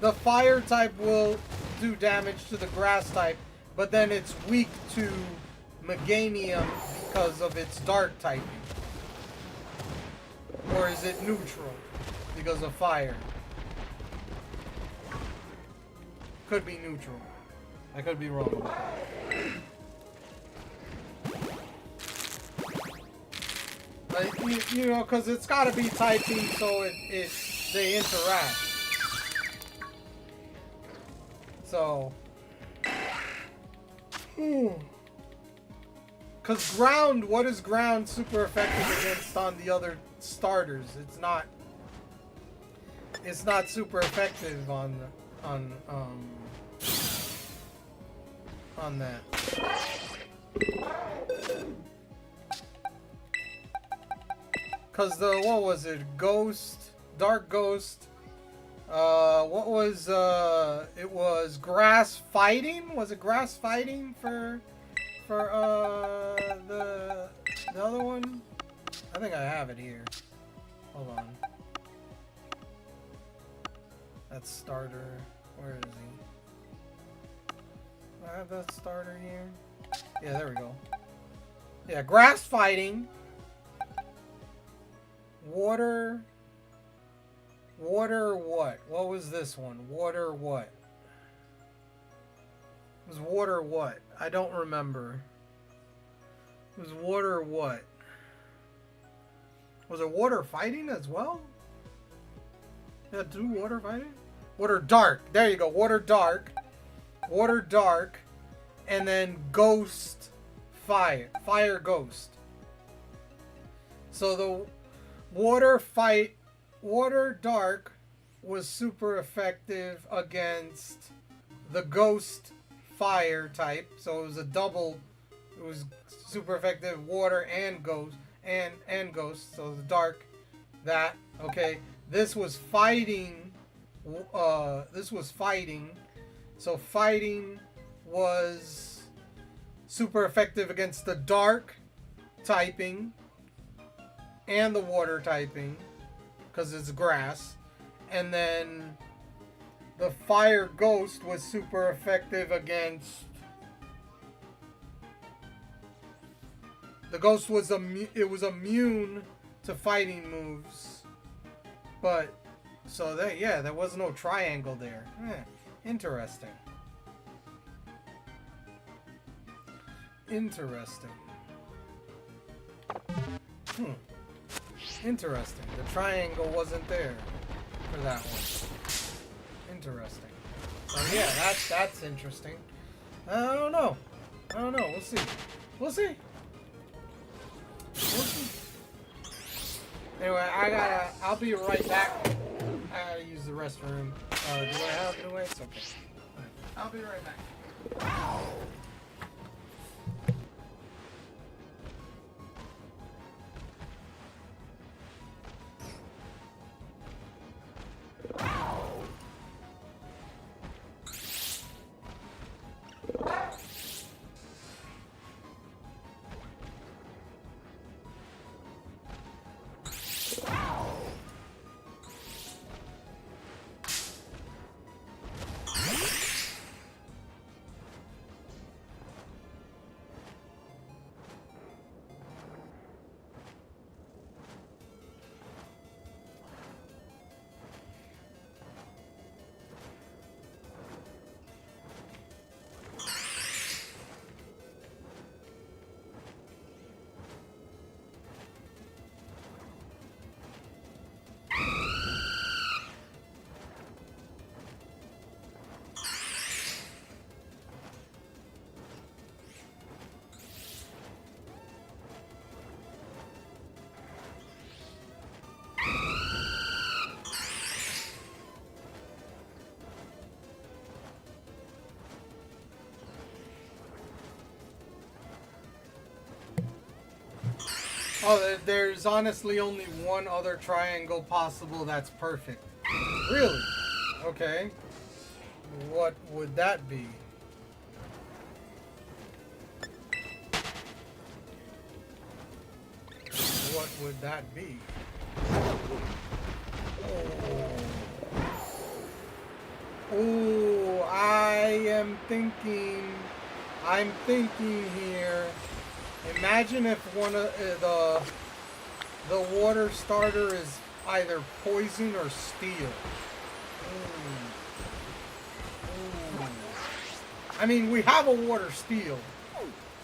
the Fire type will do damage to the Grass type, but then it's weak to Meganium because of its Dark typing. Or is it neutral because of Fire? Could be neutral. I could be wrong about that. Like, you know, because it's got to be typing so they interact. So, because ground, what is ground super effective against on the other starters? It's not super effective on that. Cause what was it? Ghost, Dark Ghost. What was it was Grass Fighting? Was it Grass Fighting for the other one? I think I have it here. Hold on. That starter. Where is he? Do I have that starter here? Yeah, there we go. Yeah, Grass Fighting. Water what? What was this one? Water what? It was water what? I don't remember. It was water what? Was it water fighting as well? Yeah, do water fighting? Water dark. There you go. Water dark. Water dark. And then ghost fire. Fire ghost. So the Water Dark was super effective against the Ghost Fire type. So it was a double. It was super effective water and ghost and ghost. So the dark, that okay. This was fighting. So fighting was super effective against the dark typing and the water typing because it's grass. And then the fire ghost was super effective against the ghost was immune to fighting moves. But so that, yeah, there was no triangle there. Interesting. Interesting. Interesting. The triangle wasn't there for that one. Interesting. So yeah, that's interesting. I don't know. We'll see. We'll see. Anyway, I'll be right back. I gotta use the restroom. Do I have it away? It's okay. Right. I'll be right back. Oh, there's honestly only one other triangle possible that's perfect. Really? Okay. What would that be? What would that be? Oh, I'm thinking here. Imagine if one of the water starter is either poison or steel. Ooh. I mean, we have a water steel,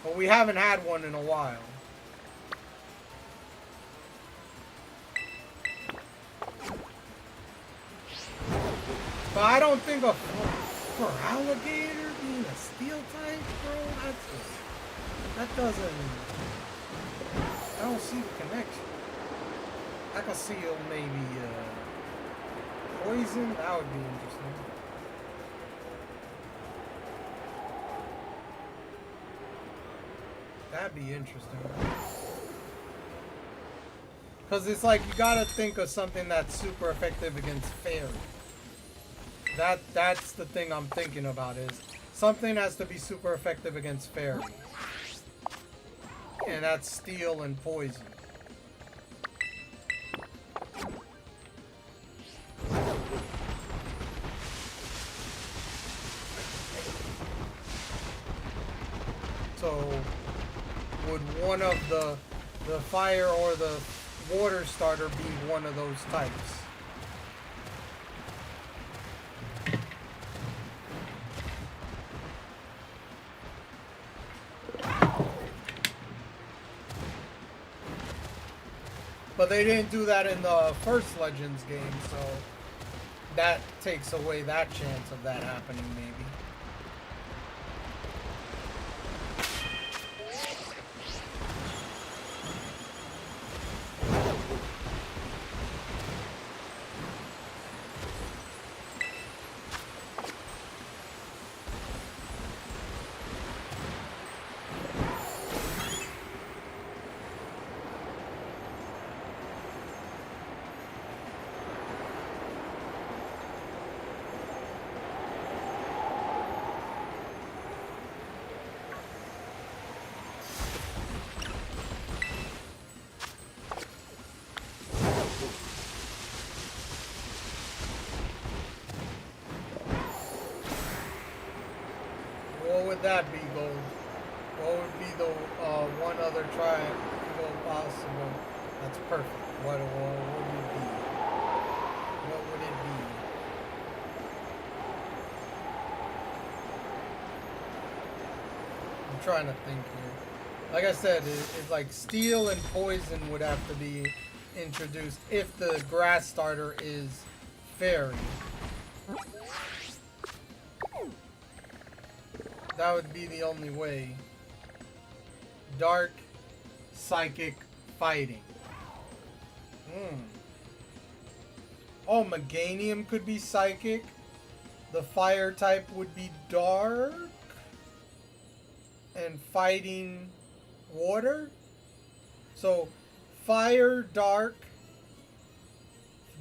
but we haven't had one in a while. But I don't think for alligator being a steel type, bro, that doesn't... I don't see the connection. Like a seal, maybe poison? That would be interesting. That'd be interesting. Because it's like, you gotta think of something that's super effective against fairy. That's the thing I'm thinking about, is something has to be super effective against fairy. And that's steel and poison. So, would one of the fire or the water starter be one of those types? But they didn't do that in the first Legends game, so that takes away that chance of that happening, maybe. would that be, Gold? What would be the one other triangle possible? That's perfect. What would it be? What would it be? I'm trying to think here. Like I said, it's like steel and poison would have to be introduced if the grass starter is fairy. That would be the only way. Dark, psychic, fighting. Oh, Meganium could be psychic. The fire type would be dark. And fighting water. So, fire, dark,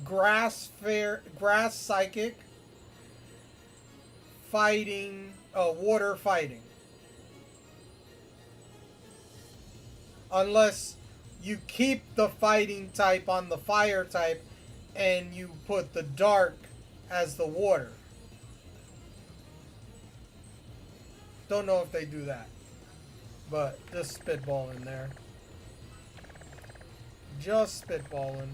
grass psychic, fighting, water fighting. Unless you keep the fighting type on the fire type and you put the dark as the water. Don't know if they do that. But just spitballing there. Just spitballing.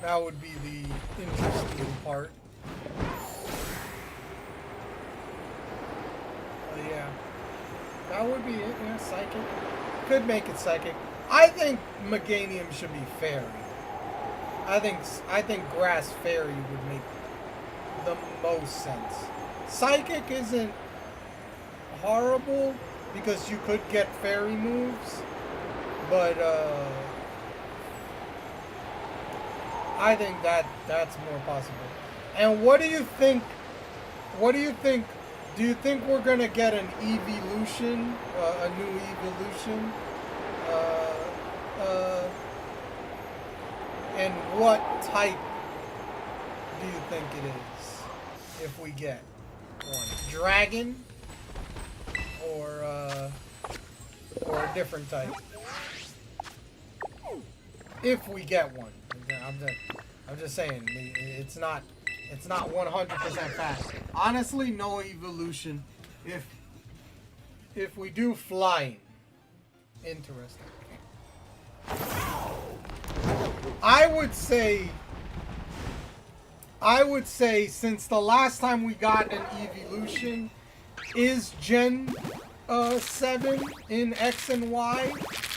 That would be the interesting part. Yeah. That would be it, yeah, psychic. Could make it psychic. I think Meganium should be fairy. I think grass fairy would make the most sense. Psychic isn't horrible because you could get fairy moves, but I think that's more possible. And what do you think? What do you think? Do you think we're gonna get an evolution, a new evolution? And what type do you think it is? If we get one, dragon, or a different type. If we get one, I'm just saying it's not 100% fast. Honestly, no evolution. If we do flying, interesting. I would say since the last time we got an evolution is Gen 7 in X and Y,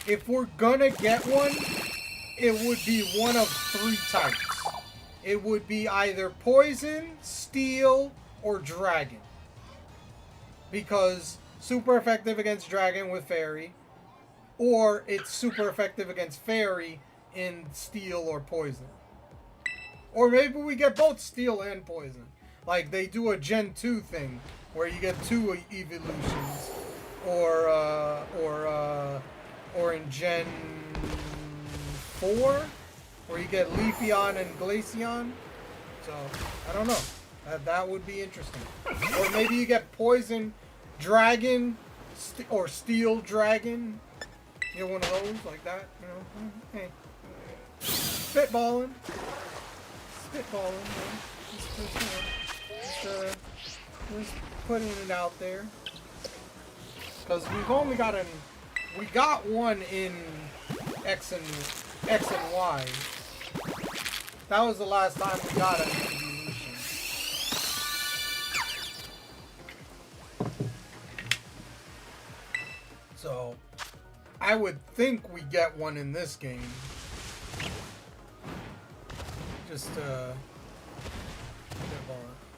if we're gonna get one, it would be one of 3 types. It would be either poison, steel, or dragon. Because super effective against dragon with fairy, or it's super effective against fairy in steel or poison. Or maybe we get both steel and poison. Like they do a Gen 2 thing where you get 2 evolutions, or in Gen 4 where you get Leafeon and Glaceon. So I don't know. That would be interesting. Or maybe you get poison dragon or steel dragon. You get one of those like that. You know, hey, spitballing, man. Just putting it out there. Because we've only got we got one in X and Y. That was the last time we got an evolution. So, I would think we get one in this game. Just, I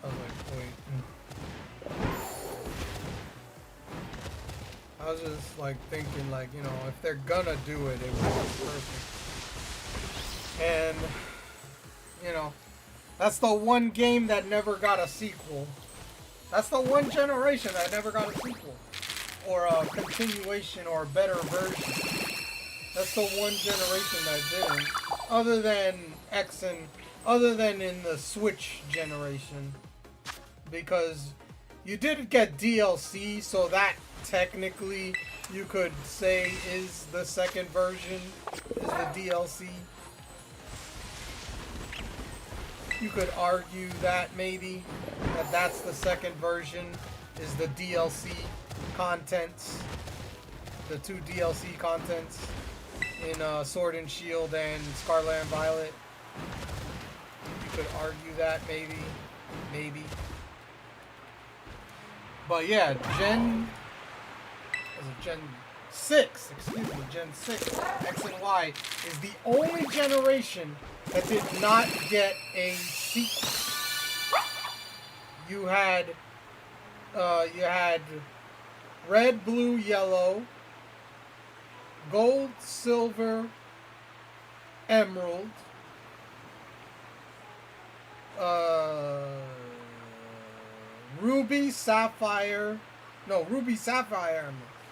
was like, wait. I was just like thinking, like, you know, if they're gonna do it, it would be perfect. And, you know, that's the one game that never got a sequel. That's the one generation that never got a sequel. Or a continuation or a better version. That's the one generation that didn't. Other than in the Switch generation. Because you did get DLC, so that technically you could say is the second version, is the DLC. You could argue that maybe that's the second version, is the DLC contents, the 2 DLC contents in Sword and Shield and Scarlet and Violet. You could argue that maybe. But yeah, Gen 6, Gen 6, X and Y, is the only generation that did not get a sequel. You had red, blue, yellow, gold, silver, emerald, ruby, sapphire, emerald.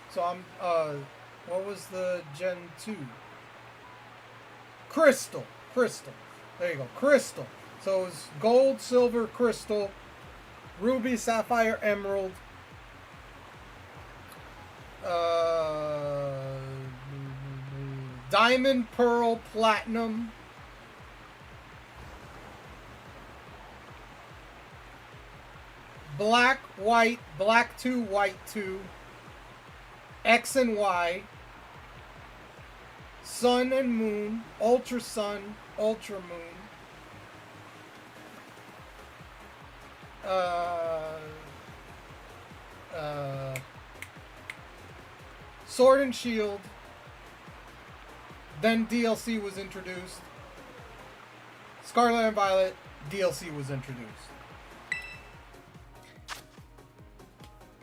So what was the Gen 2? Crystal. There you go, crystal. So it was gold, silver, crystal, ruby, sapphire, emerald, diamond, pearl, platinum, black, white, black 2, white 2, X and Y, sun and moon, ultra sun, ultra moon, Sword and Shield. Then DLC was introduced. Scarlet and Violet, DLC was introduced.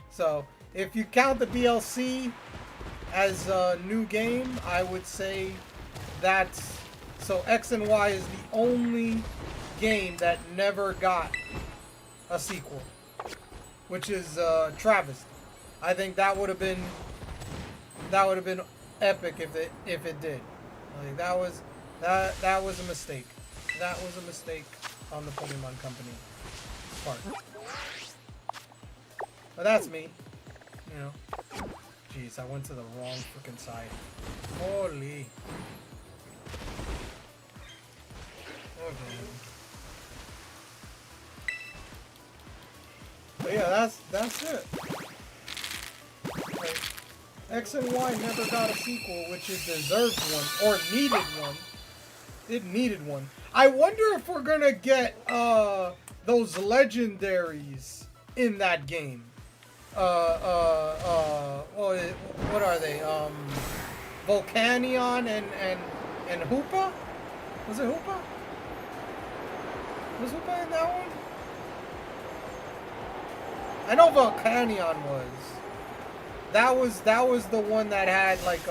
So, if you count the DLC as a new game, I would say that's... So, X and Y is the only game that never got a sequel, which is Travis. I think that would have been epic if it did. Like that was a mistake. That was a mistake on the Pokemon Company part. But that's me. You know. Jeez, I went to the wrong freaking side. Holy. Okay. But yeah, that's it. Like, X and Y never got a sequel, which it deserved one, or needed one. It needed one. I wonder if we're gonna get those legendaries in that game. What are they? Volcanion and Hoopa? Was it Hoopa? Was Hoopa in that one? I know Volcanion was. That was the one that had like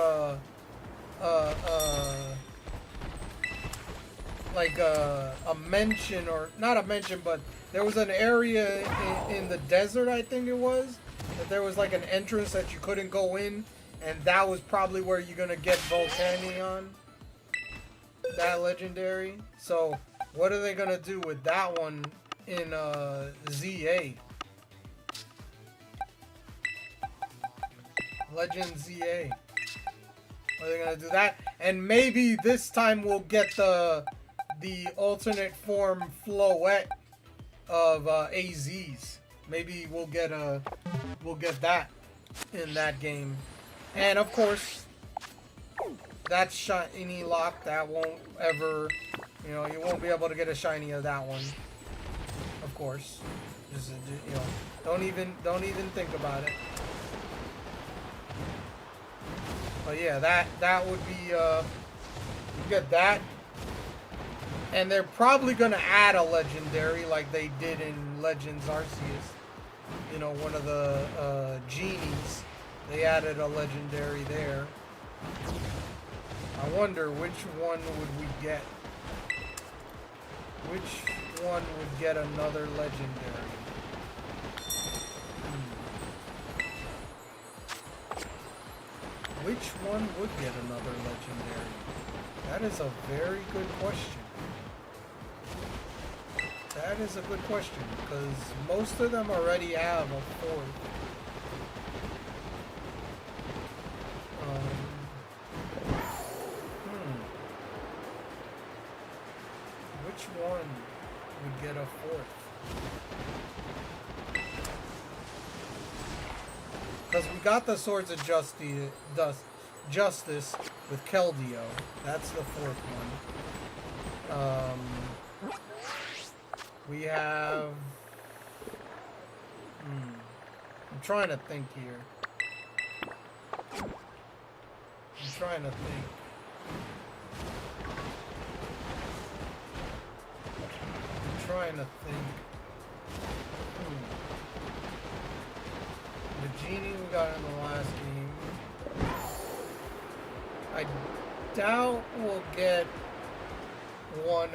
a mention, or not a mention, but there was an area in the desert, I think it was, that there was like an entrance that you couldn't go in, and that was probably where you're gonna get Volcanion, that legendary. So what are they gonna do with that one in ZA? Legend ZA. Are they gonna do that? And maybe this time we'll get the alternate form Floette of AZs. Maybe we'll get that in that game. And of course, that's shiny lock. That won't ever, you won't be able to get a shiny of that one. Of course, just, don't even think about it. But yeah, that would be you get that, and they're probably gonna add a legendary like they did in Legends Arceus. One of the genies. They added a legendary there. I wonder which one would we get. Which one would get another legendary? Which one would get another legendary? That is a very good question. That is a good question, because most of them already have a fourth. Which one would get a 4th. Because we got the Swords of Justice with Keldeo. That's the 4th one. We have... I'm trying to think here. I'm trying to think. The Genie we got in the last game. I doubt we'll get one.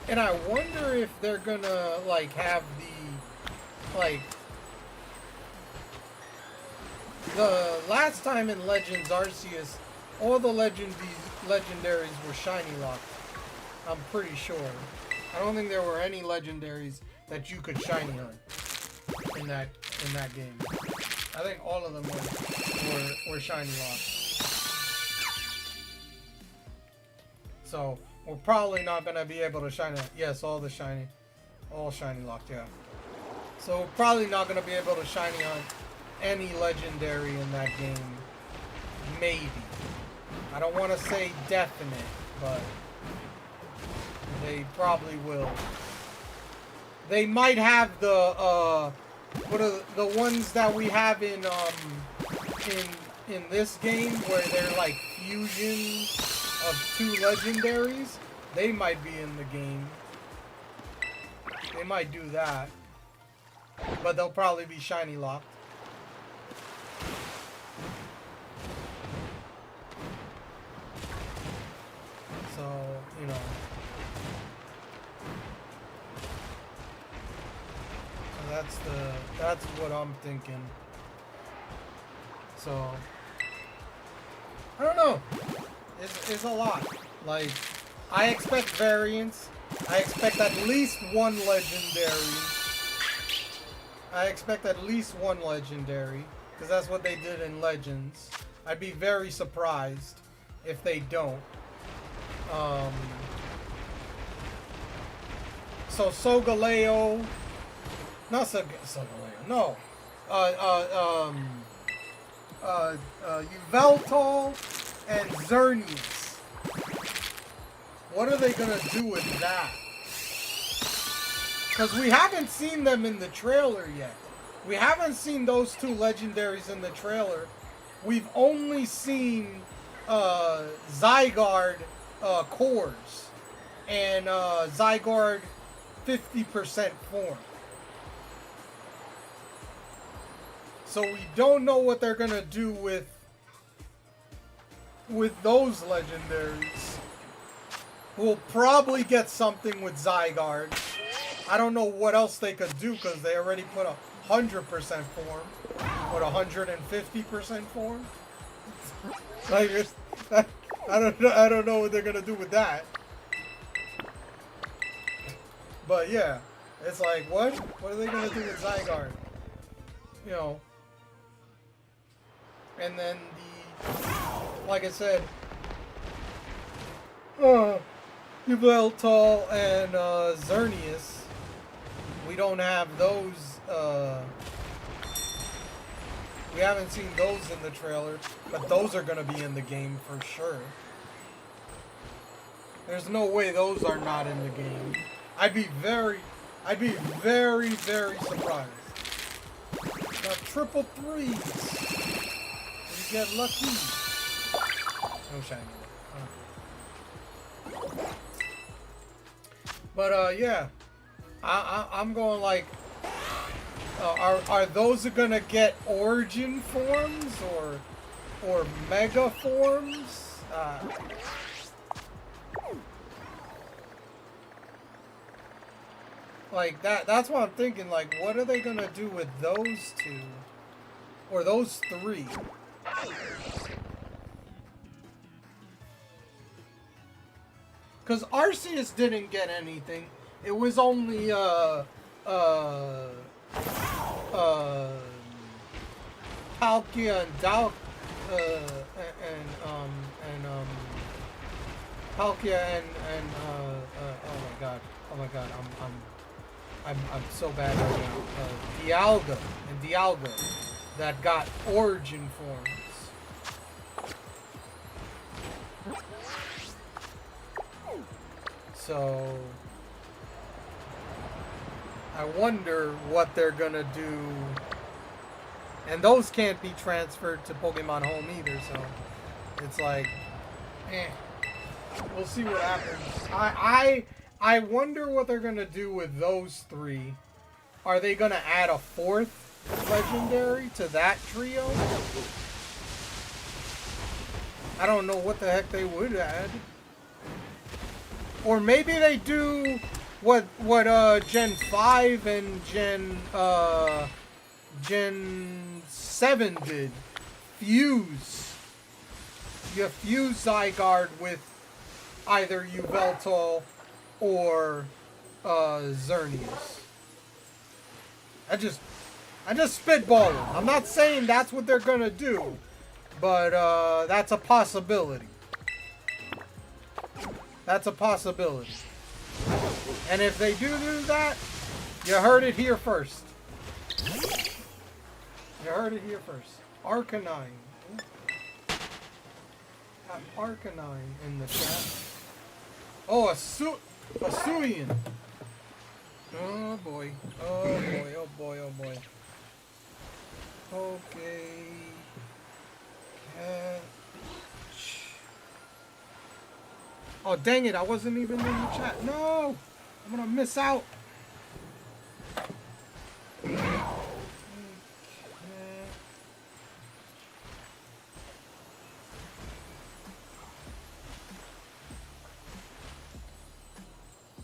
And I wonder if they're gonna like have the last time in Legends Arceus, all the legendaries were shiny locked. I'm pretty sure. I don't think there were any legendaries that you could shiny hunt in that game. I think all of them were shiny locked. So we're probably not gonna be able to shiny. Yes, all shiny locked. Yeah. So we're probably not gonna be able to shiny hunt any legendary in that game. Maybe. I don't want to say definite, but they probably will. They might have the what are the ones that we have in this game where they're like fusions of 2 legendaries. They might be in the game. They might do that, but they'll probably be shiny locked. So, you know. So that's what I'm thinking. So, I don't know. It's a lot. Like, I expect variants. I expect at least one legendary. Because that's what they did in Legends. I'd be very surprised if they don't. So Solgaleo, not Solgaleo, no. Yveltal and Xerneas. What are they gonna do with that? Because we haven't seen them in the trailer yet. We haven't seen those 2 legendaries in the trailer. We've only seen Zygarde cores and Zygarde 50% form. So we don't know what they're gonna do with those legendaries. We'll probably get something with Zygarde. I don't know what else they could do because they already put 100% form. What, 150% form? Like, I don't know what they're gonna do with that. But yeah, it's like, what? What are they gonna do with Zygarde? You know. And then like I said, Yveltal and Xerneas. We don't have those. We haven't seen those in the trailer, but those are gonna be in the game for sure. There's no way those are not in the game. I'd be very, very surprised. Got triple 3s. You get lucky. No shiny. But yeah, I'm going like, are those gonna get origin forms or mega forms? Like that's what I'm thinking. Like, what are they gonna do with those 2 or those 3? Because Arceus didn't get anything. It was only uh, Palkia and Dal, and Palkia oh my god, I'm so bad right now. Dialga that got origin forms. So I wonder what they're gonna do. And those can't be transferred to Pokemon Home either, so it's like, we'll see what happens. I wonder what they're gonna do with those three. Are they gonna add a fourth legendary to that trio? I don't know what the heck they would add. Or maybe they do what Gen 5 and Gen 7 did. Fuse. You fuse Zygarde with either Yveltal or Xerneas. I just spitballing. I'm not saying that's what they're gonna do, but that's a possibility. That's a possibility. And if they do that, you heard it here first. You heard it here first. Arcanine. Got Arcanine in the chat. Oh, a Hisuian. Oh boy. Oh boy. Oh boy. Oh boy. Okay. Oh dang it! I wasn't even in the chat. No, I'm gonna miss out. Okay.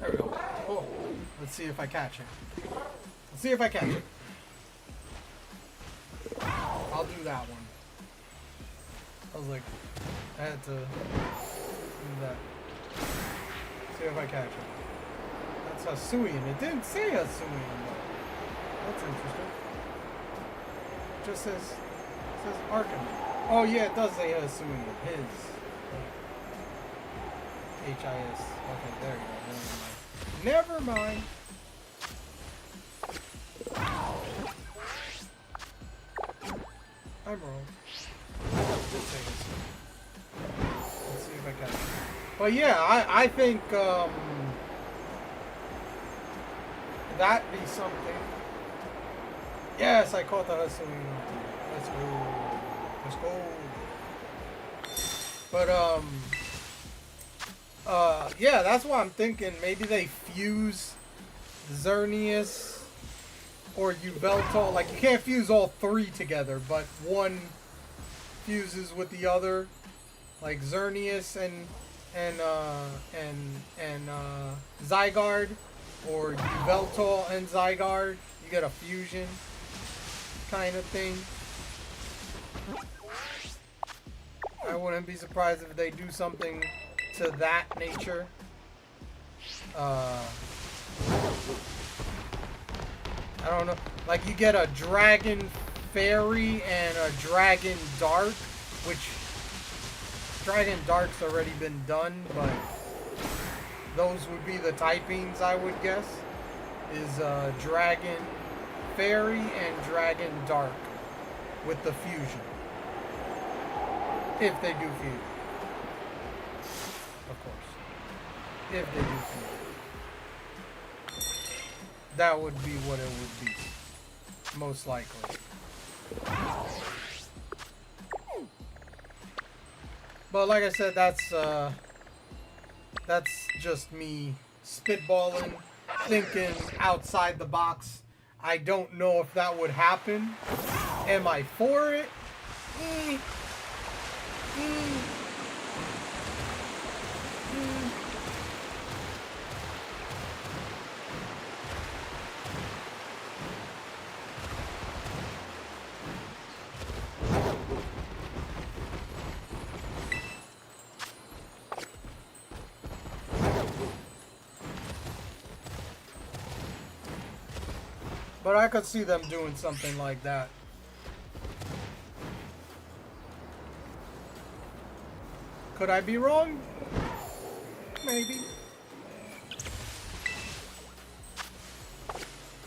There we go. Oh, let's see if I catch it. Let's see if I catch it. I'll do that one. I was like, I had to do that. See if I catch it. That's Hisuian. It didn't say Hisuian though. That's interesting. It just says Arcanine. Oh yeah, it does say Hisuian. His. H-I-S. Okay, there you go. Never mind. I'm wrong. Let's see if I catch it. But yeah, I think that'd be something. Yes, I caught the Hisuian. Let's go. Let's go. But yeah, that's what I'm thinking. Maybe they fuse Xerneas or Yveltal. Like you can't fuse all three together, but one fuses with the other. Like Xerneas and Zygarde, or Yveltal and Zygarde. You get a fusion kind of thing. I wouldn't be surprised if they do something to that nature. I don't know. Like you get a Dragon Fairy and a Dragon Dark, which Dragon Dark's already been done, but those would be the typings I would guess. Is Dragon Fairy and Dragon Dark with the fusion. If they do fusion. Of course. If they do fusion. That would be what it would be. Most likely. But like I said, that's just me spitballing, thinking outside the box. I don't know if that would happen. Am I for it? But I could see them doing something like that. Could I be wrong? Maybe.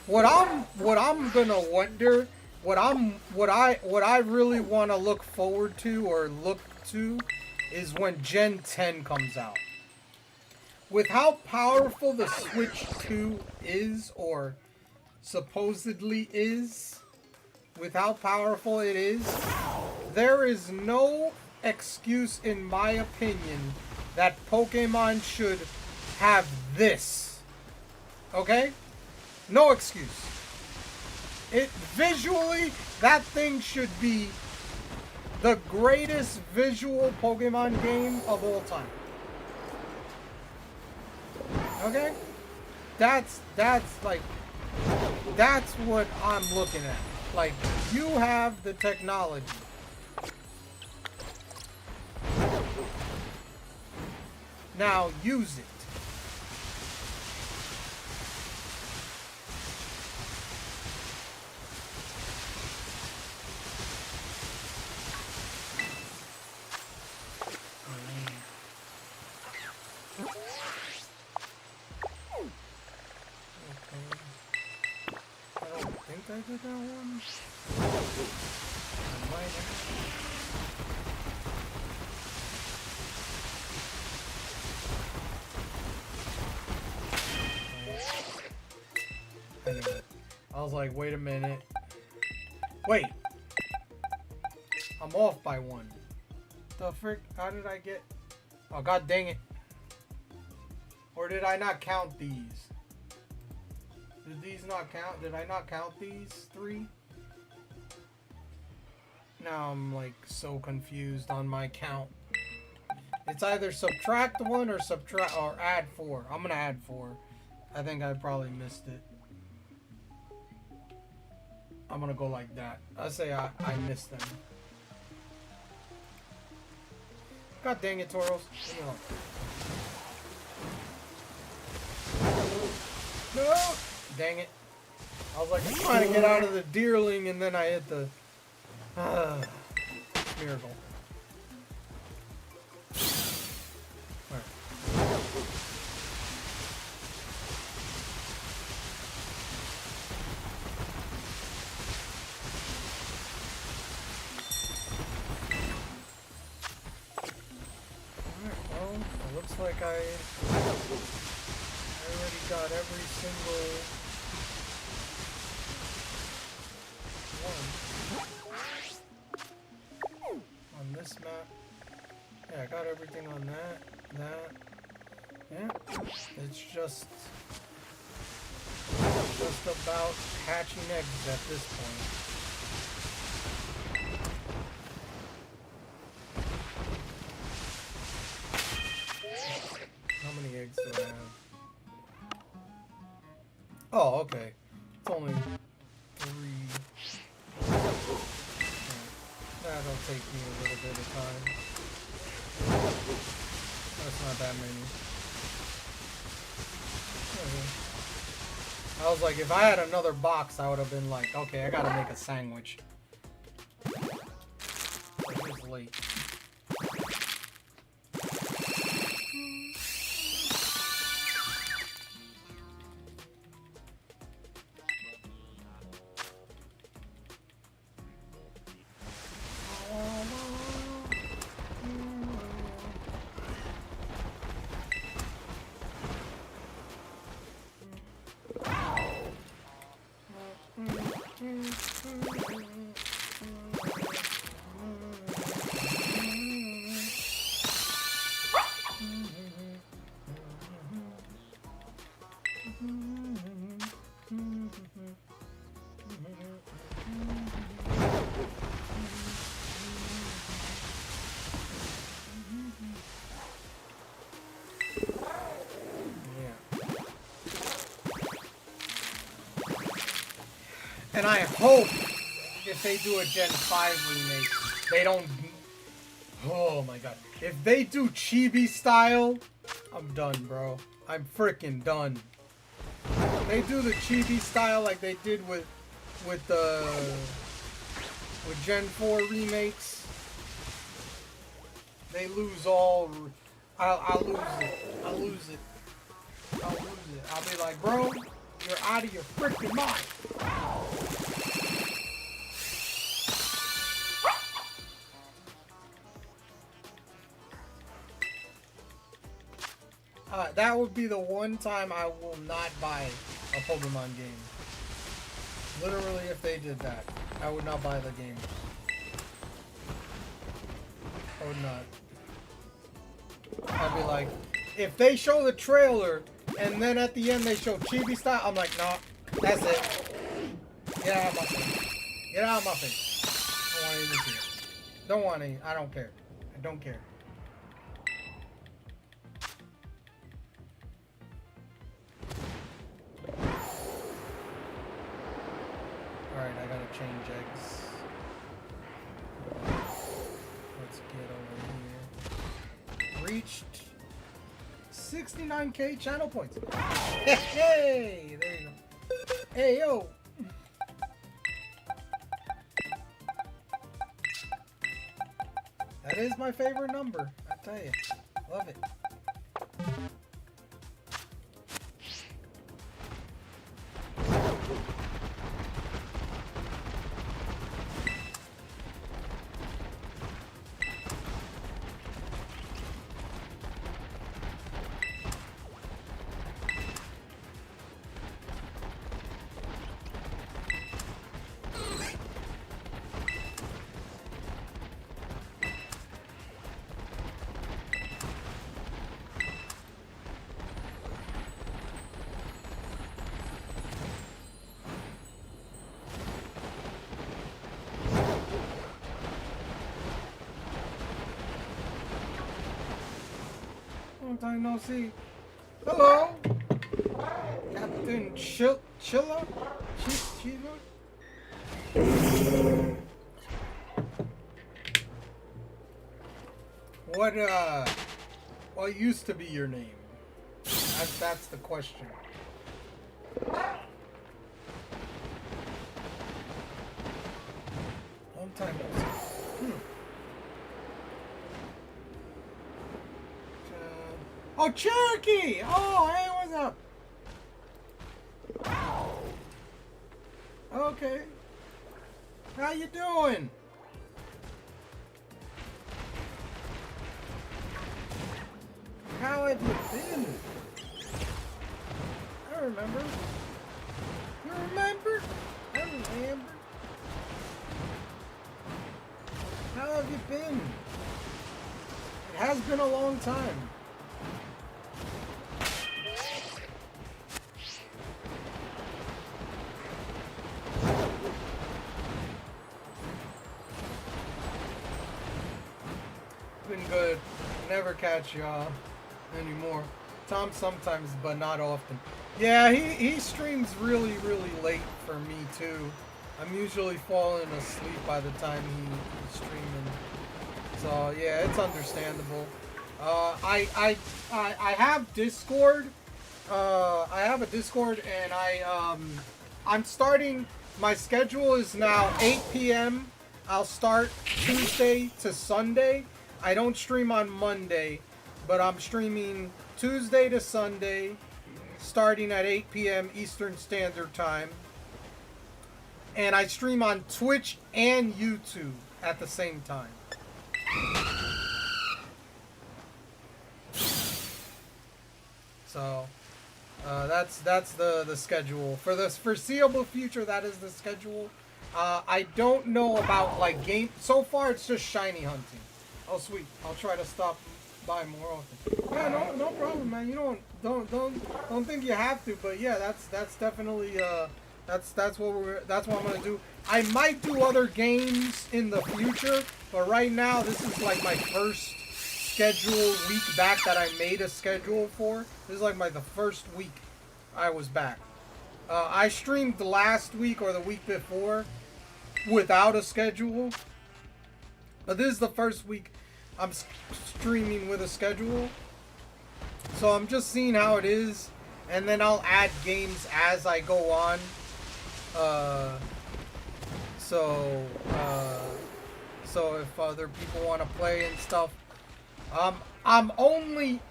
What I'm gonna wonder, what I really want to look forward to or look to is when Gen 10 comes out. With how powerful the Switch 2 is, or supposedly is, with how powerful it is, there is no excuse, in my opinion, that Pokemon should have this. Okay? No excuse. It visually, that thing should be the greatest visual Pokemon game of all time. Okay? That's like, that's what I'm looking at. Like, you have the technology. Now use it. I did that one. I might have. I was like, wait a minute. Wait. I'm off by one. The frick? How did I get? Oh, god dang it. Or did I not count these? Did these not count? Did I not count these three? Now I'm like so confused on my count. It's either subtract one or add 4. I'm gonna add 4. I think I probably missed it. I'm gonna go like that. I say I missed them. God dang it, Tauros. Leave me alone. No! Dang it. I was like, I'm trying to get out of the Deerling, and then I hit the miracle. Right. Alright, well, it looks like I already got every single on this map. Yeah, I got everything on that. Yeah, it's just about hatching eggs at this point. How many eggs do I have? Oh, okay. It's only 3. That'll take me a little bit of time. That's not that many. Okay. I was like, if I had another box, I would have been like, okay, I gotta make a sandwich. It's late. And I hope if they do a Gen 5 remake, they don't... Oh my god. If they do Chibi style, I'm done, bro. I'm freaking done. they do the chibi style like they did with Gen 4 remakes, they lose all. I'll lose it. I'll lose it. I'll lose it. I'll be like, bro, you're out of your freaking mind. That would be the one time I will not buy a Pokemon game. Literally, if they did that, I would not buy the game. I would not. I'd be like, if they show the trailer and then at the end they show chibi style, I'm like, nah, that's it. Get out of my face. Get out of my face. I don't want anything to see it. Don't want any. I don't care. I don't care. Alright, I gotta change eggs. Let's get over here. Reached 69k channel points. Hey, there you go. Hey, yo. That is my favorite number. I tell you, love it. Long time no see. Hello, Captain Chilla. What used to be your name? That's the question. Long time no see. Oh, Cherokee! Oh, hey, what's up? Okay. How you doing? How have you been? I remember. You remember? I remember. How have you been? It has been a long time. Been good. Never catch y'all anymore. Tom sometimes, but not often. Yeah, he streams really late for me too. I'm usually falling asleep by the time he's streaming. So yeah, it's understandable. I have Discord. I have a Discord, and I'm starting. My schedule is now 8 p.m. I'll start Tuesday to Sunday. I don't stream on Monday, but I'm streaming Tuesday to Sunday, starting at 8 p.m. Eastern Standard Time. And I stream on Twitch and YouTube at the same time. So, that's the schedule. For the foreseeable future, that is the schedule. I don't know about, like, game... So far, it's just shiny hunting. Oh, sweet. I'll try to stop by more often. Yeah, no problem, man. You don't think you have to, but yeah, that's definitely that's what I'm gonna do. I might do other games in the future, but right now this is like my first schedule week back that I made a schedule for. This is like the first week I was back. I streamed last week or the week before without a schedule. But this is the first week I'm streaming with a schedule. So I'm just seeing how it is. and then I'll add games as I go on. Uh, so, so if other people want to play and stuff, I'm only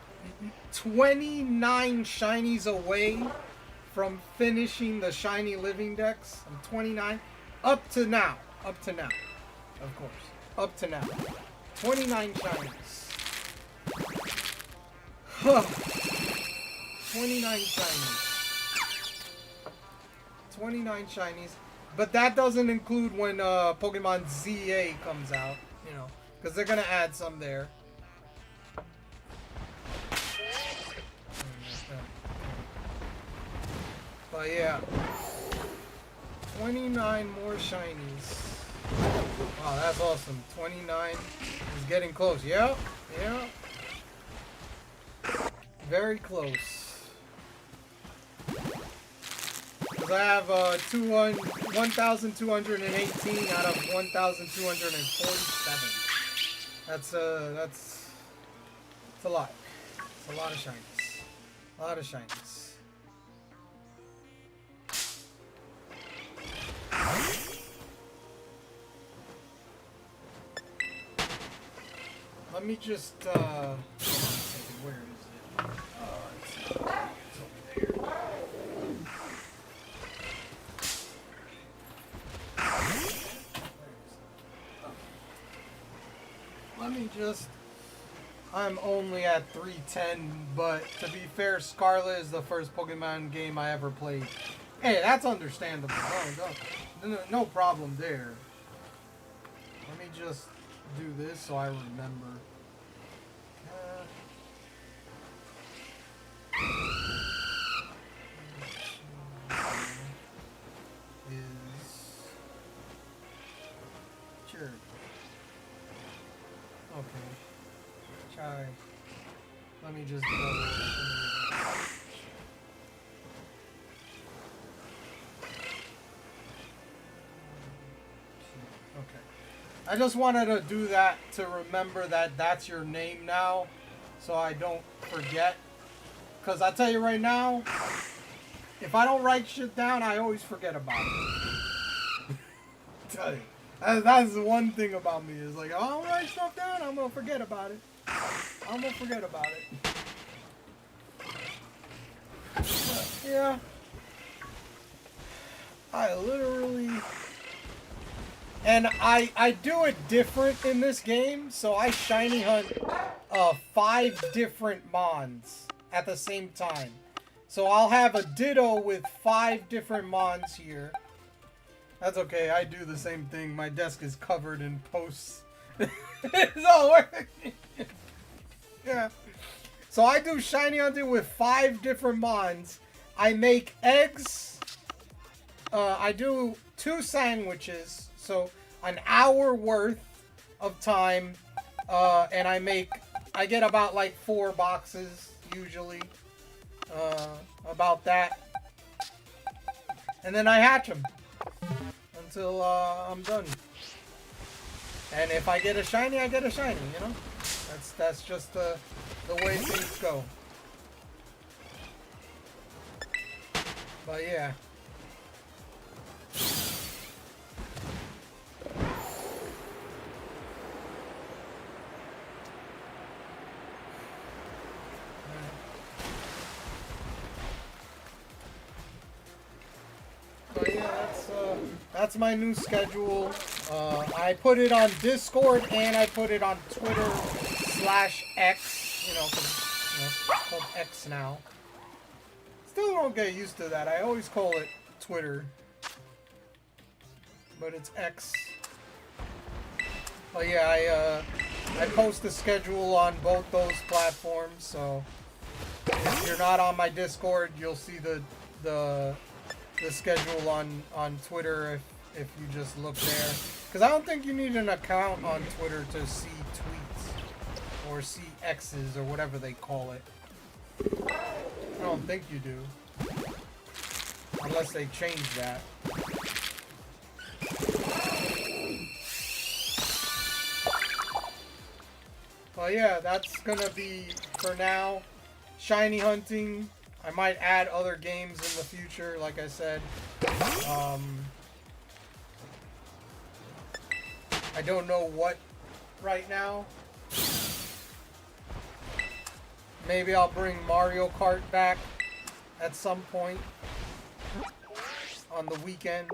29 shinies away from finishing the shiny living decks. I'm 29 up to now. Up to now, of course. Up to now, 29 shinies. 29 shinies. 29 shinies. But that doesn't include when Pokemon ZA comes out, you know, because they're gonna add some there. But yeah, 29 more shinies. Wow, that's awesome. 29 is getting close. Yeah, yeah. Very close. Because I have 1,218 out of 1,247. That's a lot. It's a lot of shinies. A lot of shinies. Let me just, hold on a second, where is it? It's over there. Let me just, I'm only at 310, but to be fair, Scarlet is the first Pokemon game I ever played. Hey, that's understandable. No problem there. Let me just do this so I remember. Sure. Okay. Try. Let me just go. Okay. I just wanted to do that to remember that that's your name now, so I don't forget. Because I tell you right now, if I don't write shit down, I always forget about it. Tell you. That's the one thing about me, is like, if I don't write stuff down, I'm going to forget about it. I'm going to forget about it. Yeah. I literally... And I do it different in this game, so I shiny hunt 5 different Mons at the same time. So I'll have a Ditto with 5 different Mons here. That's okay, I do the same thing. My desk is covered in posts. It's all working. Yeah. So I do shiny hunting with 5 different Mons. I make eggs. I do 2 sandwiches. So an hour worth of time. And I get about like 4 boxes usually. About that. And then I hatch them. Until I'm done. And if I get a shiny, I get a shiny, you know? That's just the way things go. But yeah. But yeah, that's my new schedule. I put it on Discord and I put it on Twitter /X. You know, 'cause, you know, it's called X now. Still don't get used to that. I always call it Twitter, but it's X. But yeah, I post the schedule on both those platforms. So if you're not on my Discord, you'll see the schedule on Twitter if you just look there. Because I don't think you need an account on Twitter to see tweets or see X's or whatever they call it. I don't think you do. Unless they change that. Well, yeah, that's gonna be for now. Shiny hunting. I might add other games in the future, like I said. I don't know what right now. Maybe I'll bring Mario Kart back at some point on the weekend.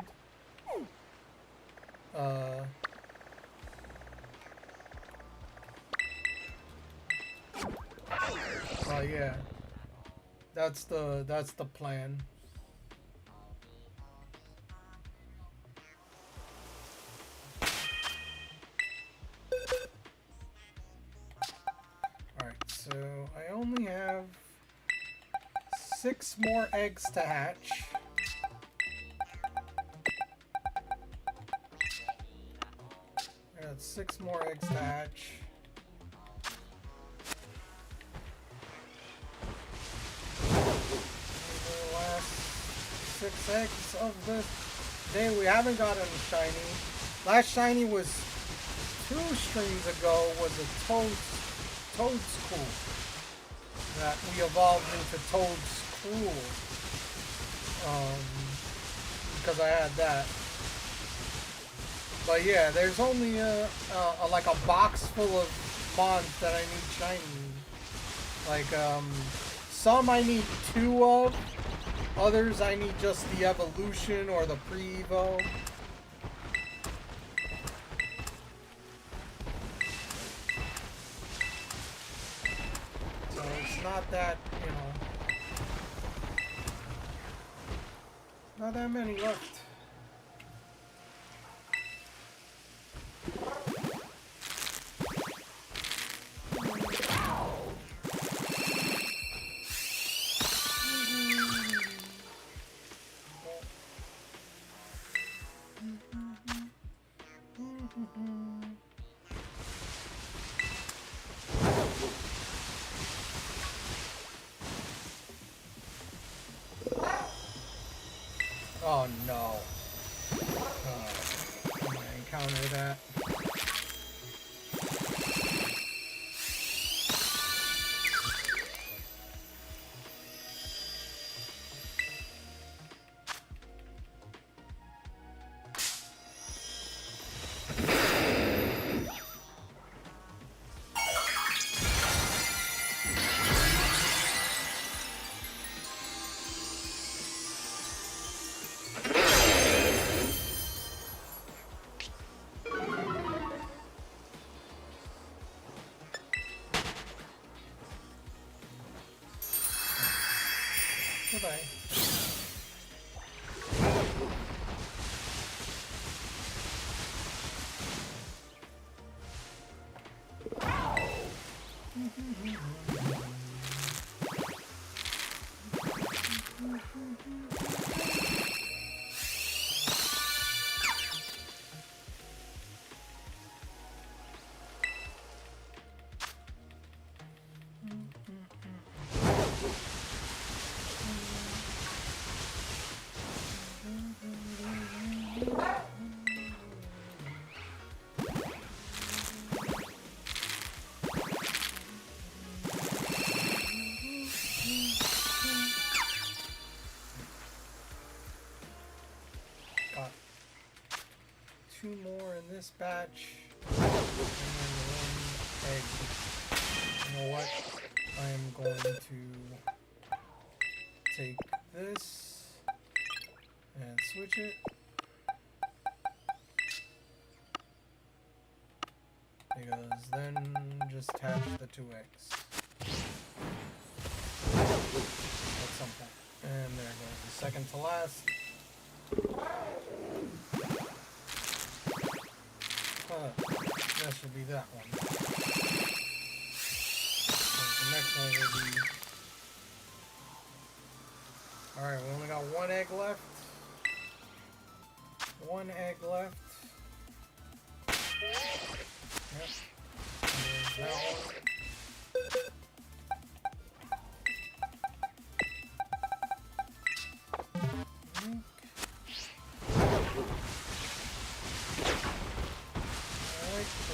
Yeah, that's the plan. All right, so I only have 6 more eggs to hatch. I got 6 more eggs to hatch. The last 6 eggs of the day. We haven't gotten a shiny. Last shiny was 2 streams ago. Was a Toedscool that we evolved into Toedscool. Because I had that. But yeah, there's only like a box full of mods that I need shiny. Like some I need 2 of, others I need just the evolution or the pre-evo. So it's not that, you know, not that many left. Oh no. I'm gonna encounter that. Goodbye. Got 2 more in this batch, and then 1 egg. You know what? I am going to take this and switch it. Because then just hatch the 2 eggs. At some point. And there goes the second to last. That should be that one. The next one will be... Alright, we only got 1 egg left. 1 egg left. Yep. There's that one.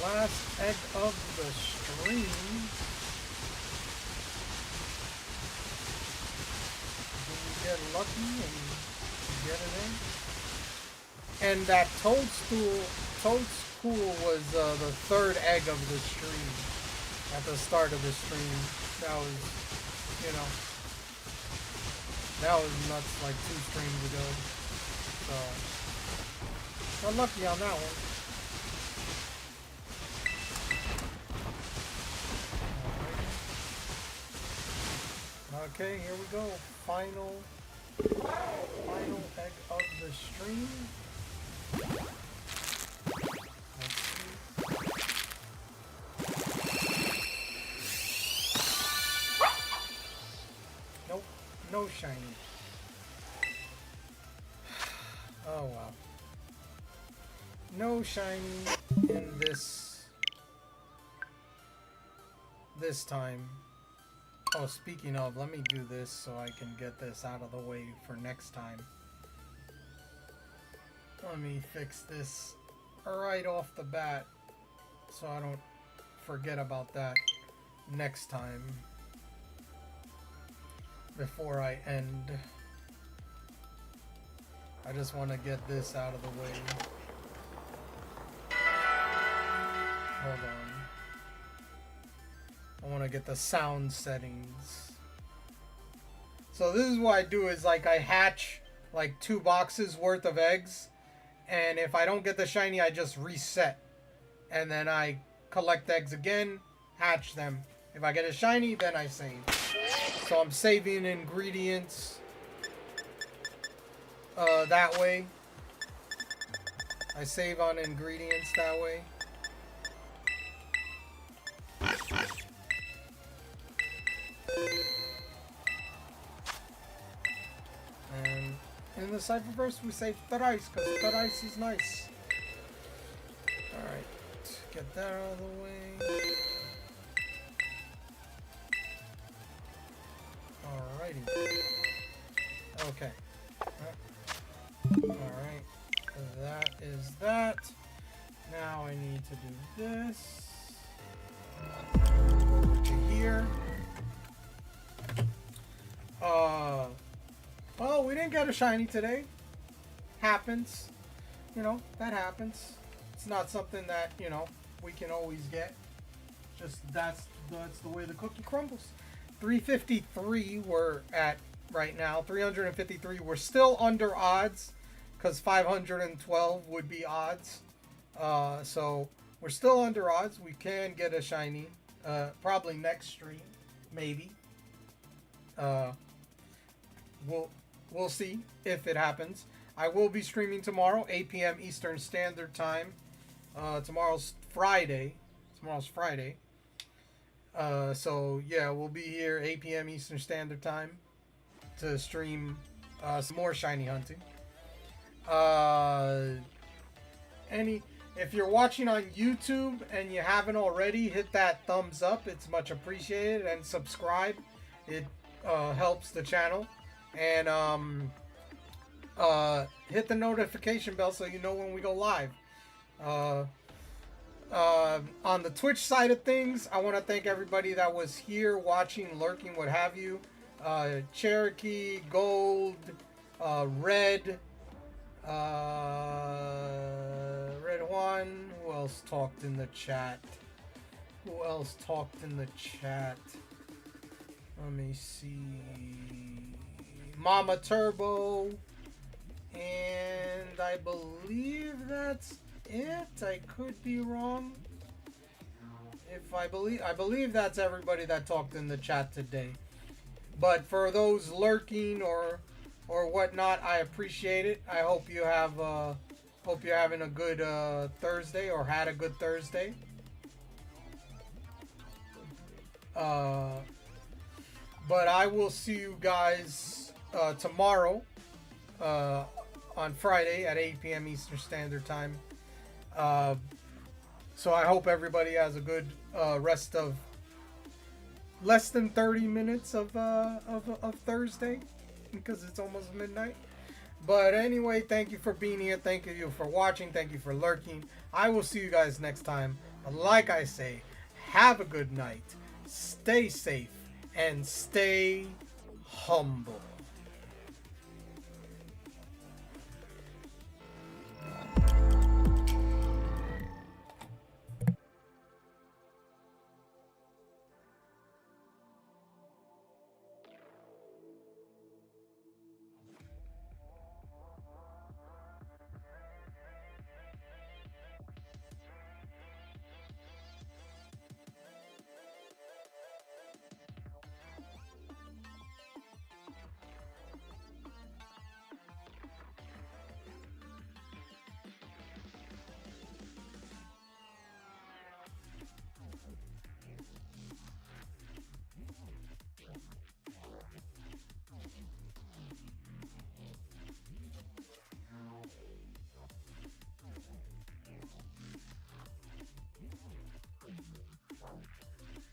Last egg of the stream. And that Toadstool was the third egg of the stream. At the start of the stream. That was, you know, that was nuts like 2 streams ago. So, unlucky on that one. Okay, here we go. Final egg of the stream. Let's see. Nope, no shiny. Oh wow. No shiny in this time. Oh, speaking of, let me do this so I can get this out of the way for next time. Let me fix this right off the bat so I don't forget about that next time before I end. I just want to get this out of the way. Hold on. I want to get the sound settings. So this is what I do is like I hatch like 2 boxes worth of eggs, and if I don't get the shiny I just reset, and then I collect eggs again, hatch them. If I get a shiny then I save. So I'm saving ingredients that way. I save on ingredients that way. And in the Cypherverse we say thrice because thrice is nice. Alright, get that out of the way. Alrighty. Okay. Alright, that is that. Now I need to do this. Over to here. Well, we didn't get a shiny today. Happens. You know, that happens. It's not something that, you know, we can always get. Just that's the way the cookie crumbles. 353 we're at right now. 353. We're still under odds because 512 would be odds. So we're still under odds. We can get a shiny. Probably next stream, maybe. We'll see if it happens. I will be streaming tomorrow, 8 p.m. Eastern Standard Time. Tomorrow's Friday. So yeah, we'll be here 8 p.m. Eastern Standard Time to stream some more shiny hunting. If you're watching on YouTube and you haven't already, hit that thumbs up. It's much appreciated, and subscribe. It helps the channel. And hit the notification bell so you know when we go live. On the Twitch side of things, I want to thank everybody that was here watching, lurking, what have you. Cherokee, Gold, Red, Red One. Who else talked in the chat? Let me see. Mama Turbo. And I believe that's it. I could be wrong. I believe that's everybody that talked in the chat today. But for those lurking or whatnot, I appreciate it. I hope you have hope you're having a good Thursday or had a good Thursday. But I will see you guys tomorrow on Friday at 8 p.m. Eastern Standard Time. So I hope everybody has a good rest of less than 30 minutes of Thursday, because it's almost midnight. But anyway, thank you for being here. Thank you for watching. Thank you for lurking. I will see you guys next time. But like I say, have a good night. Stay safe and stay humble.